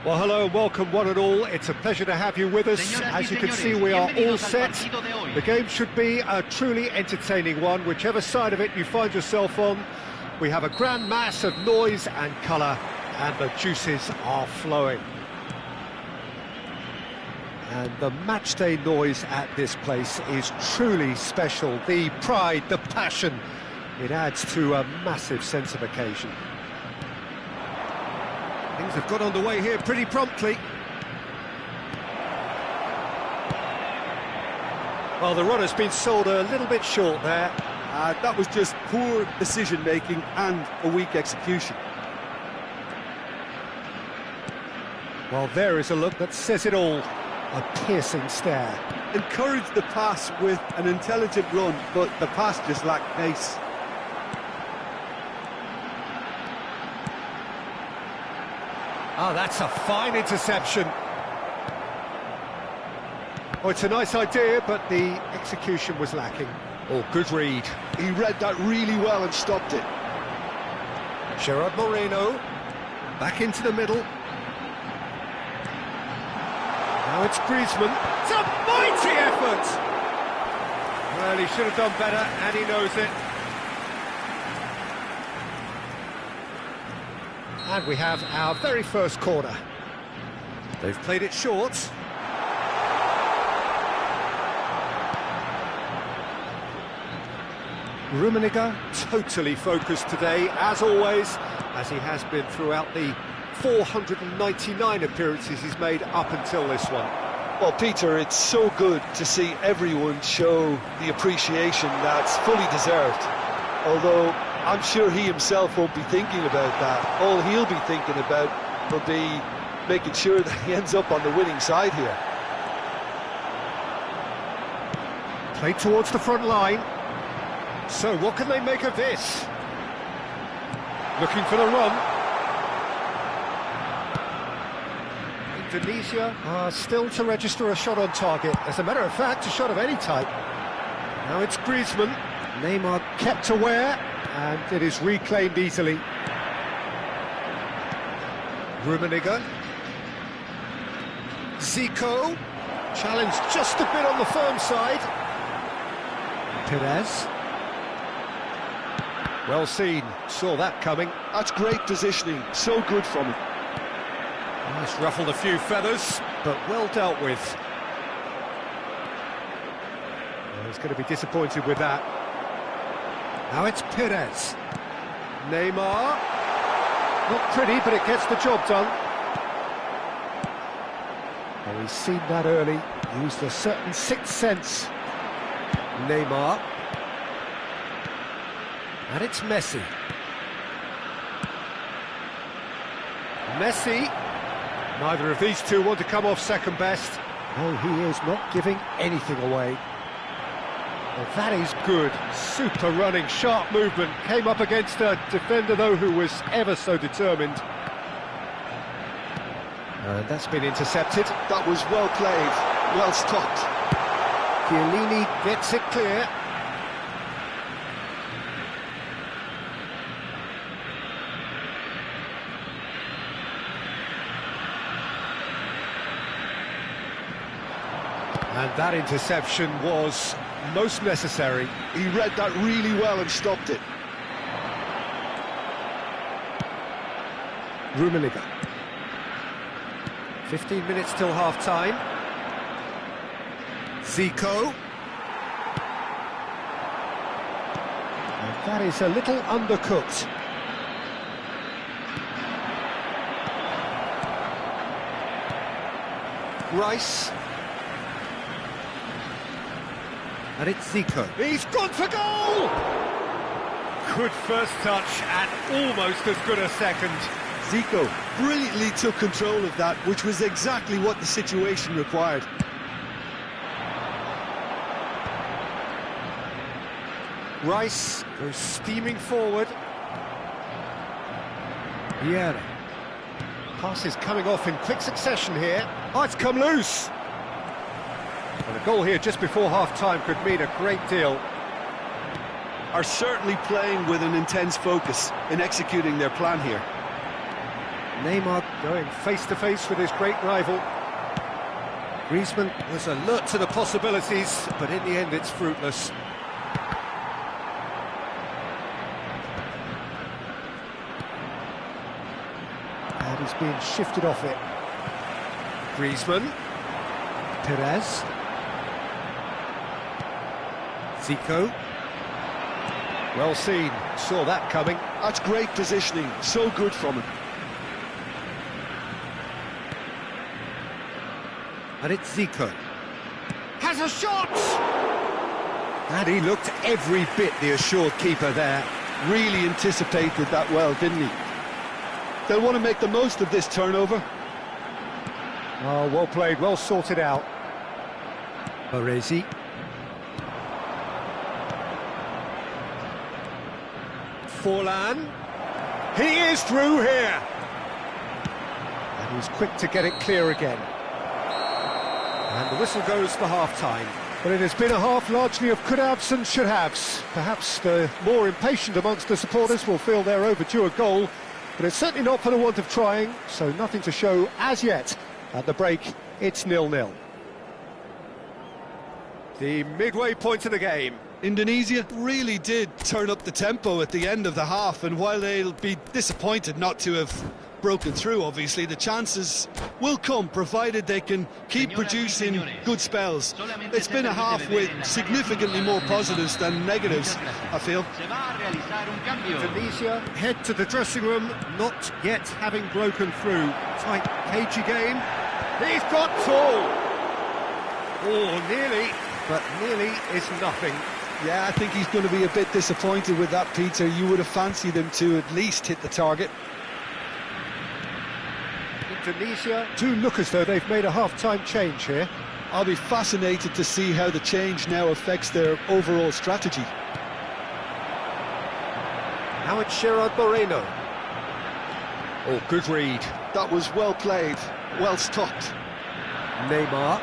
Well, hello and welcome one and all. It's a pleasure to have you with us. As you can see, we are all set. The game should be a truly entertaining one, whichever side of it you find yourself on. We have a grand mass of noise and colour, and the juices are flowing. And the matchday noise at this place is truly special. The pride, the passion, it adds to a massive sense of occasion. Things have got underway here pretty promptly. Well, the run has been sold a little bit short there. That was just poor decision-making and a weak execution. Well, there is a look that says it all. A piercing stare. Encouraged the pass with an intelligent run, but the pass just lacked pace. Oh, that's a fine interception. Oh, it's a nice idea, but the execution was lacking. Oh, good read. He read that really well and stopped it. Gerard Moreno, back into the middle. Now it's Griezmann. It's a mighty effort! Well, he should have done better, and he knows it. And we have our very first corner. They've played it short. Rummenigge totally focused today, as always, as he has been throughout the 499 appearances he's made up until this one. Well, Peter, it's so good to see everyone show the appreciation that's fully deserved. Although I'm sure he himself won't be thinking about that. All he'll be thinking about will be making sure that he ends up on the winning side here. Played towards the front line. So what can they make of this? Looking for the run. Indonesia are still to register a shot on target. As a matter of fact, a shot of any type. Now it's Griezmann. Neymar kept aware, and it is reclaimed easily. Rummenigge. Zico. Challenged just a bit on the firm side. Perez. Well seen, saw that coming. That's great positioning, so good from him. Nice, ruffled a few feathers, but well dealt with. Well, he's going to be disappointed with that. Now it's Perez. Neymar. Not pretty, but it gets the job done. Oh, he's seen that early, used a certain sixth sense. Neymar. And it's Messi. Messi. Neither of these two want to come off second best. Oh, he is not giving anything away. Well, that is good. Super running, sharp movement. Came up against a defender, though, who was ever so determined. And that's been intercepted. That was well played, well stopped. Chiellini gets it clear. And that interception was most necessary. He read that really well and stopped it. Rummenigge. 15 minutes till half-time. Zico. And that is a little undercooked. Rice. And it's Zico. He's gone for goal! Good first touch and almost as good a second. Zico brilliantly took control of that, which was exactly what the situation required. Rice goes steaming forward. Vieira. Passes coming off in quick succession here. Oh, it's come loose. And a goal here just before half-time could mean a great deal. Are certainly playing with an intense focus in executing their plan here. Neymar going face-to-face with his great rival. Griezmann was alert to the possibilities, but in the end it's fruitless. And he's being shifted off it. Griezmann. Perez. Zico. Well seen, saw that coming. That's great positioning, so good from him. And it's Zico. Has a shot! And he looked every bit the assured keeper there. Really anticipated that well, didn't he? They'll want to make the most of this turnover. Oh, well played, well sorted out. Baresi. Forlan. He is through here. And he's quick to get it clear again. And the whistle goes for half-time. But it has been a half largely of could-haves and should-haves. Perhaps the more impatient amongst the supporters will feel they're overdue a goal, but it's certainly not for the want of trying, so nothing to show as yet. At the break, it's 0-0. The midway point of the game. Indonesia really did turn up the tempo at the end of the half, and while they'll be disappointed not to have broken through, obviously, the chances will come, provided they can keep producing good spells. It's been a half with significantly more positives than negatives, I feel. Indonesia head to the dressing room, not yet having broken through. Tight, cagey game. He's got tall. Oh, nearly, but nearly is nothing. Yeah, I think he's going to be a bit disappointed with that, Peter. You would have fancied him to at least hit the target. Indonesia do look as though they've made a half-time change here. I'll be fascinated to see how the change now affects their overall strategy. Now it's Gerard Moreno. Oh, good read. That was well played, well stopped. Neymar.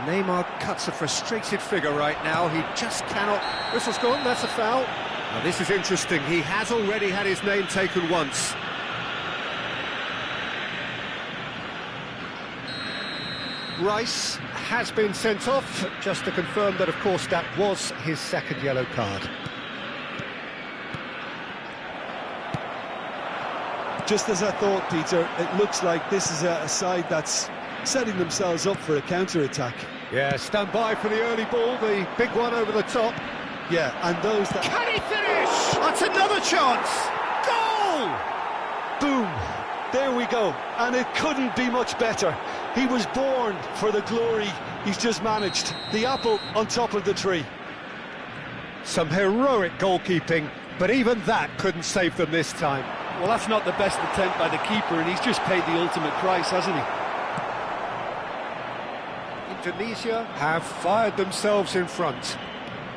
Neymar cuts a frustrated figure right now. He just cannot... Whistle's gone, that's a foul. Now this is interesting. He has already had his name taken once. Rice has been sent off, just to confirm that, of course, that was his second yellow card. Just as I thought, Peter, it looks like this is a side that's setting themselves up for a counter-attack. Yeah, stand by for the early ball, the big one over the top. Yeah, and those that... Can he finish? That's another chance! Goal! Boom! There we go, and it couldn't be much better. He was born for the glory he's just managed. The apple on top of the tree. Some heroic goalkeeping, but even that couldn't save them this time. Well, that's not the best attempt by the keeper, and he's just paid the ultimate price, hasn't he? Indonesia have fired themselves in front.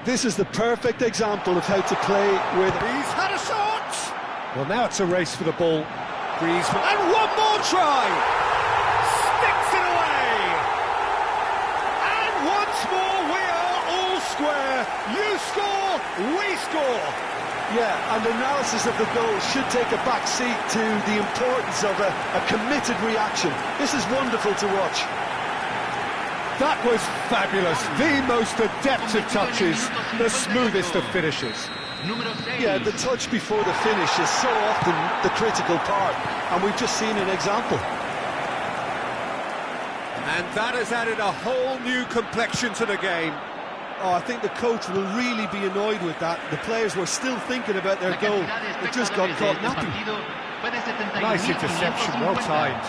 This is the perfect example of how to play with... He's had a shot! Well, now it's a race for the ball. Griezmann, and one more try! Sticks it away! And once more we are all square. You score, we score! Yeah, and analysis of the goal should take a back seat to the importance of a committed reaction. This is wonderful to watch. That was fabulous. The most adept of touches, the smoothest of finishes. Yeah, the touch before the finish is so often the critical part, and we've just seen an example. And that has added a whole new complexion to the game. Oh, I think the coach will really be annoyed with that. The players were still thinking about their goal. It just got caught napping. Nice interception, well timed.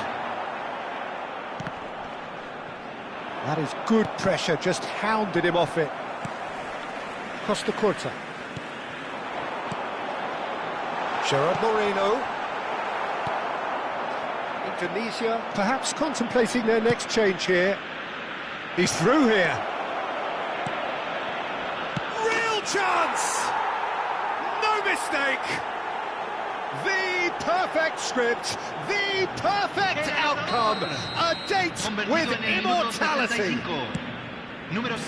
That is good pressure, just hounded him off it. Costa Curta. Gerard Moreno. Indonesia perhaps contemplating their next change here. He's through here. Real chance! No mistake! The perfect script, the perfect outcome, a date with immortality.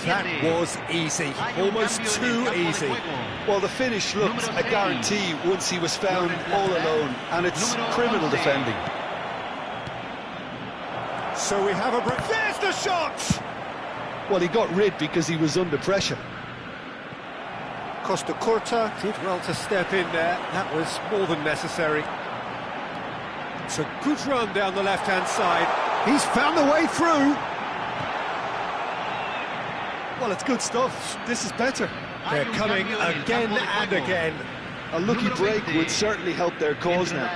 That was easy, almost too easy. Well, the finish looked a guarantee once he was found all alone, and it's criminal defending. So we have a break. There's the shot! Well, he got rid because he was under pressure. Costa Curta did well to step in there. That was more than necessary. It's a good run down the left-hand side. He's found the way through. Well, it's good stuff. This is better. They're coming again and again. A lucky break would certainly help their cause now.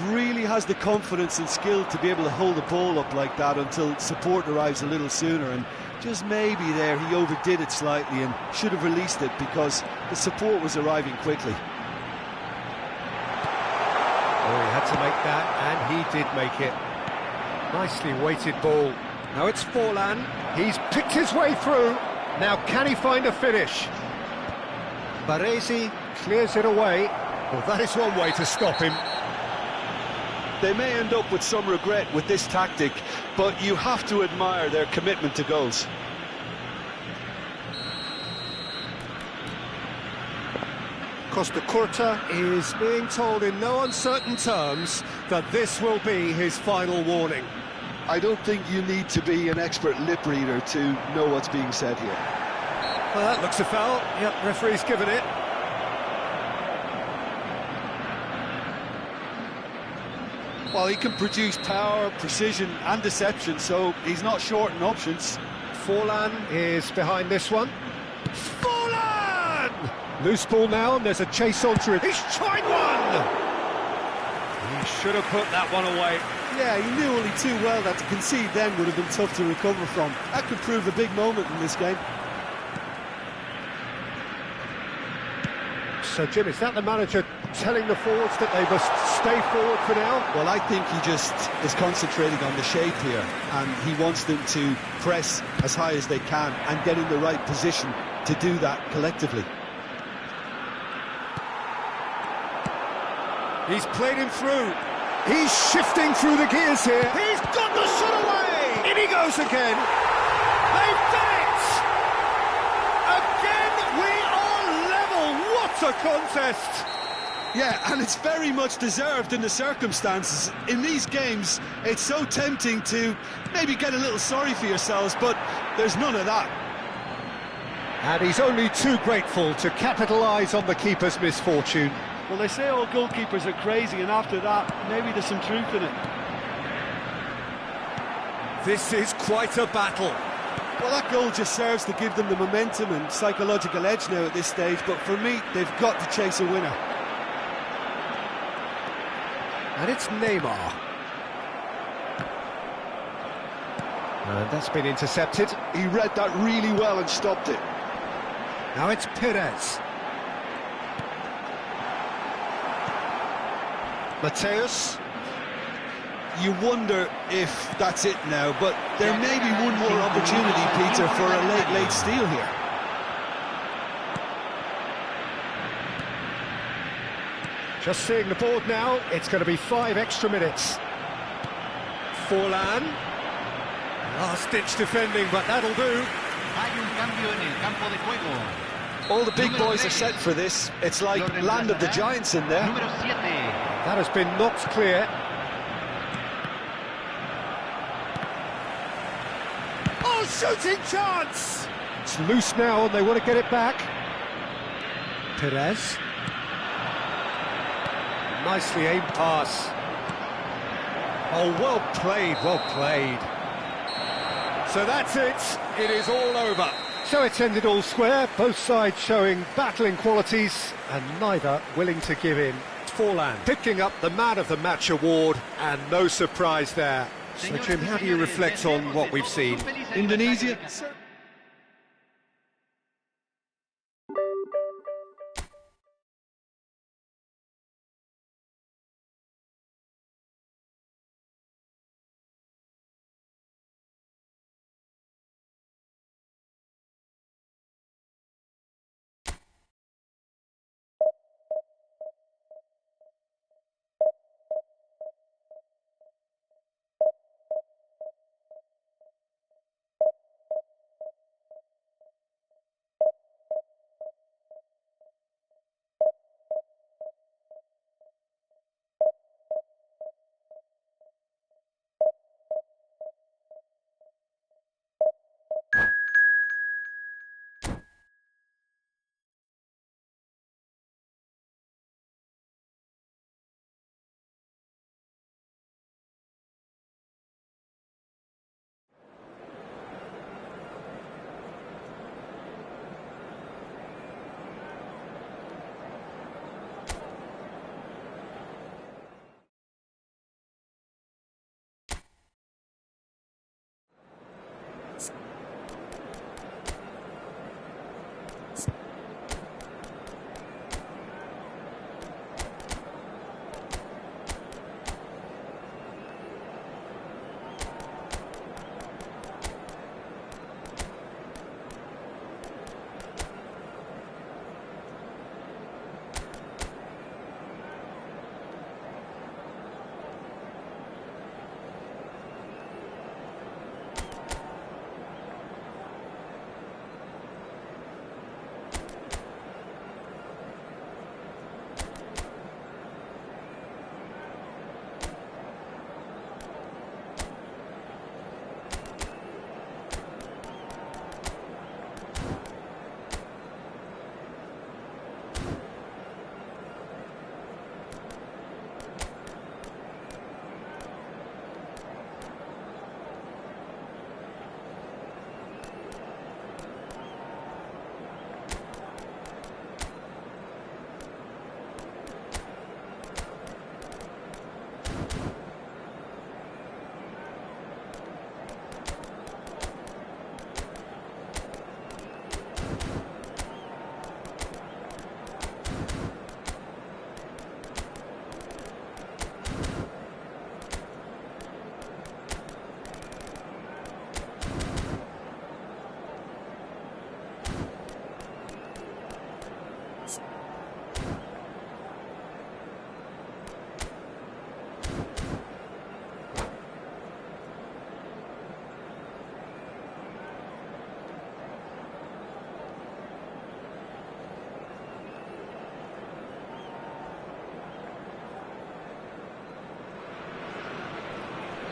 Really has the confidence and skill to be able to hold the ball up like that until support arrives a little sooner, and just maybe there he overdid it slightly and should have released it because the support was arriving quickly. Oh, he had to make that, and he did make it. Nicely weighted ball. Now it's Forlan. He's picked his way through. Now can he find a finish? Baresi clears it away. Well, that is one way to stop him. They may end up with some regret with this tactic, but you have to admire their commitment to goals. Costa Curta is being told in no uncertain terms that this will be his final warning. I don't think you need to be an expert lip reader to know what's being said here. Well, that looks a foul. Yep, referee's given it. Well, he can produce power, precision and deception, so he's not short in options. Forlan is behind this one. Forlan! Loose ball now, and there's a chase onto it. He's tried one! He should have put that one away. Yeah, he knew only too well that to concede then would have been tough to recover from. That could prove a big moment in this game. So, Jim, is that the manager telling the forwards that they must stay forward for now? Well, I think he just is concentrating on the shape here, and he wants them to press as high as they can and get in the right position to do that collectively. He's played him through. He's shifting through the gears here. He's got the shot away! In he goes again. They've done it! Again, we are level. What a contest! Yeah, and it's very much deserved in the circumstances. In these games, it's so tempting to maybe get a little sorry for yourselves, but there's none of that. And he's only too grateful to capitalise on the keeper's misfortune. Well, they say all goalkeepers are crazy, and after that, maybe there's some truth in it. This is quite a battle. Well, that goal just serves to give them the momentum and psychological edge now at this stage, but for me, they've got to chase a winner. And it's Neymar. And that's been intercepted. He read that really well and stopped it. Now it's Perez. Mateus. You wonder if that's it now, but there may be one more opportunity, Peter, for a late steal here. Just seeing the board now, it's going to be 5 extra minutes. Forlan. Last-ditch defending, but that'll do. All the big boys are set for this. It's like land of the giants in there. That has been knocked clear. Oh, shooting chance! It's loose now and they want to get it back. Perez. Nicely aimed pass. Oh, well played, well played. So that's it. It is all over. So it's ended all square, both sides showing battling qualities and neither willing to give in. Forlan picking up the Man of the Match award, and no surprise there. So Jim, how do you reflect on what we've seen? Indonesia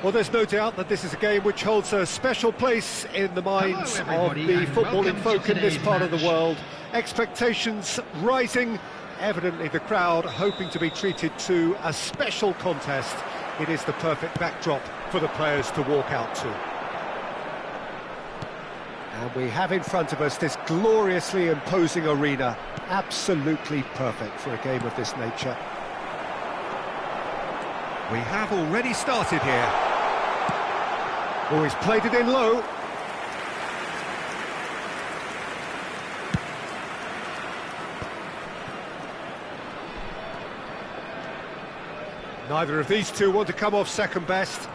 Well, there's no doubt that this is a game which holds a special place in the minds of the footballing folk in this part of the world. Expectations rising, evidently the crowd hoping to be treated to a special contest. It is the perfect backdrop for the players to walk out to. And we have in front of us this gloriously imposing arena, absolutely perfect for a game of this nature. We have already started here. Oh, he's played it in low. Neither of these two want to come off second best.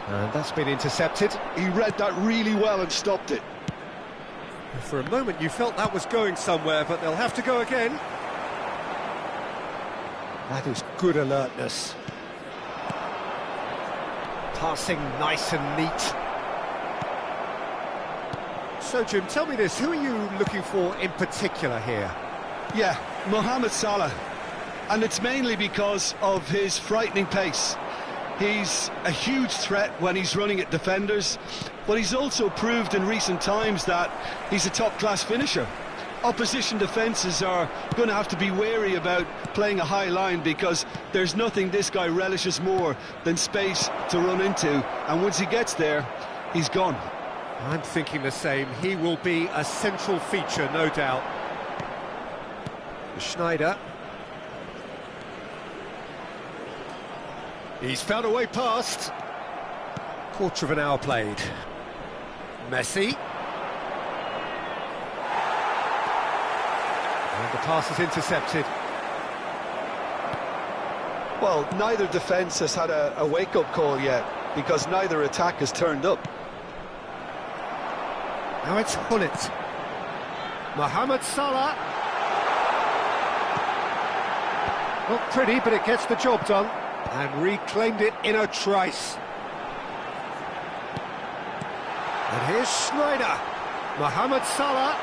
And that's been intercepted. He read that really well and stopped it. For a moment you felt that was going somewhere, but they'll have to go again. That is good alertness. Passing nice and neat. So Jim, tell me this, who are you looking for in particular here? Yeah, Mohamed Salah. And it's mainly because of his frightening pace. He's a huge threat when he's running at defenders, but he's also proved in recent times that he's a top-class finisher. Opposition defences are going to have to be wary about playing a high line, because there's nothing this guy relishes more than space to run into, and once he gets there, he's gone. I'm thinking the same. He will be a central feature, no doubt. Schneider. He's found a way past. Quarter of an hour played. Messi. And the pass is intercepted. Well, neither defence has had a wake-up call yet, because neither attack has turned up. Now it's Hullet. Mohamed Salah. Not pretty, but it gets the job done. And reclaimed it in a trice. And here's Schneider. Mohamed Salah.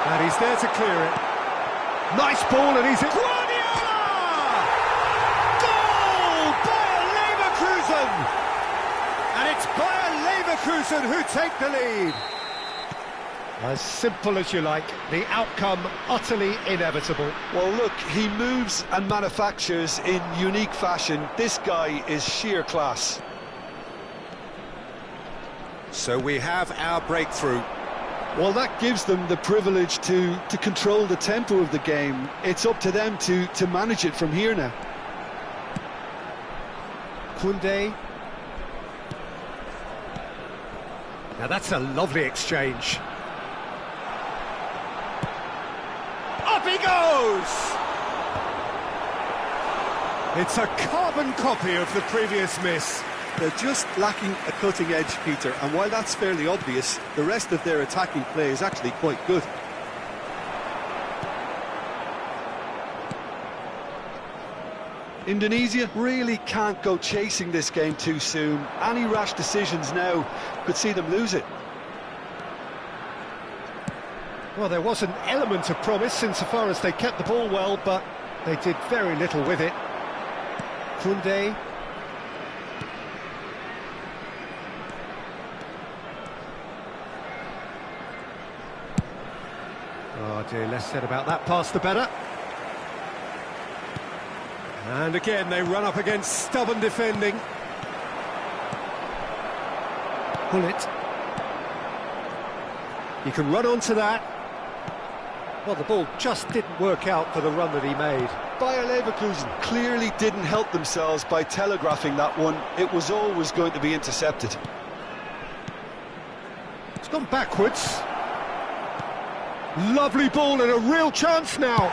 And he's there to clear it. Nice ball, and he's in. Guardiola! Goal! Bayer Leverkusen! And it's Bayer Leverkusen who take the lead. As simple as you like, the outcome utterly inevitable. Well, look, he moves and manufactures in unique fashion. This guy is sheer class. So we have our breakthrough. Well, that gives them the privilege to control the tempo of the game. It's up to them to manage it from here now. Koundé. Now that's a lovely exchange. Up he goes! It's a carbon copy of the previous miss. They're just lacking a cutting edge, Peter, and while that's fairly obvious, the rest of their attacking play is actually quite good. Indonesia really can't go chasing this game too soon. Any rash decisions now could see them lose it. Well, there was an element of promise insofar as they kept the ball well, but they did very little with it. Koundé. Oh dear, less said about that pass the better. And again they run up against stubborn defending. Hullet. You can run onto that. Well, the ball just didn't work out for the run that he made. Bayer Leverkusen clearly didn't help themselves by telegraphing that one. It was always going to be intercepted. It's gone backwards. Lovely ball and a real chance now.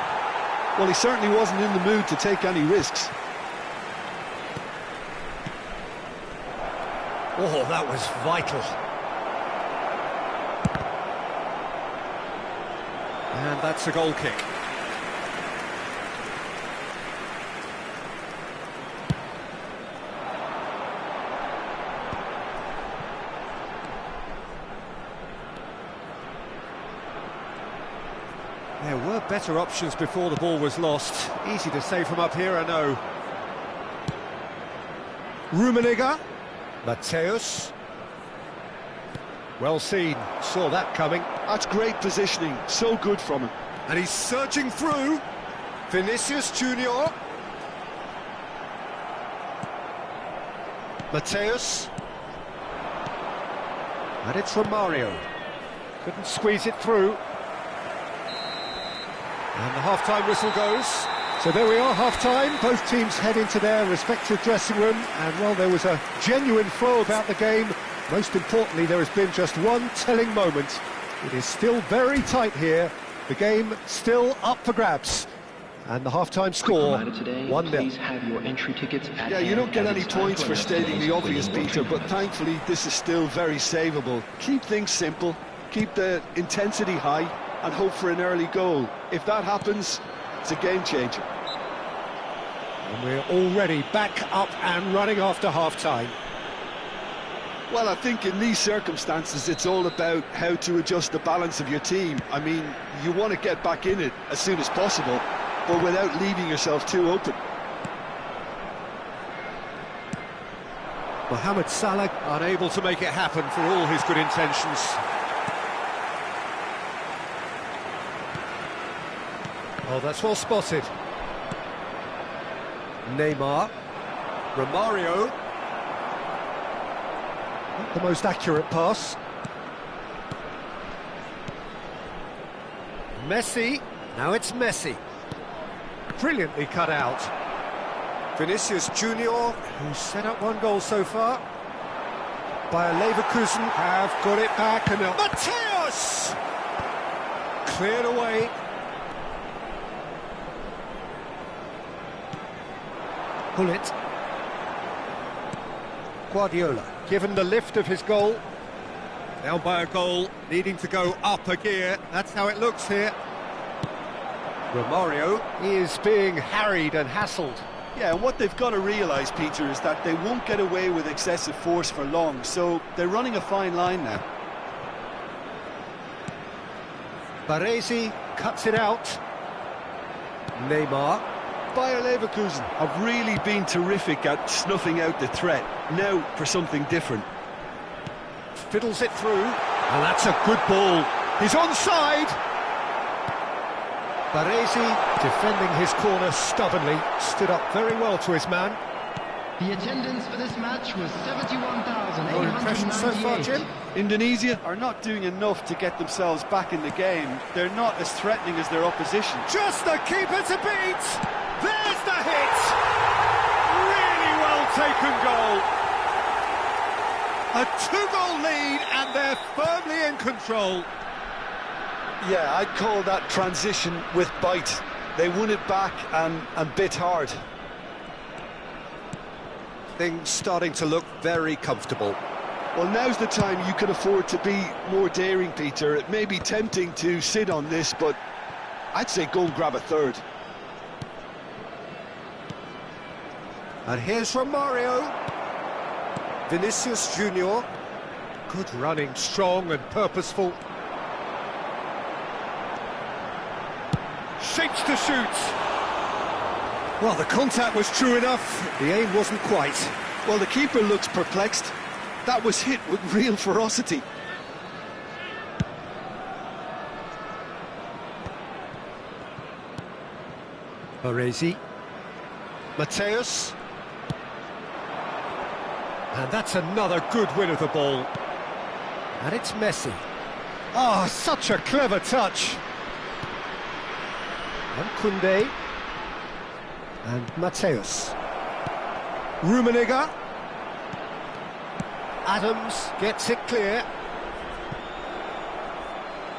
Well, he certainly wasn't in the mood to take any risks. Oh, that was vital. And that's a goal kick. There were better options before the ball was lost. Easy to say from up here, I know. Rummenigge. Matthäus. Well seen, saw that coming. That's great positioning, so good from him. And he's surging through. Vinicius Junior. Matthäus. And it's Romario. Couldn't squeeze it through. And the half-time whistle goes. So there we are, half-time. Both teams head into their respective dressing room. And, well, there was a genuine flow about the game. Most importantly, there has been just one telling moment. It is still very tight here. The game still up for grabs. And the half-time score, 1-0. Please have your entry tickets at Yeah, you don't get any points for stating the obvious, Peter, but thankfully this is still very savable. Keep things simple, keep the intensity high, and hope for an early goal. If that happens, it's a game changer. And we're already back up and running after half-time. Well, I think in these circumstances it's all about how to adjust the balance of your team. I mean, you want to get back in it as soon as possible, but without leaving yourself too open. Mohamed Salah unable to make it happen for all his good intentions. Oh, that's well spotted. Neymar. Romario. Not the most accurate pass. Messi. Now it's Messi. Brilliantly cut out. Vinicius Junior, who's set up one goal so far. Bayer Leverkusen have got it back, and Matthäus! Cleared away. Gullit. Guardiola, given the lift of his goal. Down by a goal, needing to go up a gear. That's how it looks here. Romario is being harried and hassled. Yeah, and what they've got to realise, Peter, is that they won't get away with excessive force for long, so they're running a fine line now. Baresi cuts it out. Neymar. Bayer Leverkusen have really been terrific at snuffing out the threat. Now for something different. Fiddles it through, and that's a good ball. He's onside. Baresi, defending his corner stubbornly, stood up very well to his man. The attendance for this match was 71,898. Your impression so far, Jim? Indonesia are not doing enough to get themselves back in the game. They're not as threatening as their opposition. Just the keeper to beat! There's the hit! Really well taken goal. A two-goal lead, and they're firmly in control. Yeah, I'd call that transition with bite. They won it back and bit hard. Things starting to look very comfortable. Well, now's the time you can afford to be more daring, Peter. It may be tempting to sit on this, but I'd say go and grab a third. And here's Romario. Vinicius Junior. Good running, strong and purposeful. Shapes to shoot. Well, the contact was true enough. The aim wasn't quite. Well, the keeper looks perplexed. That was hit with real ferocity. Baresi. Matthäus. And that's another good win of the ball. And it's Messi. Oh, such a clever touch. And Koundé. And Matthäus. Rummenigge. Adams gets it clear.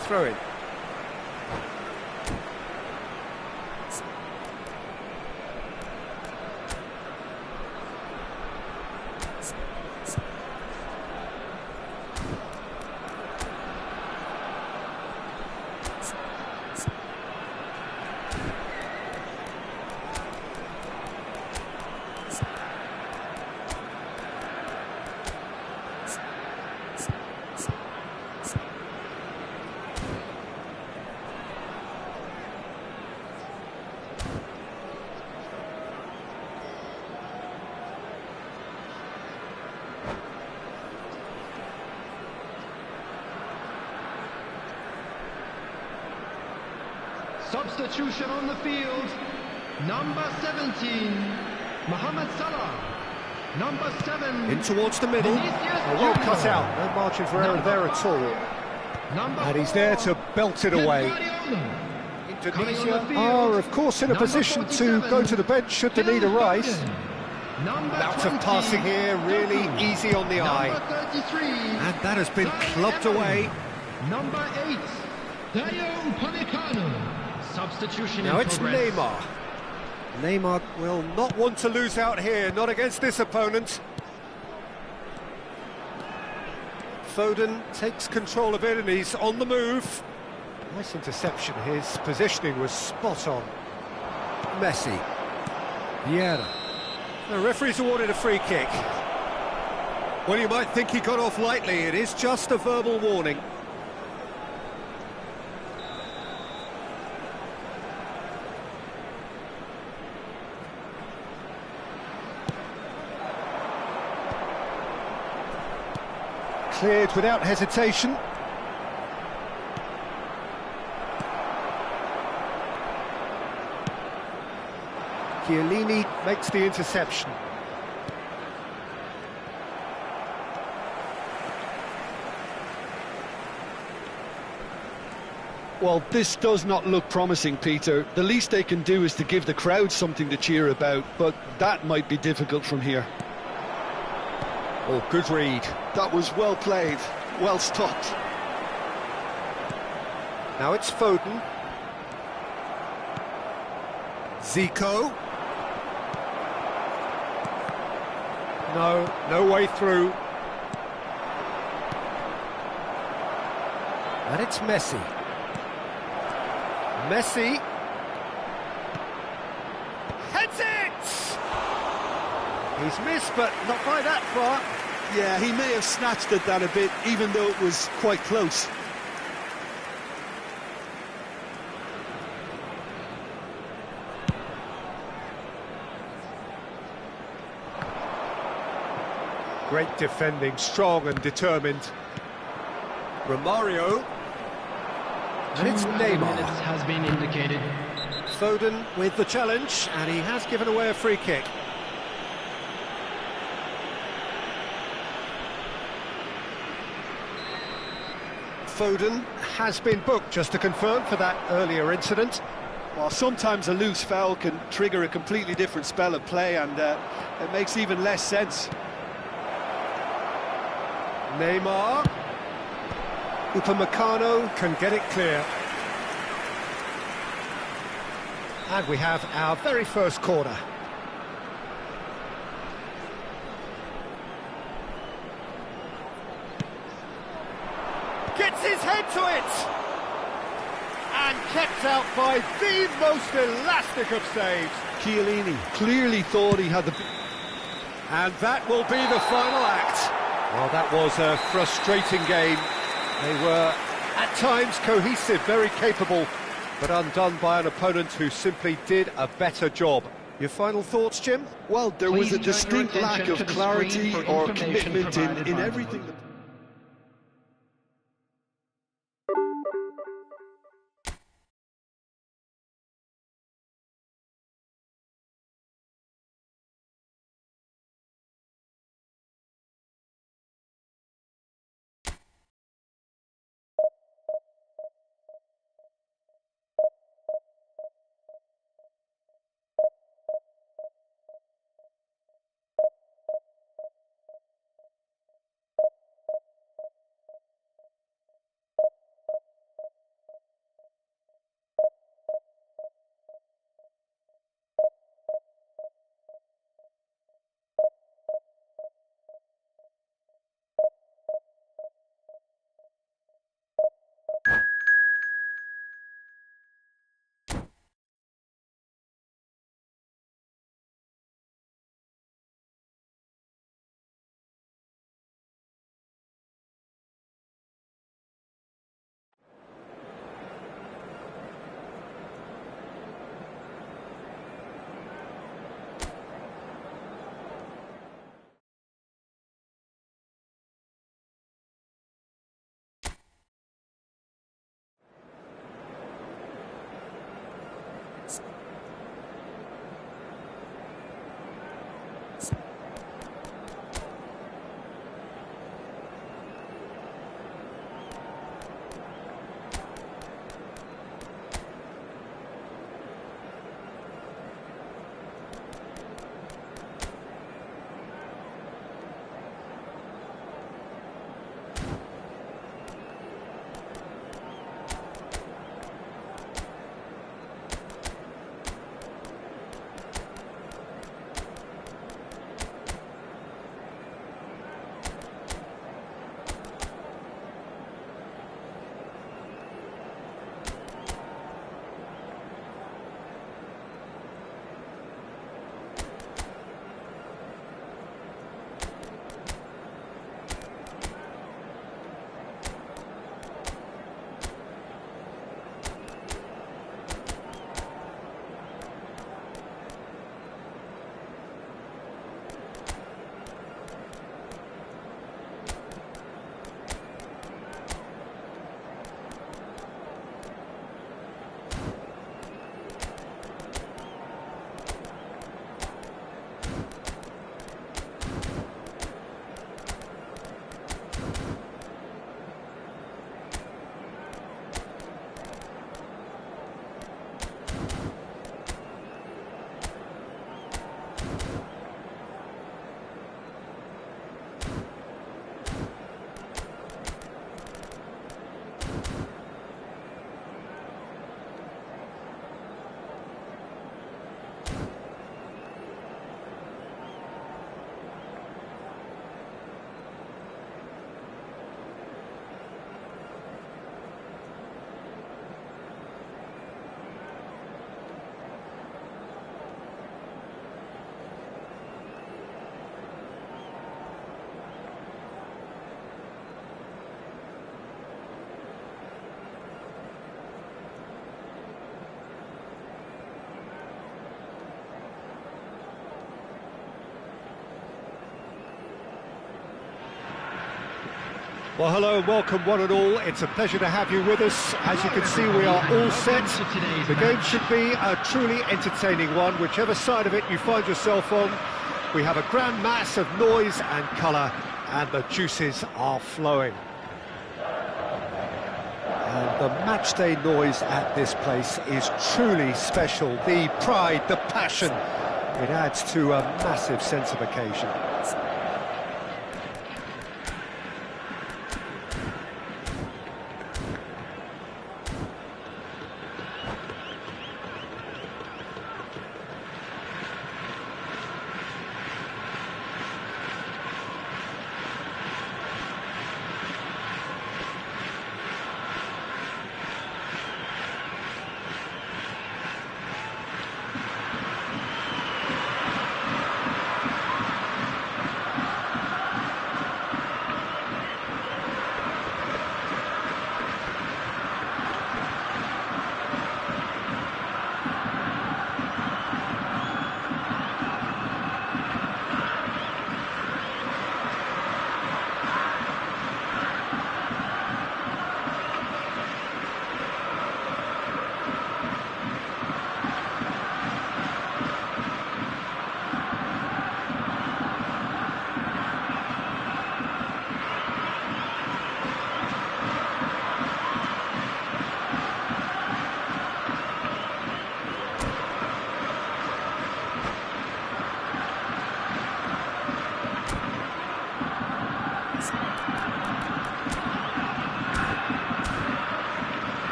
Throw in. Substitution on the field. Number 17, Mohamed Salah. Number 7. In towards the middle. Well cut out. No margin for error there at all. And he's there to belt it away. Indonesia are, of course, in a position to go to the bench should the need arise. Bout of passing here, really easy on the eye. And that has been clubbed away. Number 8, Dayo Upamecano. Substitution Now in it's progress. Neymar. Neymar will not want to lose out here, not against this opponent. Foden takes control of it and he's on the move. Nice interception, his positioning was spot on. Messi. Vieira. The referee's awarded a free kick. Well, you might think he got off lightly, it is just a verbal warning. Cleared without hesitation. Chiellini makes the interception. Well, this does not look promising, Peter. The least they can do is to give the crowd something to cheer about, but that might be difficult from here. Oh, good read. That was well played, well stopped. Now it's Foden. Zico. No way through. And it's Messi. Messi. Heads it! He's missed, but not by that far. Yeah, he may have snatched at that a bit, even though it was quite close. Great defending, strong and determined. Romario. And it's 2 minutes Neymar. has been indicated. Foden with the challenge, and he has given away a free kick. Foden has been booked, just to confirm, for that earlier incident. Well, sometimes a loose foul can trigger a completely different spell of play, and it makes even less sense. Neymar. Upamecano can get it clear. And we have our very first corner. Gets his head to it! And kept out by the most elastic of saves. Chiellini clearly thought he had the... And that will be the final act. Well, that was a frustrating game. They were, at times, cohesive, very capable, but undone by an opponent who simply did a better job. Your final thoughts, Jim? Well, there was Please a turn your distinct lack attention of to the clarity screen for or information commitment provided in by the everything. referee. Well, hello and welcome one and all. It's a pleasure to have you with us. As you can see, we are all set. The game should be a truly entertaining one, whichever side of it you find yourself on. We have a grand mass of noise and colour, and the juices are flowing. And the matchday noise at this place is truly special. The pride, the passion, it adds to a massive sense of occasion.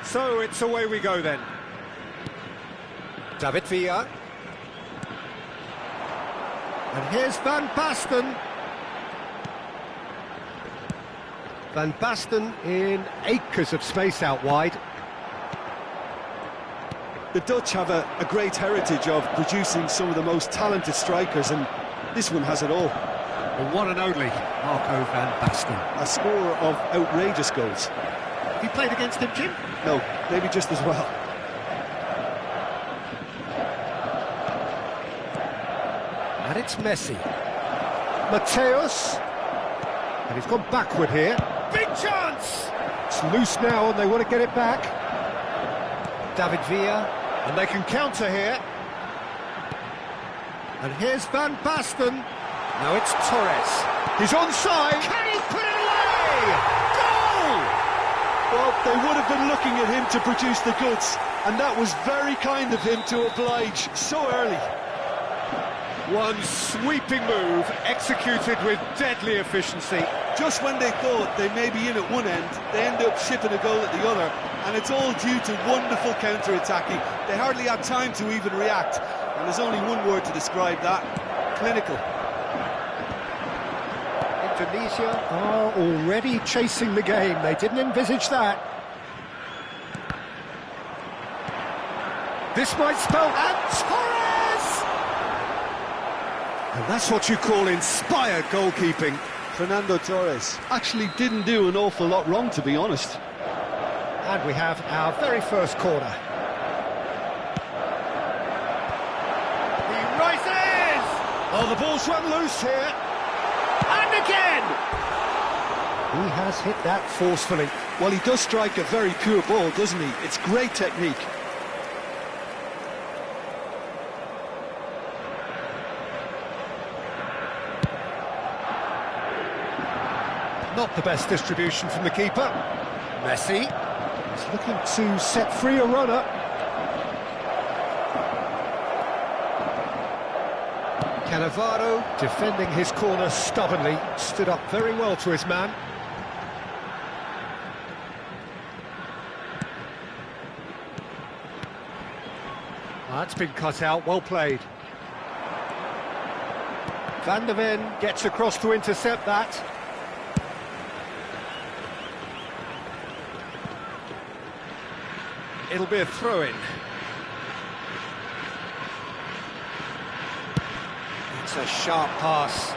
So it's away we go then. David Villa. And here's Van Basten. Van Basten in acres of space out wide. The Dutch have a great heritage of producing some of the most talented strikers, and this one has it all. The one and only Marco van Basten. A scorer of outrageous goals. Have you played against him, Jim? No, maybe just as well. And it's Messi. Mateus. And he's gone backward here. Big chance! It's loose now and they want to get it back. David Villa. And they can counter here. And here's Van Basten. Now it's Torres. He's onside. Can he put it away? Goal! Well, they would have been looking at him to produce the goods, and that was very kind of him to oblige so early. One sweeping move, executed with deadly efficiency. Just when they thought they may be in at one end, they end up shipping a goal at the other, and it's all due to wonderful counter-attacking. They hardly had time to even react, and there's only one word to describe that: clinical. Indonesia are already chasing the game. They didn't envisage that. This might spell... And Torres! And that's what you call inspired goalkeeping. Fernando Torres actually didn't do an awful lot wrong, to be honest. And we have our very first corner. He rises! Oh, the ball's run loose here. And again! He has hit that forcefully. Well, he does strike a very pure ball, doesn't he? It's great technique. Not the best distribution from the keeper. Messi. He's looking to set free a runner. Cannavaro defending his corner stubbornly, stood up very well to his man. That's been cut out, well played. Van der Ven gets across to intercept that. It'll be a throw-in. It's a sharp pass.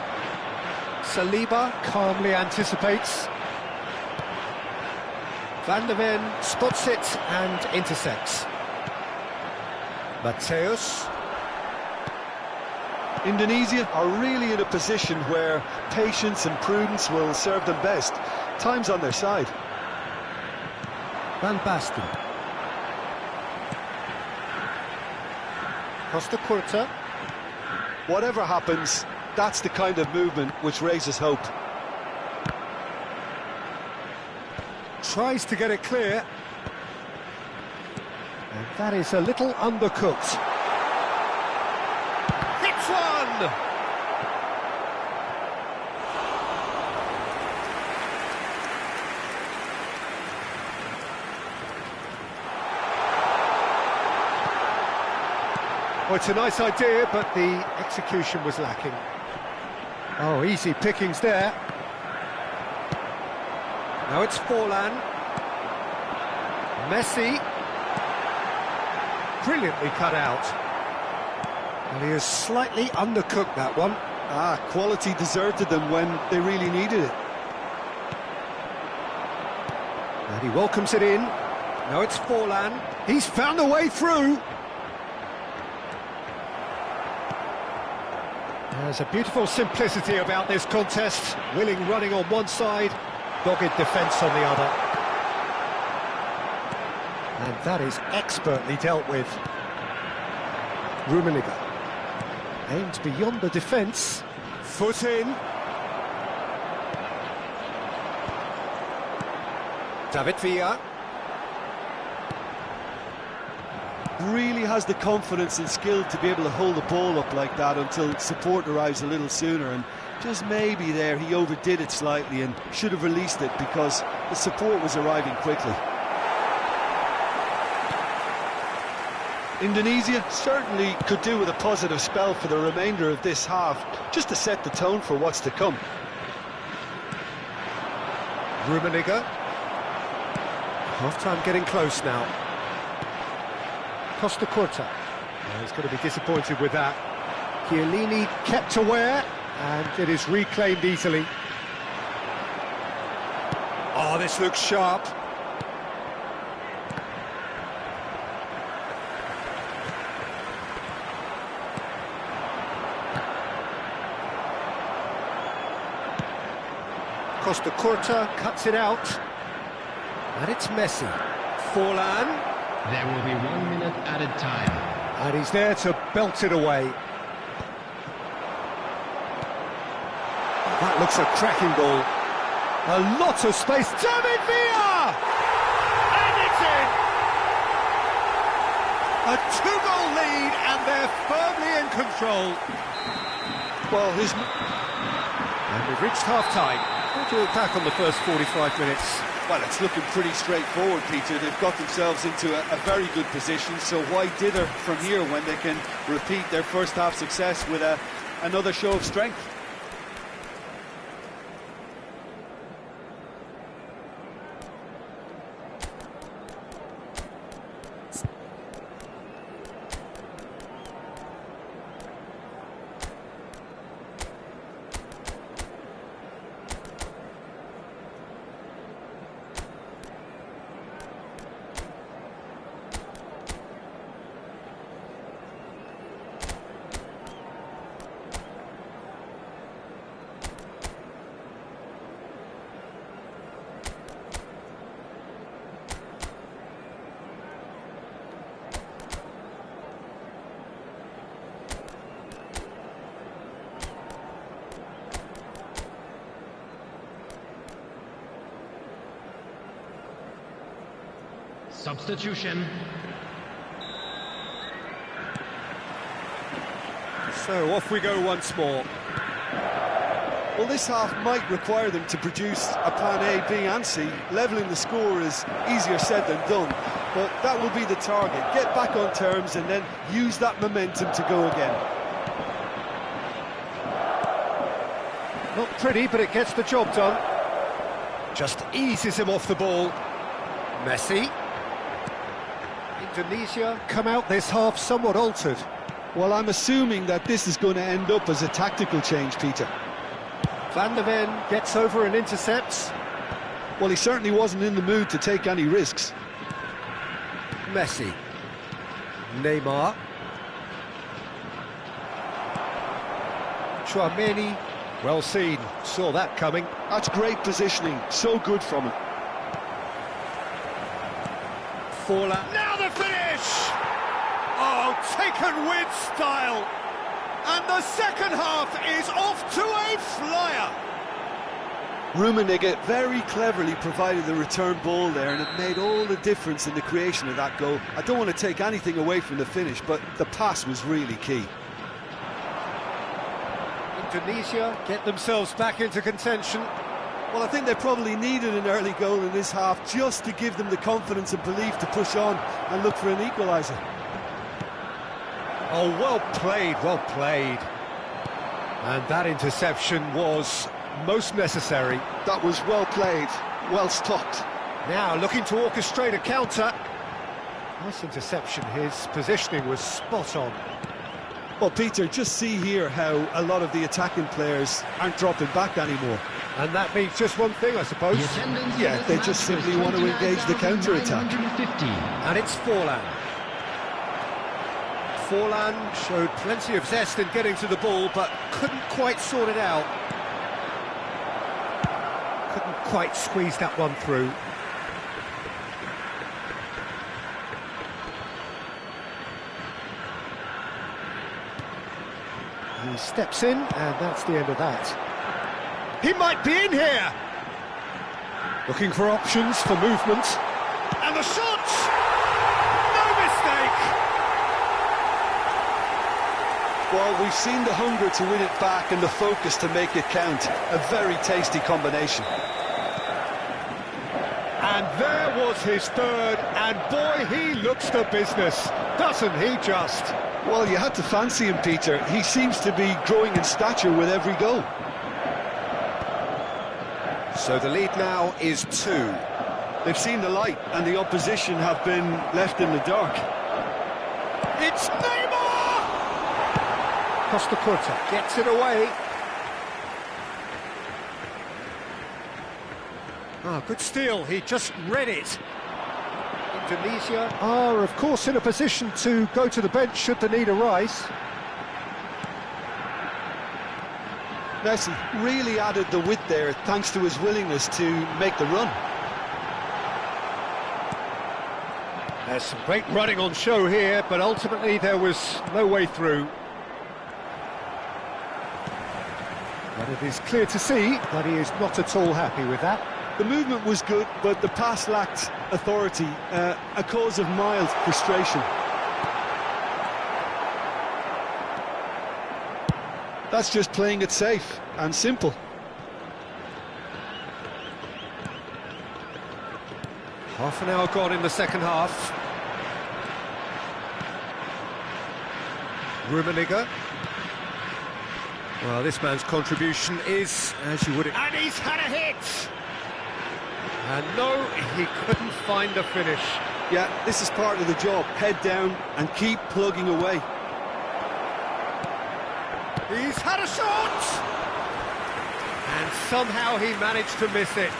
Saliba calmly anticipates. Van der Ven spots it and intercepts. Mateus. Indonesia are really in a position where patience and prudence will serve them best. Time's on their side. Van Basten. Costa Curta. Whatever happens, that's the kind of movement which raises hope. Tries to get it clear. And that is a little undercooked. Hits one! Well, it's a nice idea, but the execution was lacking. Oh, easy pickings there. Now it's Forlan. Messi. Brilliantly cut out. And he has slightly undercooked that one. Quality deserted them when they really needed it. And he welcomes it in. Now it's Forlan. He's found a way through. There's a beautiful simplicity about this contest. Willing running on one side, dogged defence on the other. And that is expertly dealt with. Rummenigge aimed beyond the defence. Foot in. David Villa. Really has the confidence and skill to be able to hold the ball up like that until support arrives a little sooner, and just maybe there he overdid it slightly and should have released it because the support was arriving quickly. Indonesia certainly could do with a positive spell for the remainder of this half, just to set the tone for what's to come. Rummenigge. Half-time getting close now. Costa Curta. He's going to be disappointed with that. Chiellini kept aware, and it is reclaimed easily. Oh, this looks sharp. Costa Curta cuts it out. And it's Messi. Forlan. There will be 1 minute added time. And he's there to belt it away. That looks a cracking ball. A lot of space. David Villa! And it's in! A two-goal lead, and they're firmly in control. Well, And we've reached half-time. What do you look back on the first 45 minutes? well, it's looking pretty straightforward, Peter. They've got themselves into a very good position, so why dither from here when they can repeat their first half success with another show of strength? Substitution. So off we go once more. Well, this half might require them to produce a plan A, B and C. Levelling the score is easier said than done, but that will be the target. Get back on terms and then use that momentum to go again. Not pretty, but it gets the job done. Just eases him off the ball. Messi. Indonesia come out this half somewhat altered. Well, I'm assuming that this is going to end up as a tactical change, Peter. Van der Ven gets over and intercepts. Well, he certainly wasn't in the mood to take any risks. Messi. Neymar. Chouameni. Well seen, saw that coming. That's great positioning, so good from him. Forlan. Now the finish! Oh, taken with style. And the second half is off to a flyer. Rummenigge very cleverly provided the return ball there, and it made all the difference in the creation of that goal. I don't want to take anything away from the finish, but the pass was really key. Indonesia get themselves back into contention. Well, I think they probably needed an early goal in this half just to give them the confidence and belief to push on and look for an equaliser. Oh, well played, well played. And that interception was most necessary. That was well played, well stopped. Now looking to orchestrate a counter. Nice interception, his positioning was spot on. Well, Peter, just see here how a lot of the attacking players aren't dropping back anymore. And that means just one thing, I suppose. Yeah, they just simply want to engage the counter-attack. And it's Forlan. Forlan showed plenty of zest in getting to the ball, but couldn't quite sort it out. Couldn't quite squeeze that one through. He steps in, and that's the end of that. He might be in here! Looking for options for movement. And the shot! No mistake! Well, we've seen the hunger to win it back and the focus to make it count. A very tasty combination. And there was his third, and boy, he looks the business, doesn't he just? Well, you had to fancy him, Peter. He seems to be growing in stature with every goal. So the lead now is 2. They've seen the light, and the opposition have been left in the dark. It's Neymar! Costa Curta gets it away. Ah, good steal, he just read it. Indonesia are, of course, in a position to go to the bench should the need arise. Messi really added the width there thanks to his willingness to make the run. There's some great running on show here, but ultimately there was no way through. But it is clear to see that he is not at all happy with that. The movement was good, but the pass lacked authority, a cause of mild frustration. That's just playing it safe and simple. Half an hour gone in the second half. Rummenigge. Well, this man's contribution is, as you would... And he's had a hit! And no, he couldn't find the finish. Yeah, this is part of the job. Head down and keep plugging away. He's had a shot! And somehow he managed to miss it.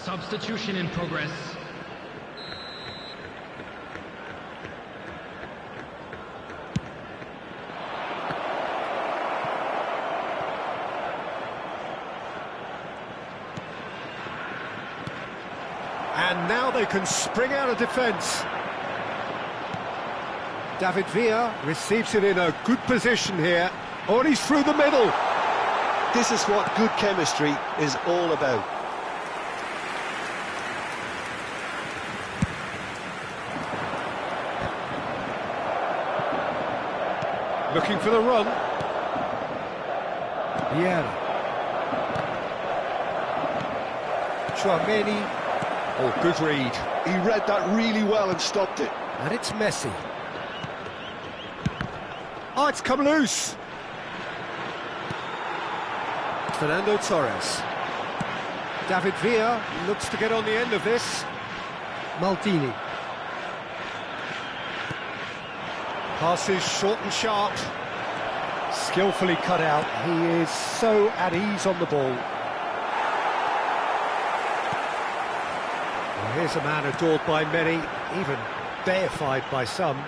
Substitution in progress. And now they can spring out of defence. David Villa receives it in a good position here. Oh, and he's through the middle. This is what good chemistry is all about. Looking for the run. Vieira. Chouameni. Oh, good read. He read that really well and stopped it. And it's Messi. Oh, it's come loose. Fernando Torres. David Villa looks to get on the end of this. Maldini. Passes short and sharp. Skillfully cut out. He is so at ease on the ball. Well, here's a man adored by many, even deified by some.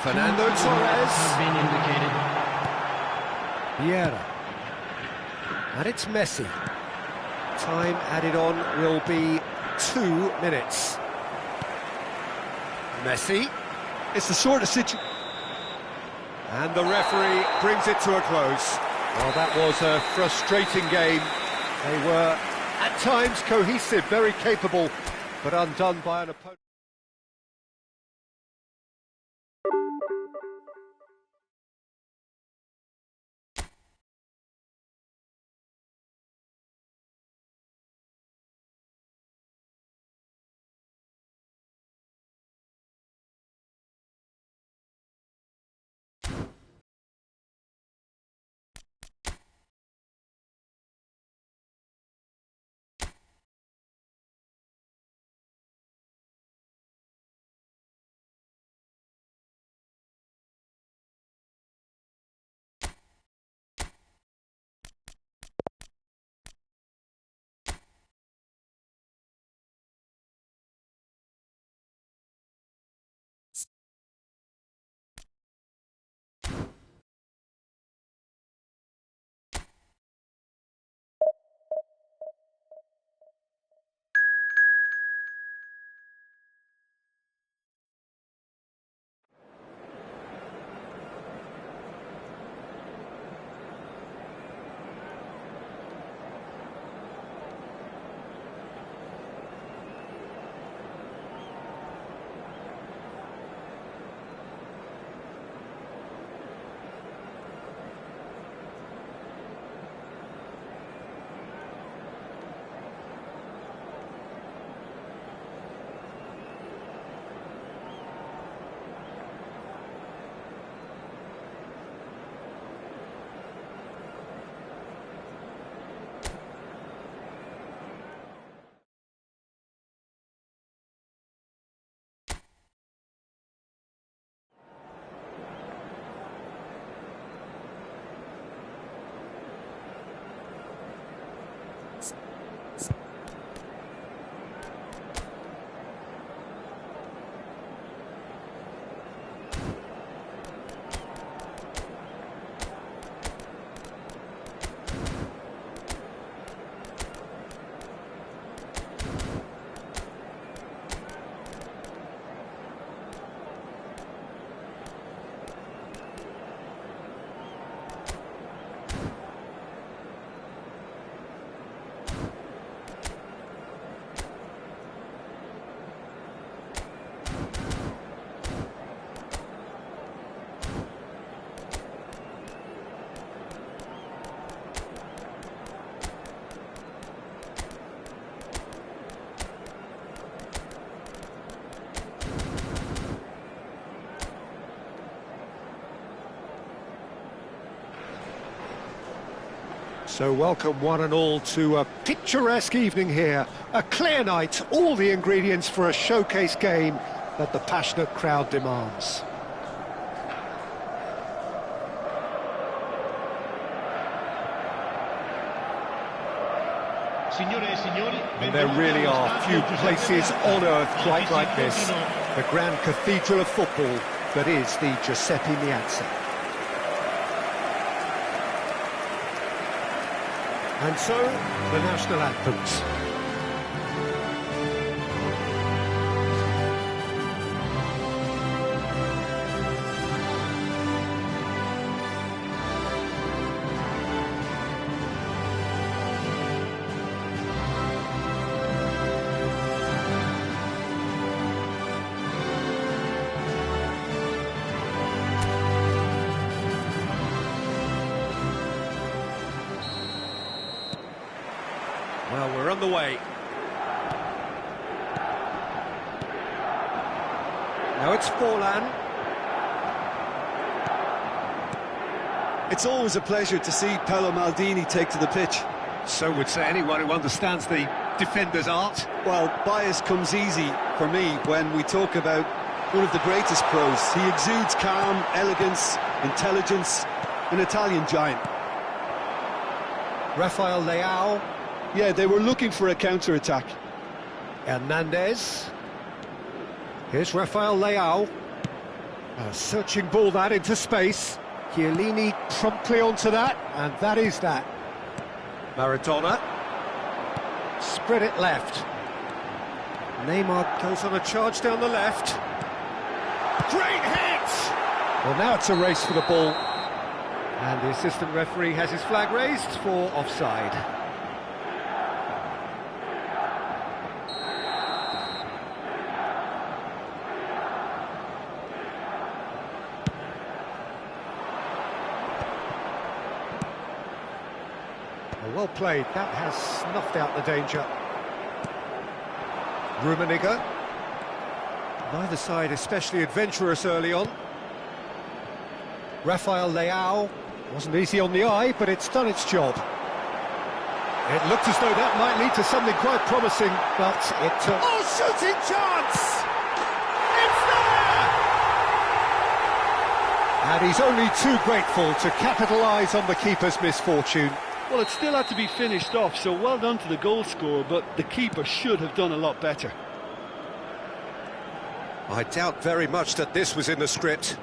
Fernando Torres. Has been indicated. Vieira. And it's Messi. Time added on will be 2 minutes. Messi. It's the sort of situation... And the referee brings it to a close. Well, that was a frustrating game. They were, at times, cohesive, very capable, but undone by an opponent. So welcome one and all to a picturesque evening here. A clear night, all the ingredients for a showcase game that the passionate crowd demands. Signore e signori, And there really are few places on earth quite like this. The grand cathedral of football that is the Giuseppe Meazza. And so, the national anthems. Well, we're on the way. Now it's Forlan. It's always a pleasure to see Paolo Maldini take to the pitch. So would say anyone who understands the defender's art. Well, bias comes easy for me when we talk about one of the greatest pros. He exudes calm, elegance, intelligence, an Italian giant. Rafael Leao. Yeah, they were looking for a counter-attack. Hernandez. Here's Rafael Leao. A searching ball that into space. Chiellini promptly onto that, and that is that. Maradona. Spread it left. Neymar goes on a charge down the left. Great hit! Well, now it's a race for the ball. And the assistant referee has his flag raised for offside. Well played, that has snuffed out the danger. Rummenigge. Neither side especially adventurous early on. Rafael Leao. Wasn't easy on the eye, but it's done its job. It looked as though that might lead to something quite promising, but it took... Oh, shooting chance! It's there! And he's only too grateful to capitalise on the keeper's misfortune. Well, it still had to be finished off, so well done to the goal scorer, but the keeper should have done a lot better. I doubt very much that this was in the script.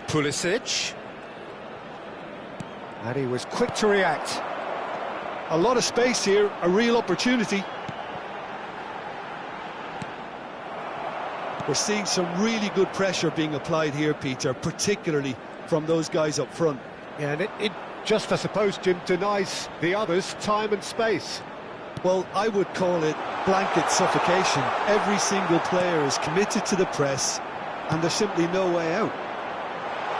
Pulisic. And he was quick to react. A lot of space here, a real opportunity. We're seeing some really good pressure being applied here, Peter, particularly from those guys up front. Yeah, and it just, I suppose, Jim, denies the others time and space. Well, I would call it blanket suffocation. Every single player is committed to the press, and there's simply no way out.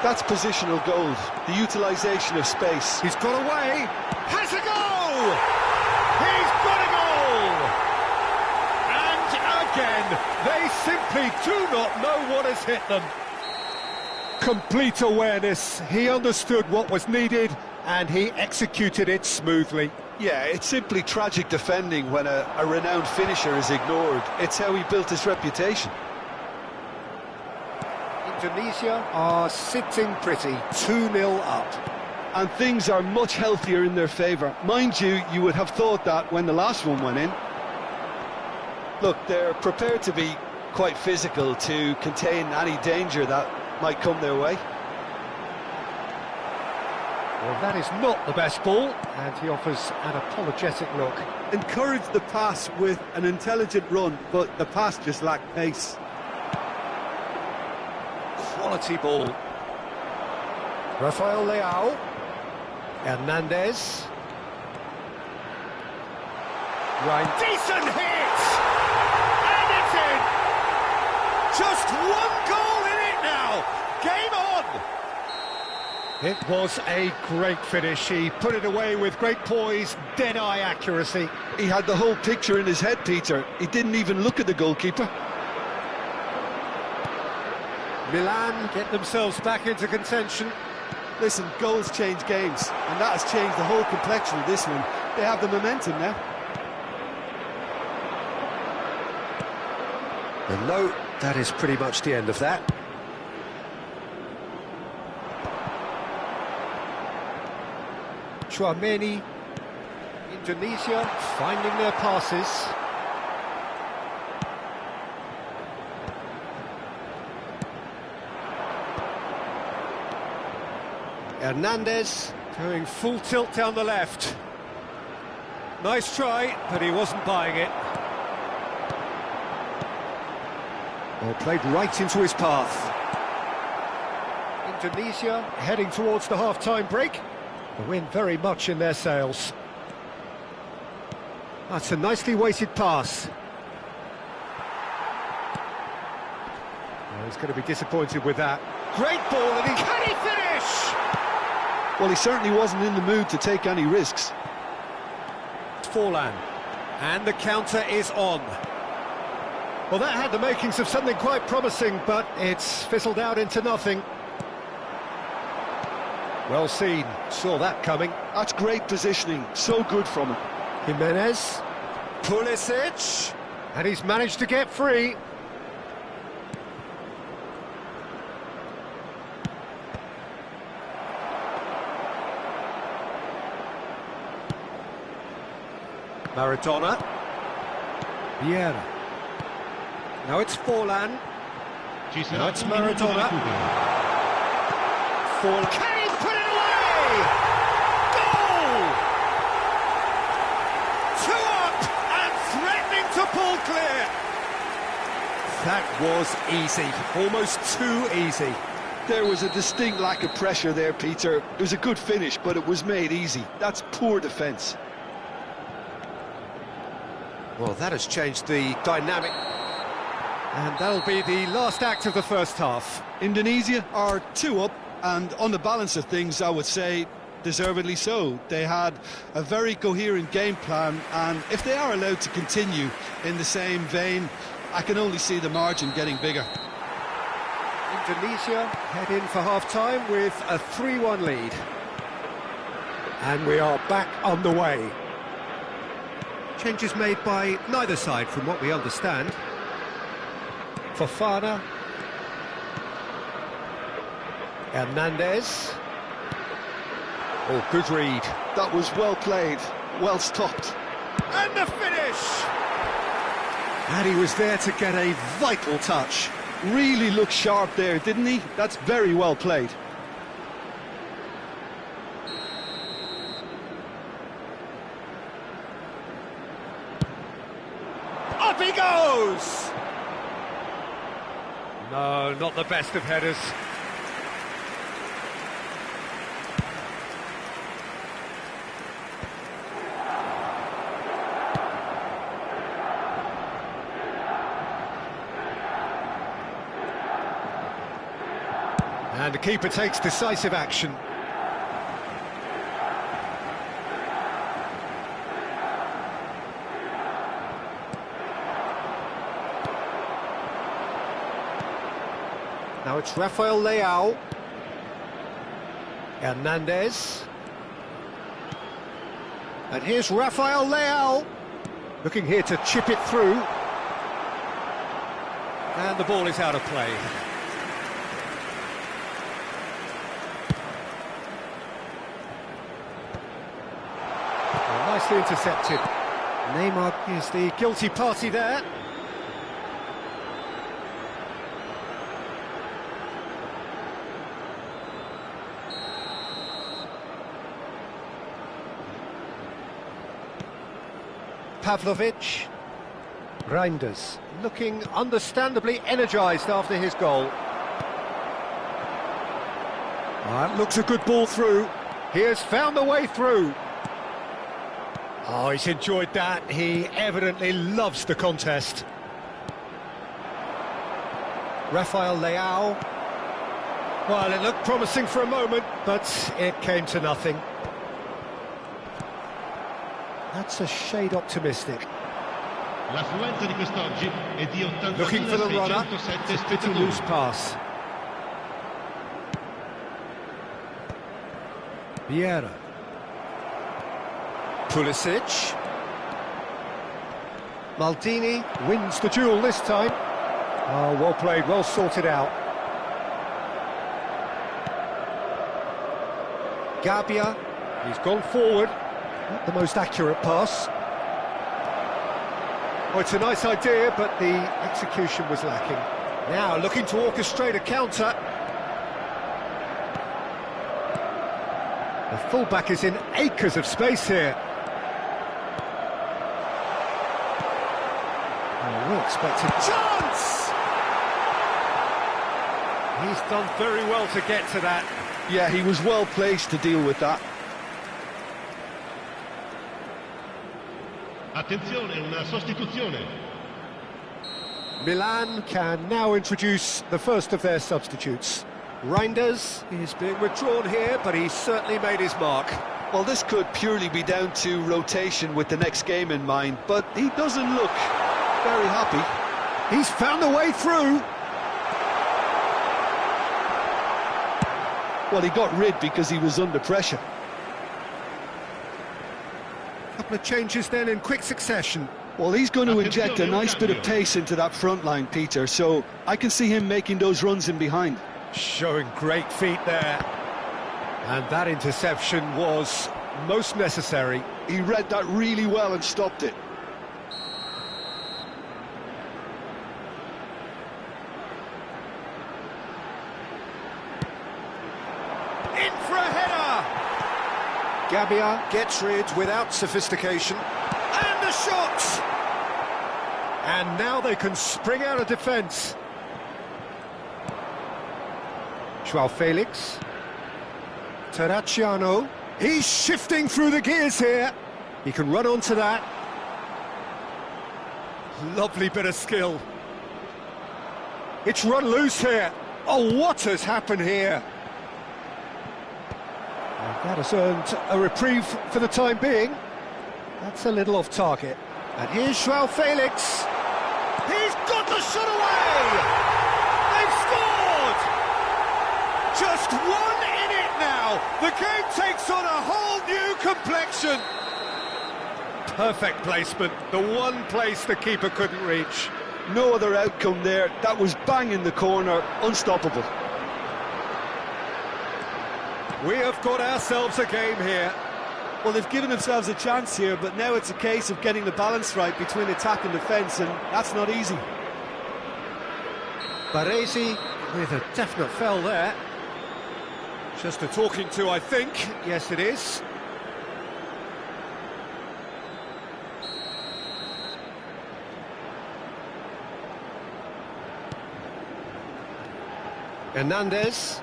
That's positional gold, the utilisation of space. He's got away, has a goal! He's got a goal! Again, they simply do not know what has hit them. Complete awareness, he understood what was needed and he executed it smoothly. Yeah, it's simply tragic defending when a renowned finisher is ignored. It's how he built his reputation. Indonesia are sitting pretty, 2-0 up. And things are much healthier in their favour. Mind you, you would have thought that when the last one went in. Look, they're prepared to be quite physical to contain any danger that might come their way. Well, that is not the best ball, and he offers an apologetic look. Encouraged the pass with an intelligent run, but the pass just lacked pace. Quality ball. Rafael Leao. Hernandez. Right. Decent hit! And it's in! Just one goal in it now! Game on! It was a great finish. He put it away with great poise, dead-eye accuracy. He had the whole picture in his head, Peter. He didn't even look at the goalkeeper. Milan get themselves back into contention. Listen, goals change games, and that has changed the whole complexion of this one. They have the momentum now. And no, that is pretty much the end of that. Chouameni. Indonesia finding their passes. Hernandez going full tilt down the left. Nice try, but he wasn't buying it. Well, played right into his path. Indonesia heading towards the half-time break. The wind very much in their sails. That's a nicely weighted pass. Well, he's going to be disappointed with that. Great ball, and can he finish? Well, he certainly wasn't in the mood to take any risks. Forlan, and the counter is on. Well, that had the makings of something quite promising, but it's fizzled out into nothing. Well seen, saw that coming. That's great positioning, so good from him. Jimenez, Pulisic, and he's managed to get free. Maradona, Vieira. Now it's Forlan. Now it's Maradona. Forlan. Can he put it away? Goal! 2 up and threatening to pull clear. That was easy, almost too easy. There was a distinct lack of pressure there, Peter. It was a good finish, but it was made easy. That's poor defence. Well, that has changed the dynamic. And that'll be the last act of the first half. Indonesia are 2 up, and on the balance of things, I would say deservedly so. They had a very coherent game plan, and if they are allowed to continue in the same vein, I can only see the margin getting bigger. Indonesia head in for half-time with a 3-1 lead. And we are back underway. Changes made by neither side, from what we understand. Fofana. Hernandez. Oh, good read. That was well played, well stopped. And the finish! And he was there to get a vital touch. Really looked sharp there, didn't he? That's very well played. Up he goes! No, not the best of headers. And the keeper takes decisive action. Now it's Rafael Leao. Hernandez. And here's Rafael Leao. Looking here to chip it through. And the ball is out of play. Well, nicely intercepted. Neymar is the guilty party there. Pavlovic. Reinders looking understandably energised after his goal. Looks a good ball through. He has found the way through. Oh, he's enjoyed that. He evidently loves the contest. Rafael Leao. Well, it looked promising for a moment, but it came to nothing. That's a shade optimistic. L'affluenza di quest'oggi è di Looking for the runner. 82.607 It's a pretty spettatori. loose pass. Vieira. Pulisic. Maldini wins the duel this time. Oh, well played, well sorted out. Gabbia. He's gone forward. Not the most accurate pass. Oh, it's a nice idea, but the execution was lacking. Now looking to orchestrate a counter. The fullback is in acres of space here. Oh, we expected chance! He's done very well to get to that. Yeah, he was well placed to deal with that. Attenzione, una sostituzione. Milan can now introduce the first of their substitutes. Reinders is being withdrawn here, but he's certainly made his mark. Well, this could purely be down to rotation with the next game in mind, but he doesn't look very happy. He's found a way through. Well, he got rid because he was under pressure. Couple of changes then in quick succession. Well, he's going to inject a nice bit of pace into that front line, Peter, so I can see him making those runs in behind. Showing great feet there. And that interception was most necessary. He read that really well and stopped it. In for a header! Gabbia gets rid without sophistication. And the shot! And now they can spring out of defence. João Felix. Terracciano. He's shifting through the gears here. He can run onto that. Lovely bit of skill. It's run loose here. Oh, what has happened here? And that has earned a reprieve for the time being. That's a little off target. And here's João Felix. He's got the shot away! They've scored! Just one in it now. The game takes on a whole new complexion. Perfect placement. The one place the keeper couldn't reach. No other outcome there. That was bang in the corner. Unstoppable. We have got ourselves a game here. Well, they've given themselves a chance here, but now it's a case of getting the balance right between attack and defence, and that's not easy. Baresi with a definite foul there. Just a talking to, I think. Yes, it is. Hernandez.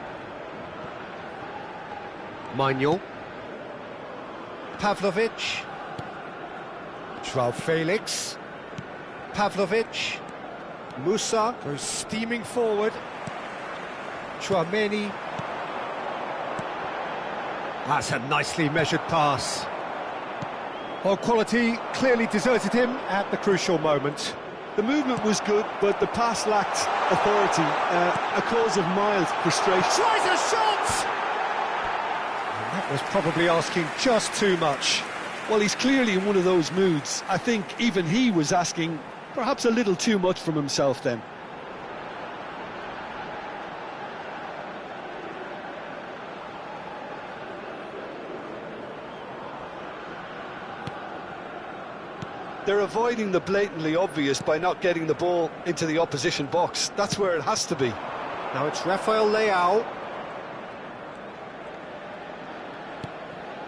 Manuel. Pavlovic. João Felix. Pavlovic. Musa goes steaming forward. Chouameni. That's a nicely measured pass. Well, quality clearly deserted him at the crucial moment. The movement was good, but the pass lacked authority, a cause of mild frustration. Tries a shot! And that was probably asking just too much. Well, he's clearly in one of those moods. I think even he was asking perhaps a little too much from himself then. They're avoiding the blatantly obvious by not getting the ball into the opposition box. That's where it has to be. Now it's Rafael Leao.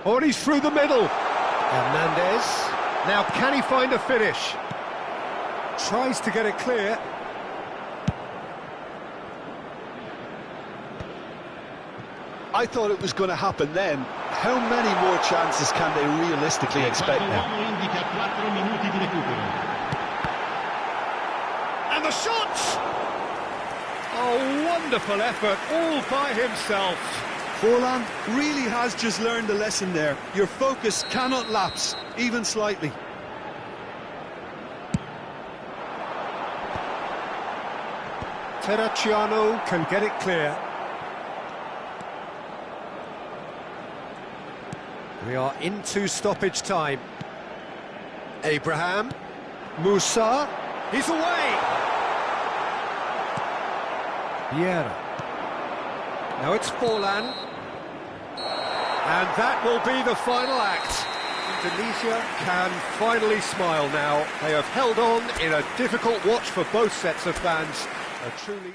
Oh, and he's through the middle. Hernandez. Now can he find a finish? Tries to get it clear. I thought it was going to happen then. How many more chances can they realistically expect now? And the shot! Oh, wonderful effort, all by himself. Forlan really has just learned a lesson there. Your focus cannot lapse, even slightly. Terracciano can get it clear. We are into stoppage time. Abraham. Musa. He's away. Vieira. Now it's Forlan. And that will be the final act. Indonesia can finally smile now. They have held on in a difficult watch for both sets of fans. A truly...